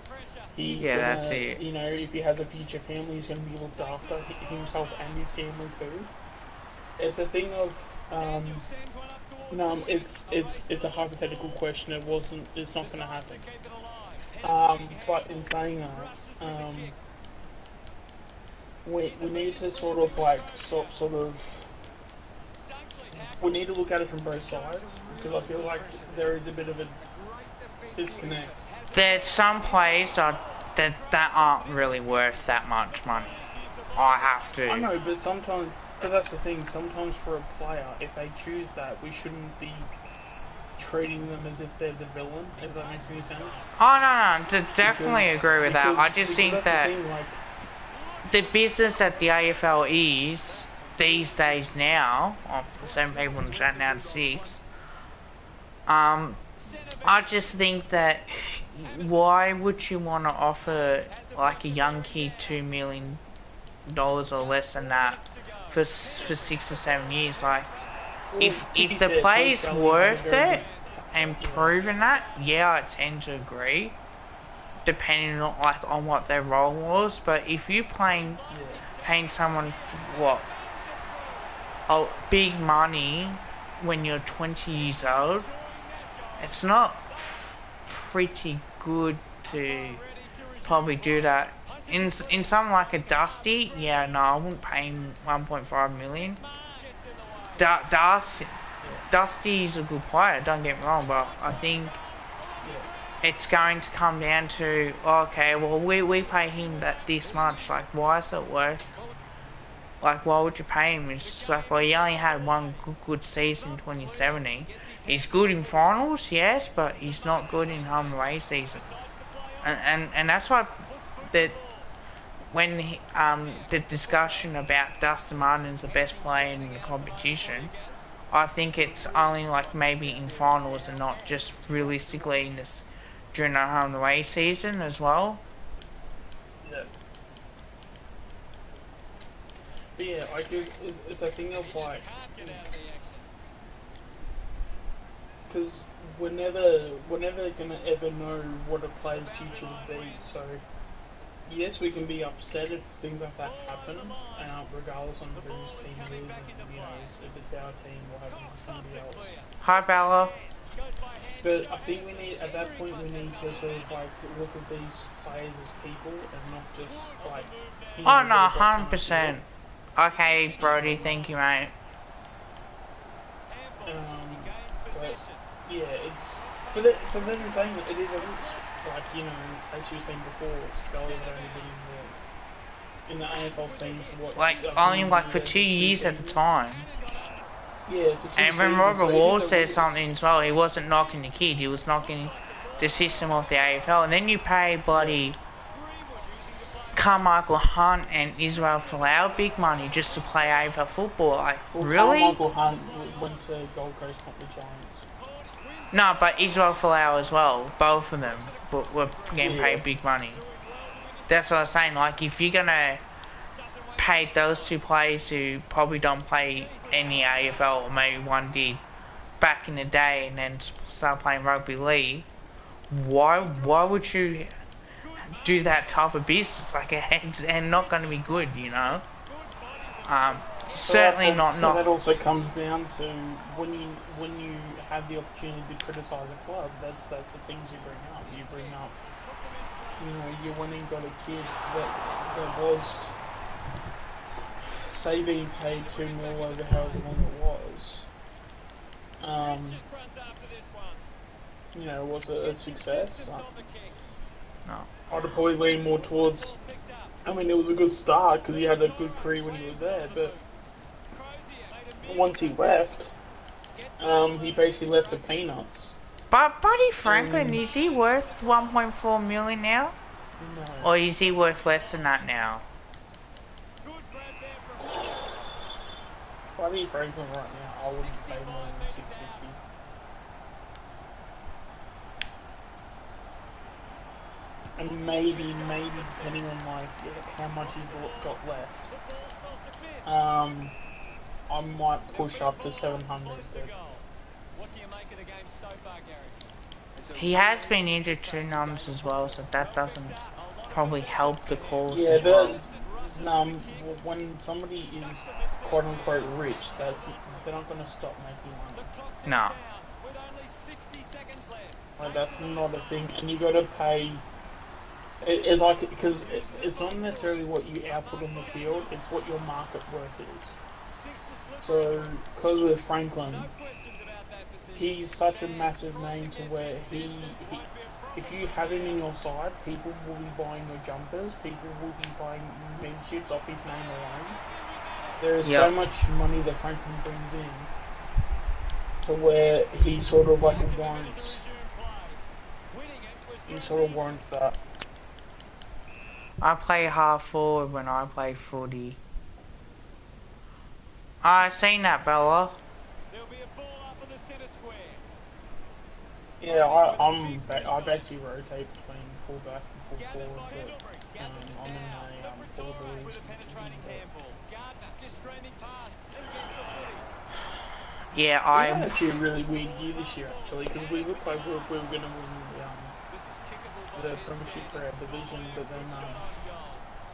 That's it. If he has a future family, he's going to be looked after himself and his family too. It's a thing of it's a hypothetical question. It's not going to happen. But in saying that, we need to sort of we need to look at it from both sides, because I feel like there is a bit of a disconnect. There's some players that aren't really worth that much money. I have to. I know, but sometimes but that's the thing. Sometimes for a player, if they choose that, we shouldn't be treating them as if they're the villain. If that makes any sense. Oh no, definitely agree with that. I just think that's that the thing, like, the business that the AFL is these days now, or some people in the chat now 6. I just think that why would you want to offer like a young kid $2 million or less than that for 6 or 7 years? Like, well, if to be the fair, play's Coach Sully had a worth very it and proven that, yeah, I tend to agree. Depending on on what their role was, but if you're paying someone what big money when you're 20 years old, it's not pretty good to probably do that. In something like a Dusty, yeah, no, I wouldn't pay him 1.5 million. Dusty's a good player, don't get me wrong, but I think it's going to come down to, okay, well, we pay him this much, like, why is it worth, like, why would you pay him? It's just like, well, he only had one good season in 2017. He's good in finals, yes, but he's not good in home and away season. And that's why that when the discussion about Dustin Martin's the best player in the competition, I think it's only like maybe in finals and not just realistically in this during the home and away season as well. Yeah. But yeah, like it's a thing of like, because we're never gonna ever know what a player's future will be. So yes, we can be upset if things like that happen, regardless on whose team it is, and, you know, if it's our team or having somebody else. Hi, Bella. But I think we need, at that point, we need to sort of like look at these players as people and not just like. You know, Oh no, 100%. Okay, Brody, thank you, mate. But yeah, but then saying that, it is a risk. Like, you know, as you were saying before, Scully had only been in the AFL scene for what? Like, only like for 2 years at the time. Yeah, and when Robert Wall said something as well, he wasn't knocking the kid, he was knocking the system of the AFL. And then you pay bloody Carmichael Hunt and Israel Folau big money just to play AFL football. Like, really? Carmichael Hunt went to Gold Coast, not the Giants. No, but Israel Folau as well. Both of them were getting paid big money. That's what I was saying. Like, if you're gonna pay those two players who probably don't play any AFL, or maybe one did back in the day, and then start playing rugby league, why would you do that type of business? Like, it's not going to be good, you know. Certainly not. That also comes down to when you have the opportunity to criticise a club. That's the things you bring up. You bring up, you know, you went and got a kid that was, say, being paid $2 million over however long it was. You know, was it a success? No. I'd probably lean more towards. I mean, it was a good start because he had a good career when he was there, but once he left, he basically left for peanuts. But Buddy Franklin, is he worth 1.4 million now? No. Or is he worth less than that now? Buddy Franklin right now, I wouldn't pay more than 650. And maybe depending on like how much he's got left, I might push up to 700. He has been injured 2 times as well, so that doesn't probably help the cause Yeah, as well. When somebody is quote unquote rich, they're not going to stop making money. No. Like, that's not a thing, and you got to pay. It's like, because it's not necessarily what you output on the field, it's what your market worth is. So, because with Franklin, he's such a massive name to where if you have him in your side, people will be buying your jumpers, people will be buying memberships off his name alone. there is so Yep. much money that Franklin brings in to where he sort of like warrants that. I play half forward when I play footy. I seen that, Bella. There'll be a ball up in the centre square. Yeah, I basically rotate between fullback and full forward, but I'm in a forward With a penetrating handball. Gardner just streaming past and gets the footy. Yeah, We had I'm. actually a really weird year this year, actually, because we looked like we were going to win This is kickable by the premiership for our division, but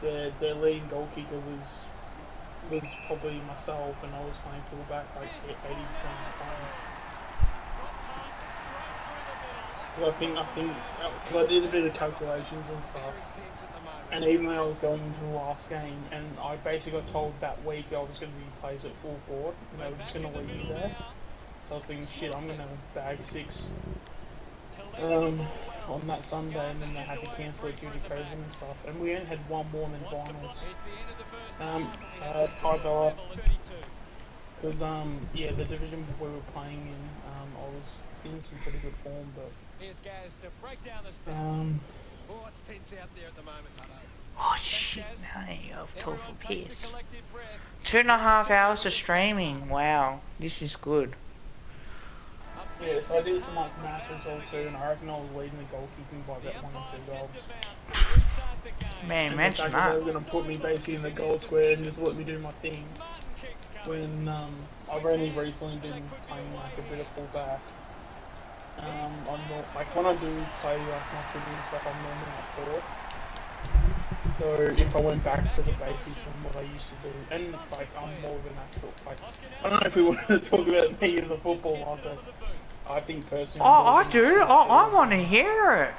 then their leading goal kicker was probably myself, and I was playing fullback like 80% of the time. Because because I did a bit of calculations and stuff, and even though I was going into the last game, and I basically got told that week I was going to be placed at full forward, and they were just going to leave me there. So I was thinking, shit, I'm going to bag 6 on that Sunday, and then they had to cancel it due to COVID and stuff. And we only had one more than finals. Hi Bella. Because yeah, the division we were playing in, I was in some pretty good form, but Here's Gaz to break down the stats. Oh, it's tense out there at the moment, Hutto. Oh shit! Now I've told for Everyone takes a piss. collective breath. 2.5 hours of streaming. Wow, this is good. yeah, so I did some like maths as well too, and I reckon I was leading the goalkeeping by about 1 or 2 goals. Man, And the mention fact that they that. were going to put me basically in the goal square and just let me do my thing, when I've only recently been playing like a bit of fullback. I'm not, like when I do play like my footy and stuff, I'm normally at forward. So if I went back to the basics and what I used to do, and like I'm more of a natural, like I don't know if we want to talk about me as a footballer, but I think personally. Oh, I do. I want to hear it.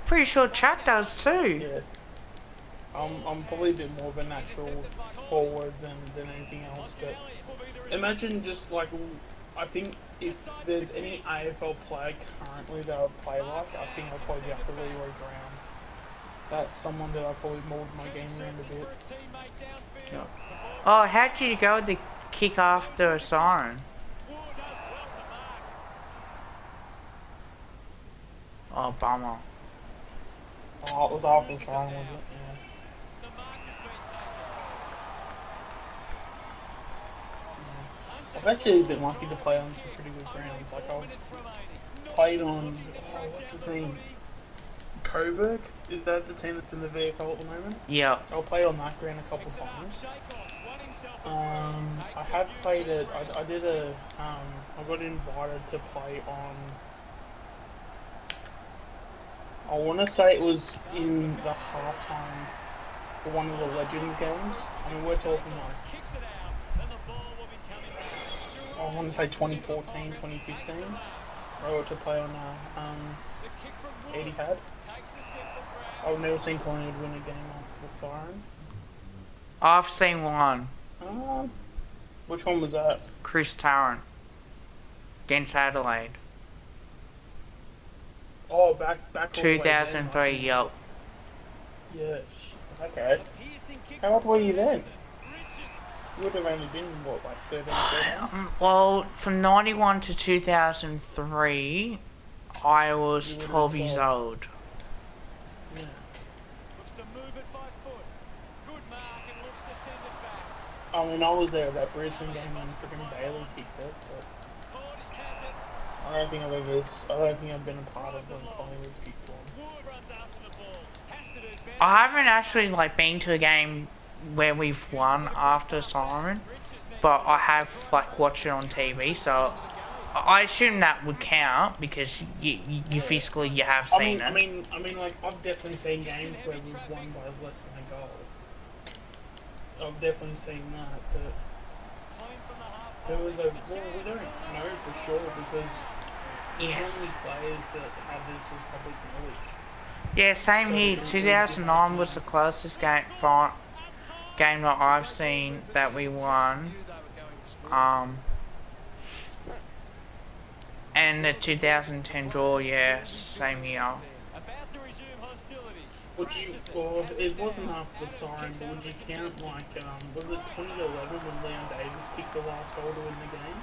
Pretty sure chat does too. Yeah. I'm probably a bit more of a natural forward than anything else, but imagine just like, I think if there's any AFL player currently that I would play like, I think I'll probably be up to Leroy Brown. That's someone that I probably mould my game around a bit. Yeah. Oh, how'd you go with the kick after a siren? Oh, bummer. Oh, it was after the siren, was it? Yeah. I've actually been lucky to play on some pretty good grounds. Like I've played on, what's the team? Coburg? Is that the team that's in the VFL at the moment? Yeah. I played on that ground a couple of times. I have played it. I did a. I got invited to play on. I want to say it was in the halftime for one of the Legends games. I mean, we're talking like. I want to say 2014, 2015. I got to play on Etihad. I've never seen Collingwood win a game off the siren. I've seen one. Which one was that? Chris Tarrant. Against Adelaide. Oh, back all the way then, 2003, yep. Yeah. Okay. How old were you then? You would have only been, what, like 13, 14? Well, from 91 to 2003, I was 12 years old. Yeah. I mean, I was there at that Brisbane game when freaking Bailey kicked it, but I don't think I've been a part of when Collingwood's kicked one. I haven't actually like been to a game where we've won after siren, but I have like watched it on TV, so I assume that would count because you physically you have seen it. I mean, like I've definitely seen games where we've won by less than a goal. I've definitely seen that, but there was we don't know for sure because Yes. how many players that have this as public knowledge. Yeah, same here. 2009 was the closest game that I've seen that we won. And the 2010 draw, yeah, same year. Would you, well, it wasn't after the siren, but would you count, like, was it 2011 when Leon Davis kicked the last goal to win the game?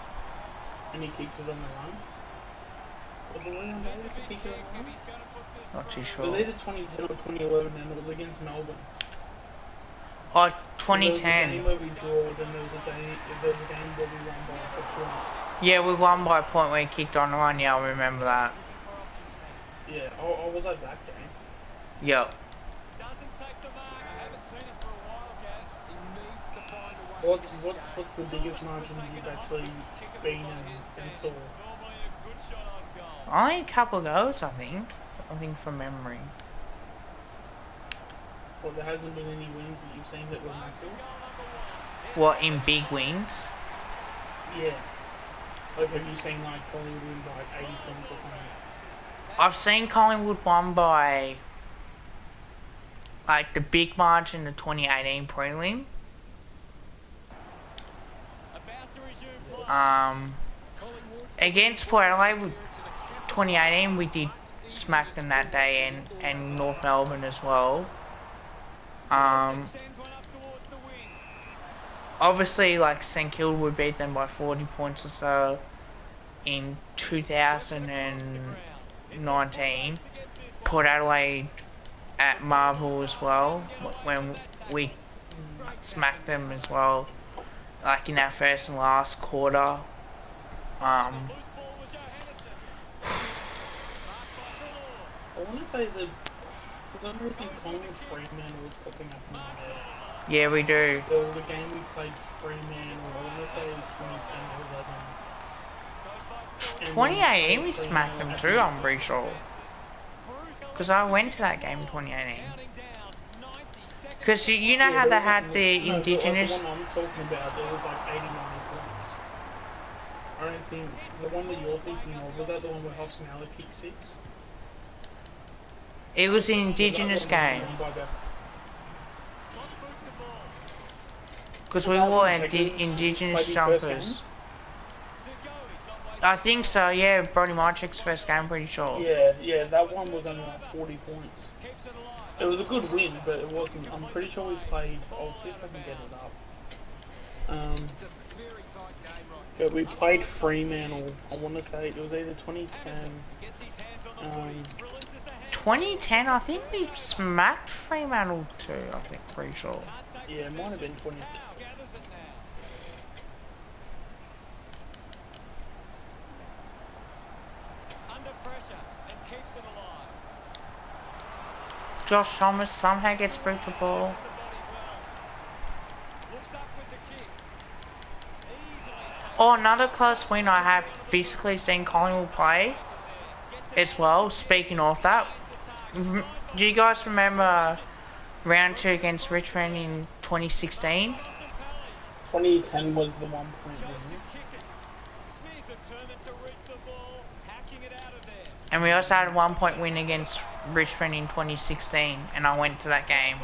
And he kicked it on the run? Was it Leon Davis who kicked it on the run? Not too It sure. was either 2010 or 2011, and it was against Melbourne. Oh, There was a 2010. game where we drew, then there was a game where we won by a point. Yeah, we won by a point where he kicked on the run. Yeah, I remember that. Yeah, I was at that game. Yep. What's the biggest margin you've actually been and saw? Only a couple of goals, I think. I think from memory. Well, there hasn't been any wins that you've seen that were massive? What, in big wins? Yeah. Like, have you seen, like, Collingwood win by, like, 80 points or something? I've seen Collingwood won by, like, the big margin, the 2018 prelim. Against Port Adelaide, 2018, we did smack them that day, and North Melbourne as well. Obviously, like, St Kilda would beat them by 40 points or so in 2019. Port Adelaide at Marvel as well, when we smacked them as well, like in that first and last quarter. I want to say that, because I don't think Collingwood Fremantle was popping up in my head. Yeah, we do. There was a game we played Fremantle, I want to say it was 2010 or 11. 2018 we smacked them too, I'm pretty sure. Because I went to that game in 2018. Because you know how they had the Indigenous... The one I'm talking about, there was like 89 points. I don't think, the one that you're thinking of, was that the one where Hosmala kicked 6? It was an Indigenous game. Because we wore Indigenous jumpers. I think so, yeah. Brody Marchek's first game, pretty sure. Yeah, that one was only like 40 points. It was a good win, but it wasn't. I'm pretty sure we played. I'll see if I can get it up. But we played Fremantle. I want to say it was either 2010. 2010, I think we smacked Fremantle too. I think, pretty sure. Yeah, it might have been 2010. Josh Thomas somehow gets through the ball. Oh, another close win I have physically seen Collingwood play as well. Speaking of that, do you guys remember round 2 against Richmond in 2016? 2010 was the 1 point win. And we also had a 1 point win against Richmond in 2016, and I went to that game.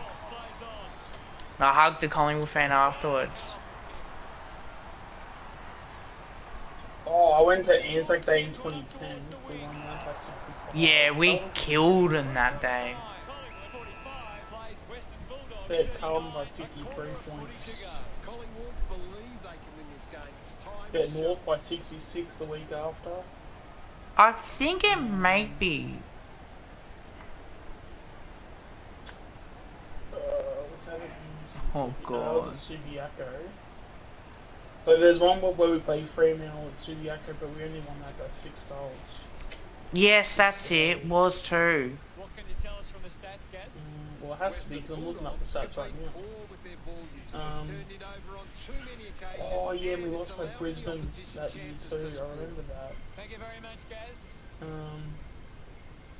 I hugged the Collingwood fan afterwards. Oh, I went to Anzac Day in 2010. We won that by 65. Yeah, we killed them that day. They had Carlton by 53 points. They had North by 66 the week after. I think it might be. Was that Oh god. That was at Subiaco. But there's one where we played Fremantle at Subiaco, but we only won that by 6 goals. Yes, that's it. Was too. What can you tell us from the stats, Gaz? Well, it has to be because I'm looking up the stats right now. Oh yeah, we lost by Brisbane that year too. I remember that. Thank you very much, Gaz.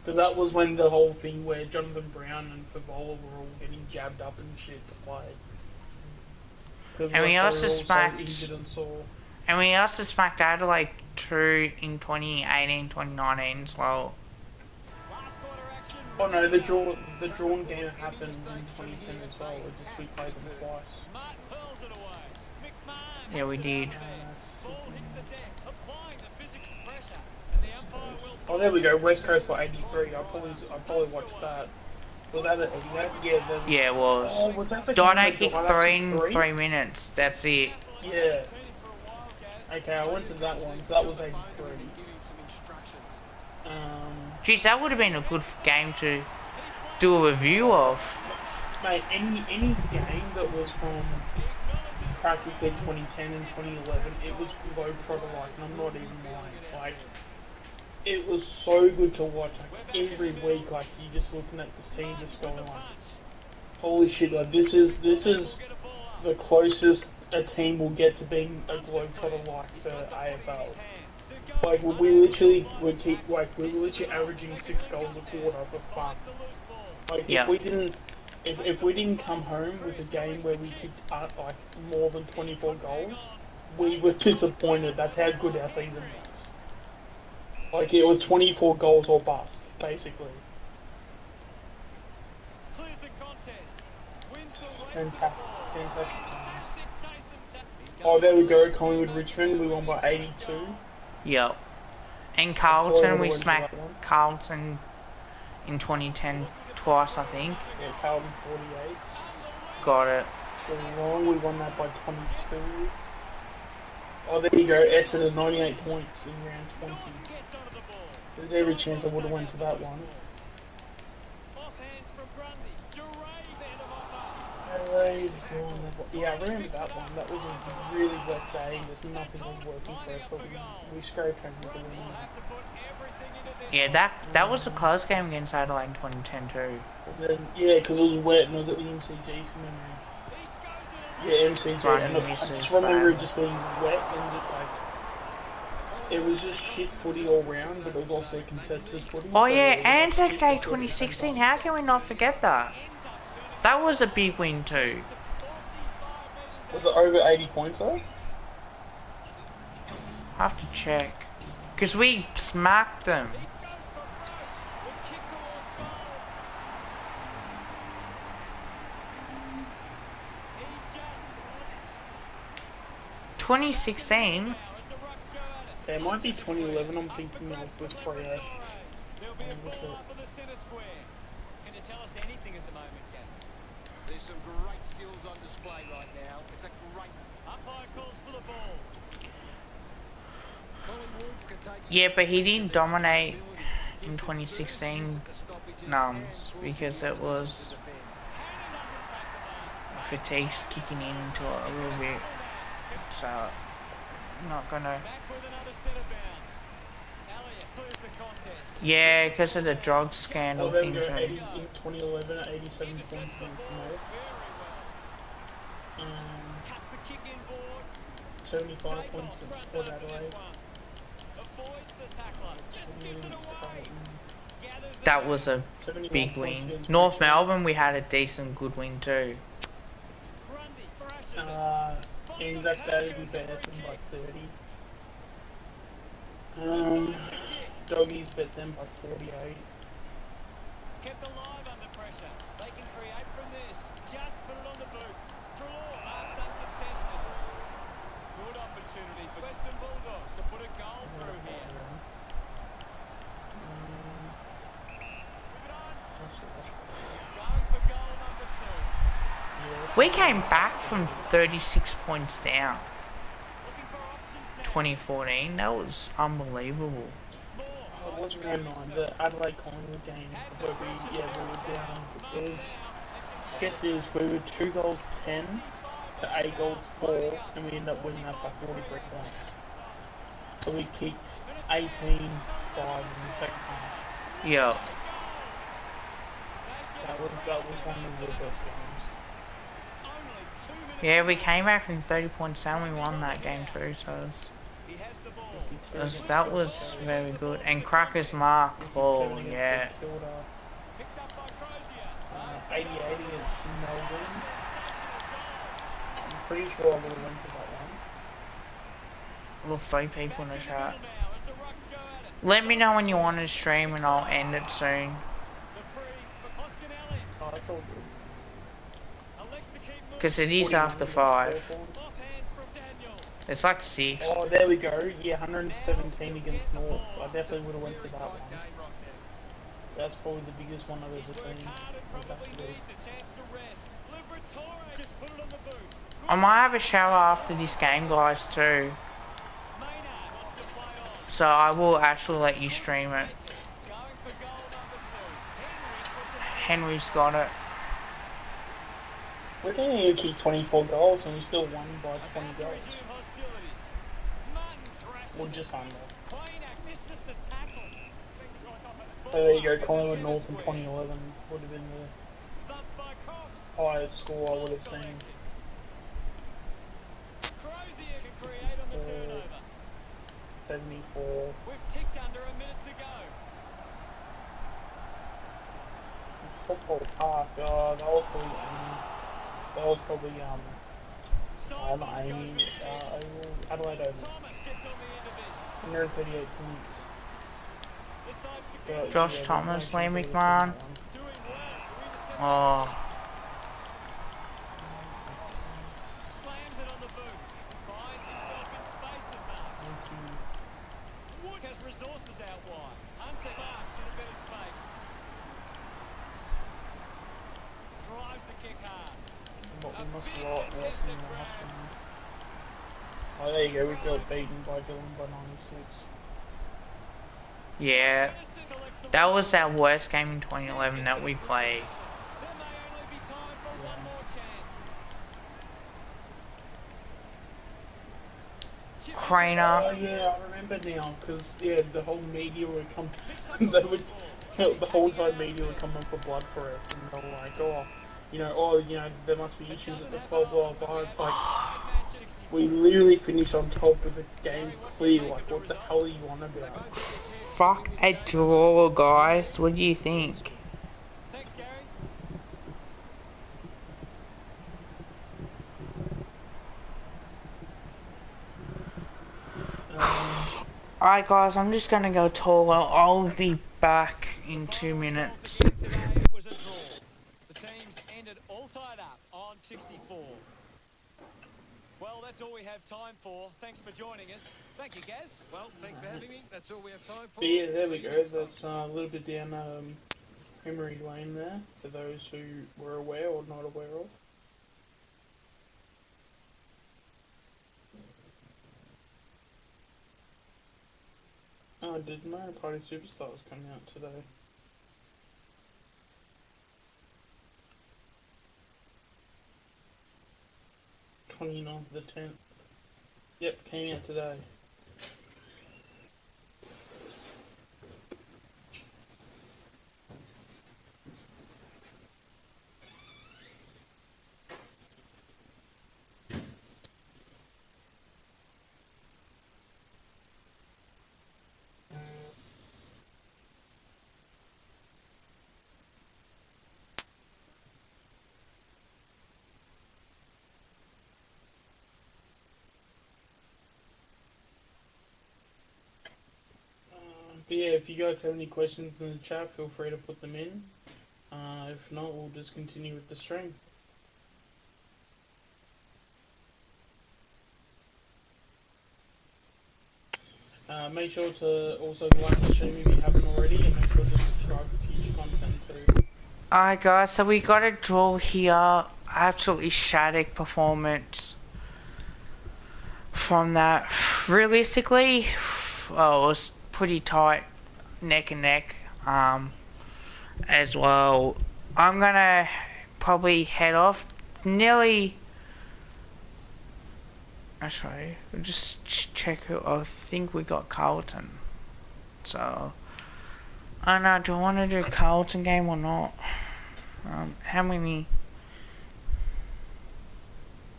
Because that was when the whole thing where Jonathan Brown and Favola were all getting jabbed up and shit to play. And we also smacked. Injured and sore. And we also smacked Adelaide 2 in 2018, 2019 as well. Oh no, the drawn game happened in 2010 as well. It just we played them twice. Yeah, we did. Oh, there we go. West Coast by 83. I probably watched that. Was that it? Yeah. Yeah, it was. Oh, was that the game Dide that kicked Dide three kicked in three? 3 minutes. That's it. Yeah. Okay, I went to that one, so that was 83. Geez, that would have been a good game to do a review of. Mate, any game that was from practically 2010 and 2011, it was globetrotter-like, and I'm not even lying. Like, it was so good to watch. Like, every week, like, you're just looking at this team just going like, holy shit, like, this is the closest a team will get to being a globetrotter like the AFL. Like, we literally would keep, like, we were literally averaging 6 goals a quarter for fun. Like, Yeah. if we didn't come home with a game where we kicked like more than 24 goals, we were disappointed. That's how good our season was. Like, it was 24 goals or bust, basically. Fantastic times. Oh, there we go, Collingwood Richmond, we won by 82. Yep. And I Carlton, we went to smacked that one. Carlton in 2010 twice, I think. Yeah, Carlton 48. Got it. Geelong, we won that by 22. Oh, there you go, Essendon 98 points in round 20. There's every chance I would have went to that one. Adelaide, yeah, I remember that one. That was a really wet day. There's nothing was working for us, but we scraped home with the win. Yeah, that was a close game against Adelaide in 2010 too. Then, yeah, because it was wet and it was at the MCG from memory. Yeah, MCG, Running and I misses, just remember it bad. just being wet and just like it was just shit footy all round, but it was also contested footy. Oh so yeah, it was like Anzac shit Day at the same 2016. time. How can we not forget that? That was a big win too. Was it over 80 points though? I have to check. Because we smacked them. "2016? Okay, it might be 2011. I'm thinking of with Freo. There's some great skills on display right now. It's a great... Umpire calls for the ball. Collingwood can take... Yeah, but he didn't dominate in 2016 numbs because it was fatigue's kicking into it a little bit. So, not gonna... Yeah, because of the drug scandal Oh, there we thing. go. 80 in 2011 at 87 points against North. 75 points against Port Adelaide. That was a 71 big points win. against North Richmond. Melbourne, we had a decent good win too. Anzac Day, we beat Essendon by 30. Doggies bet them by 48. Kept alive under pressure. They can create from this. Just put it on the boot. Trelaw marks uncontested. Good opportunity for Western Bulldogs to put a goal through here. Going for goal number 2. We came back from 36 points down. Looking for options now. 2014, that was unbelievable. It was round 9, the Adelaide Collingwood game where we were down. It was, get this, we were 2 goals 10 to 8 goals 4, and we ended up winning that by 43 points. So we kicked 18-5 in the second half. Yeah. That was one of the best games. Yeah, we came back from 30 points down, we won that game too, so that was very good. And Cracker's mark, oh yeah. 88 against Melbourne. I'm pretty sure I would have went to that one. Look, 3 people in the chat. Let me know when you want to stream and I'll end it soon. Oh, that's all good. Because it is after 5. It's like 6. Oh, there we go. Yeah, 117 against North. I definitely would have went to that one. That's probably the biggest one I've ever He's seen. worked hard and probably needs a chance to rest. Liberatore just put it on the boot. I might have a shower after this game, guys, too. Maynard wants to play on. So I will actually let you stream it. Going for goal number 2. Henry puts it on. Henry's got it. We're going to kick 24 goals and we still won by 20 About to goals. resume hostilities. Martin thrashes Or it. just under. Koinak misses the tackle. So there you go, Collingwood North in 2011 would have been the Thumped by Cox. highest score I would have seen. Crozier can create on the turnover. 74. We've ticked under a minute to go. Football Park, that was probably not Amy, Adelaide Oval. Thomas gets on the end of this. 138 points. Decides to But, Josh yeah, Thomas, there's no Lee chance of McMahon. us winning that one. doing well to intercept. Oh, Slams it on the boot. Finds himself in space and marks. Wood has resources out wide. Hunter marks in a bit of space. Drives the kick hard. But we must have lost in the last one. Oh, there you go, we got beaten by Dylan by 96. yeah. Anderson collects the That was whistle. our worst game in 2011 that we played. There may only be time for one more chance. Chip Oh Craner. yeah, I remember now, because yeah, the whole media would come, they would, the whole time media would come up for blood for us, and they were like, there must be issues at the club, blah blah. It's like, we literally finished on top with the game clear. Like, what the hell are you on about? Fuck a draw, guys. What do you think? Thanks, Gary. Alright, guys, I'm just gonna go taller. I'll be back in 2 minutes. Today it was a draw. The teams ended all tied up on 64. Well, that's all we have time for. Thanks for joining us. Thank you, Gaz. Well, thanks for having me. That's all we have time for. But yeah, there we See you go. next time. That's a little bit down memory lane there for those who were aware or not aware of. Oh, did Mario Party Superstars coming out today? th of the 10th. Yep, came out today. But yeah, if you guys have any questions in the chat, feel free to put them in. If not, we'll just continue with the stream. Make sure to also like the stream if you haven't already, and make sure to subscribe for future content too. Alright, guys, so we got a draw here. Absolutely shattered performance from that. Realistically, well, it was pretty tight, neck and neck, as well. I'm gonna probably head off. Nearly. Actually, we'll just check who. I think we got Carlton. So, I don't know. Do I want to do a Carlton game or not? How many?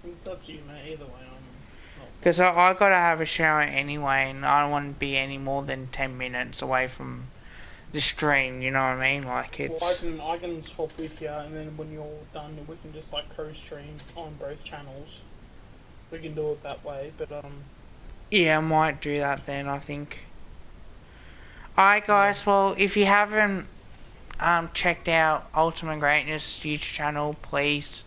It's up to you, mate. Either way, I'm not. Because I gotta have a shower anyway, and I don't want to be any more than 10 minutes away from the stream. You know what I mean? Like it's. Well, I can swap with you, and then when you're done, we can just like co-stream on both channels. We can do it that way, but Yeah, I might do that then. I think. Alright, guys. Well, if you haven't checked out Ultimate Greatness YouTube channel, please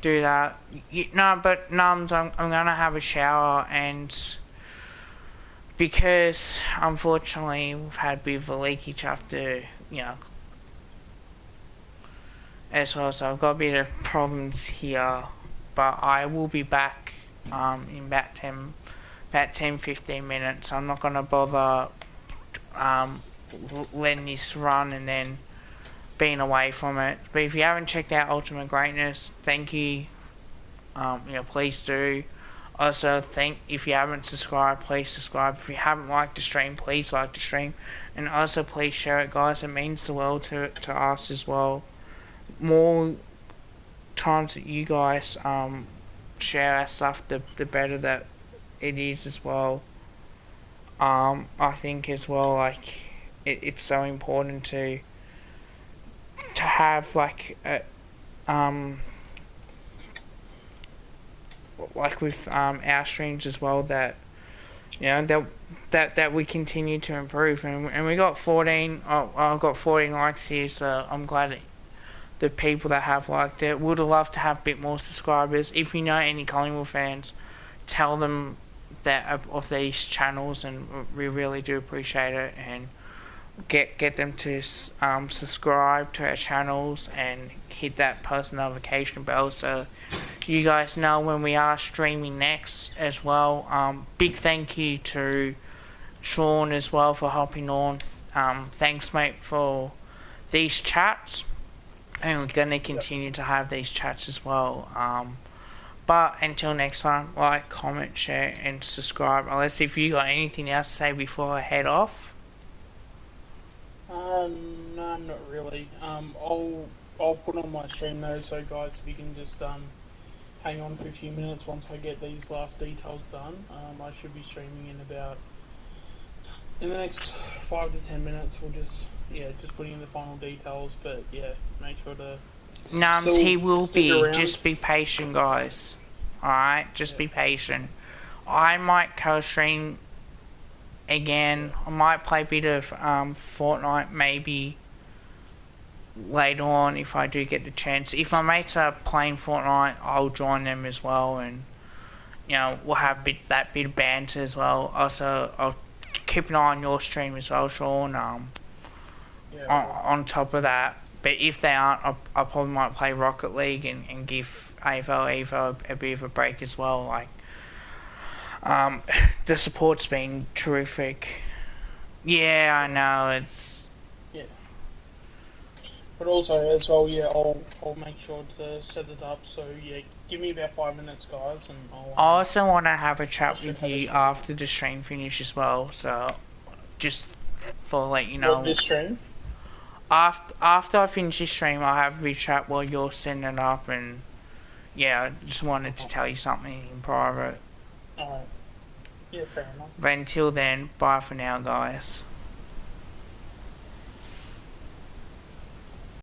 do that. But Nums, I'm gonna have a shower, and because unfortunately we've had a bit of a leakage after as well. So I've got a bit of problems here, but I will be back in about 10-15 minutes. I'm not gonna bother letting this run and then being away from it. But if you haven't checked out Ultimate Greatness, thank you. Please do. Also, if you haven't subscribed, please subscribe. If you haven't liked the stream, please like the stream. And also, please share it, guys. It means the world to us as well. More times that you guys share our stuff, the better that it is as well. I think as well, like, it's so important to have like like with our streams as well, that that we continue to improve, and we got 14. I've got 14 likes here, so I'm glad that the people that have liked it. Would have loved to have a bit more subscribers. If you know any Collingwood fans, tell them that of these channels, and we really do appreciate it, and get them to subscribe to our channels and hit that post notification bell so you guys know when we are streaming next as well. Big thank you to Sean as well for hopping on. Thanks, mate, for these chats, and we're going to continue to have these chats as well. But until next time, like, comment, share and subscribe. Unless if you got anything else to say before I head off. No, not really. I'll put on my stream though, so guys, if you can just hang on for a few minutes once I get these last details done. I should be streaming in the next 5 to 10 minutes. We'll just putting in the final details, but yeah, make sure to. Nums, he will be. Around. Just be patient, guys. Alright, just be patient. I might co-stream again. I might play a bit of Fortnite maybe later on if I do get the chance. If my mates are playing Fortnite, I'll join them as well, and we'll have that bit of banter as well. Also, I'll keep an eye on your stream as well, Sean. On top of that, but if they aren't, I probably might play Rocket League and give AFL a bit of a break as well. Like, the support's been terrific. Yeah, I know, it's... Yeah. But also, as well, yeah, I'll make sure to set it up, so yeah, give me about 5 minutes, guys, and I also want to have a chat with you after the stream finishes as well, so just for let you know. What, this stream? After I finish this stream, I'll have a big chat while you're setting it up, and yeah, I just wanted to tell you something in private. Alright. Yeah, fair enough. But until then, bye for now, guys.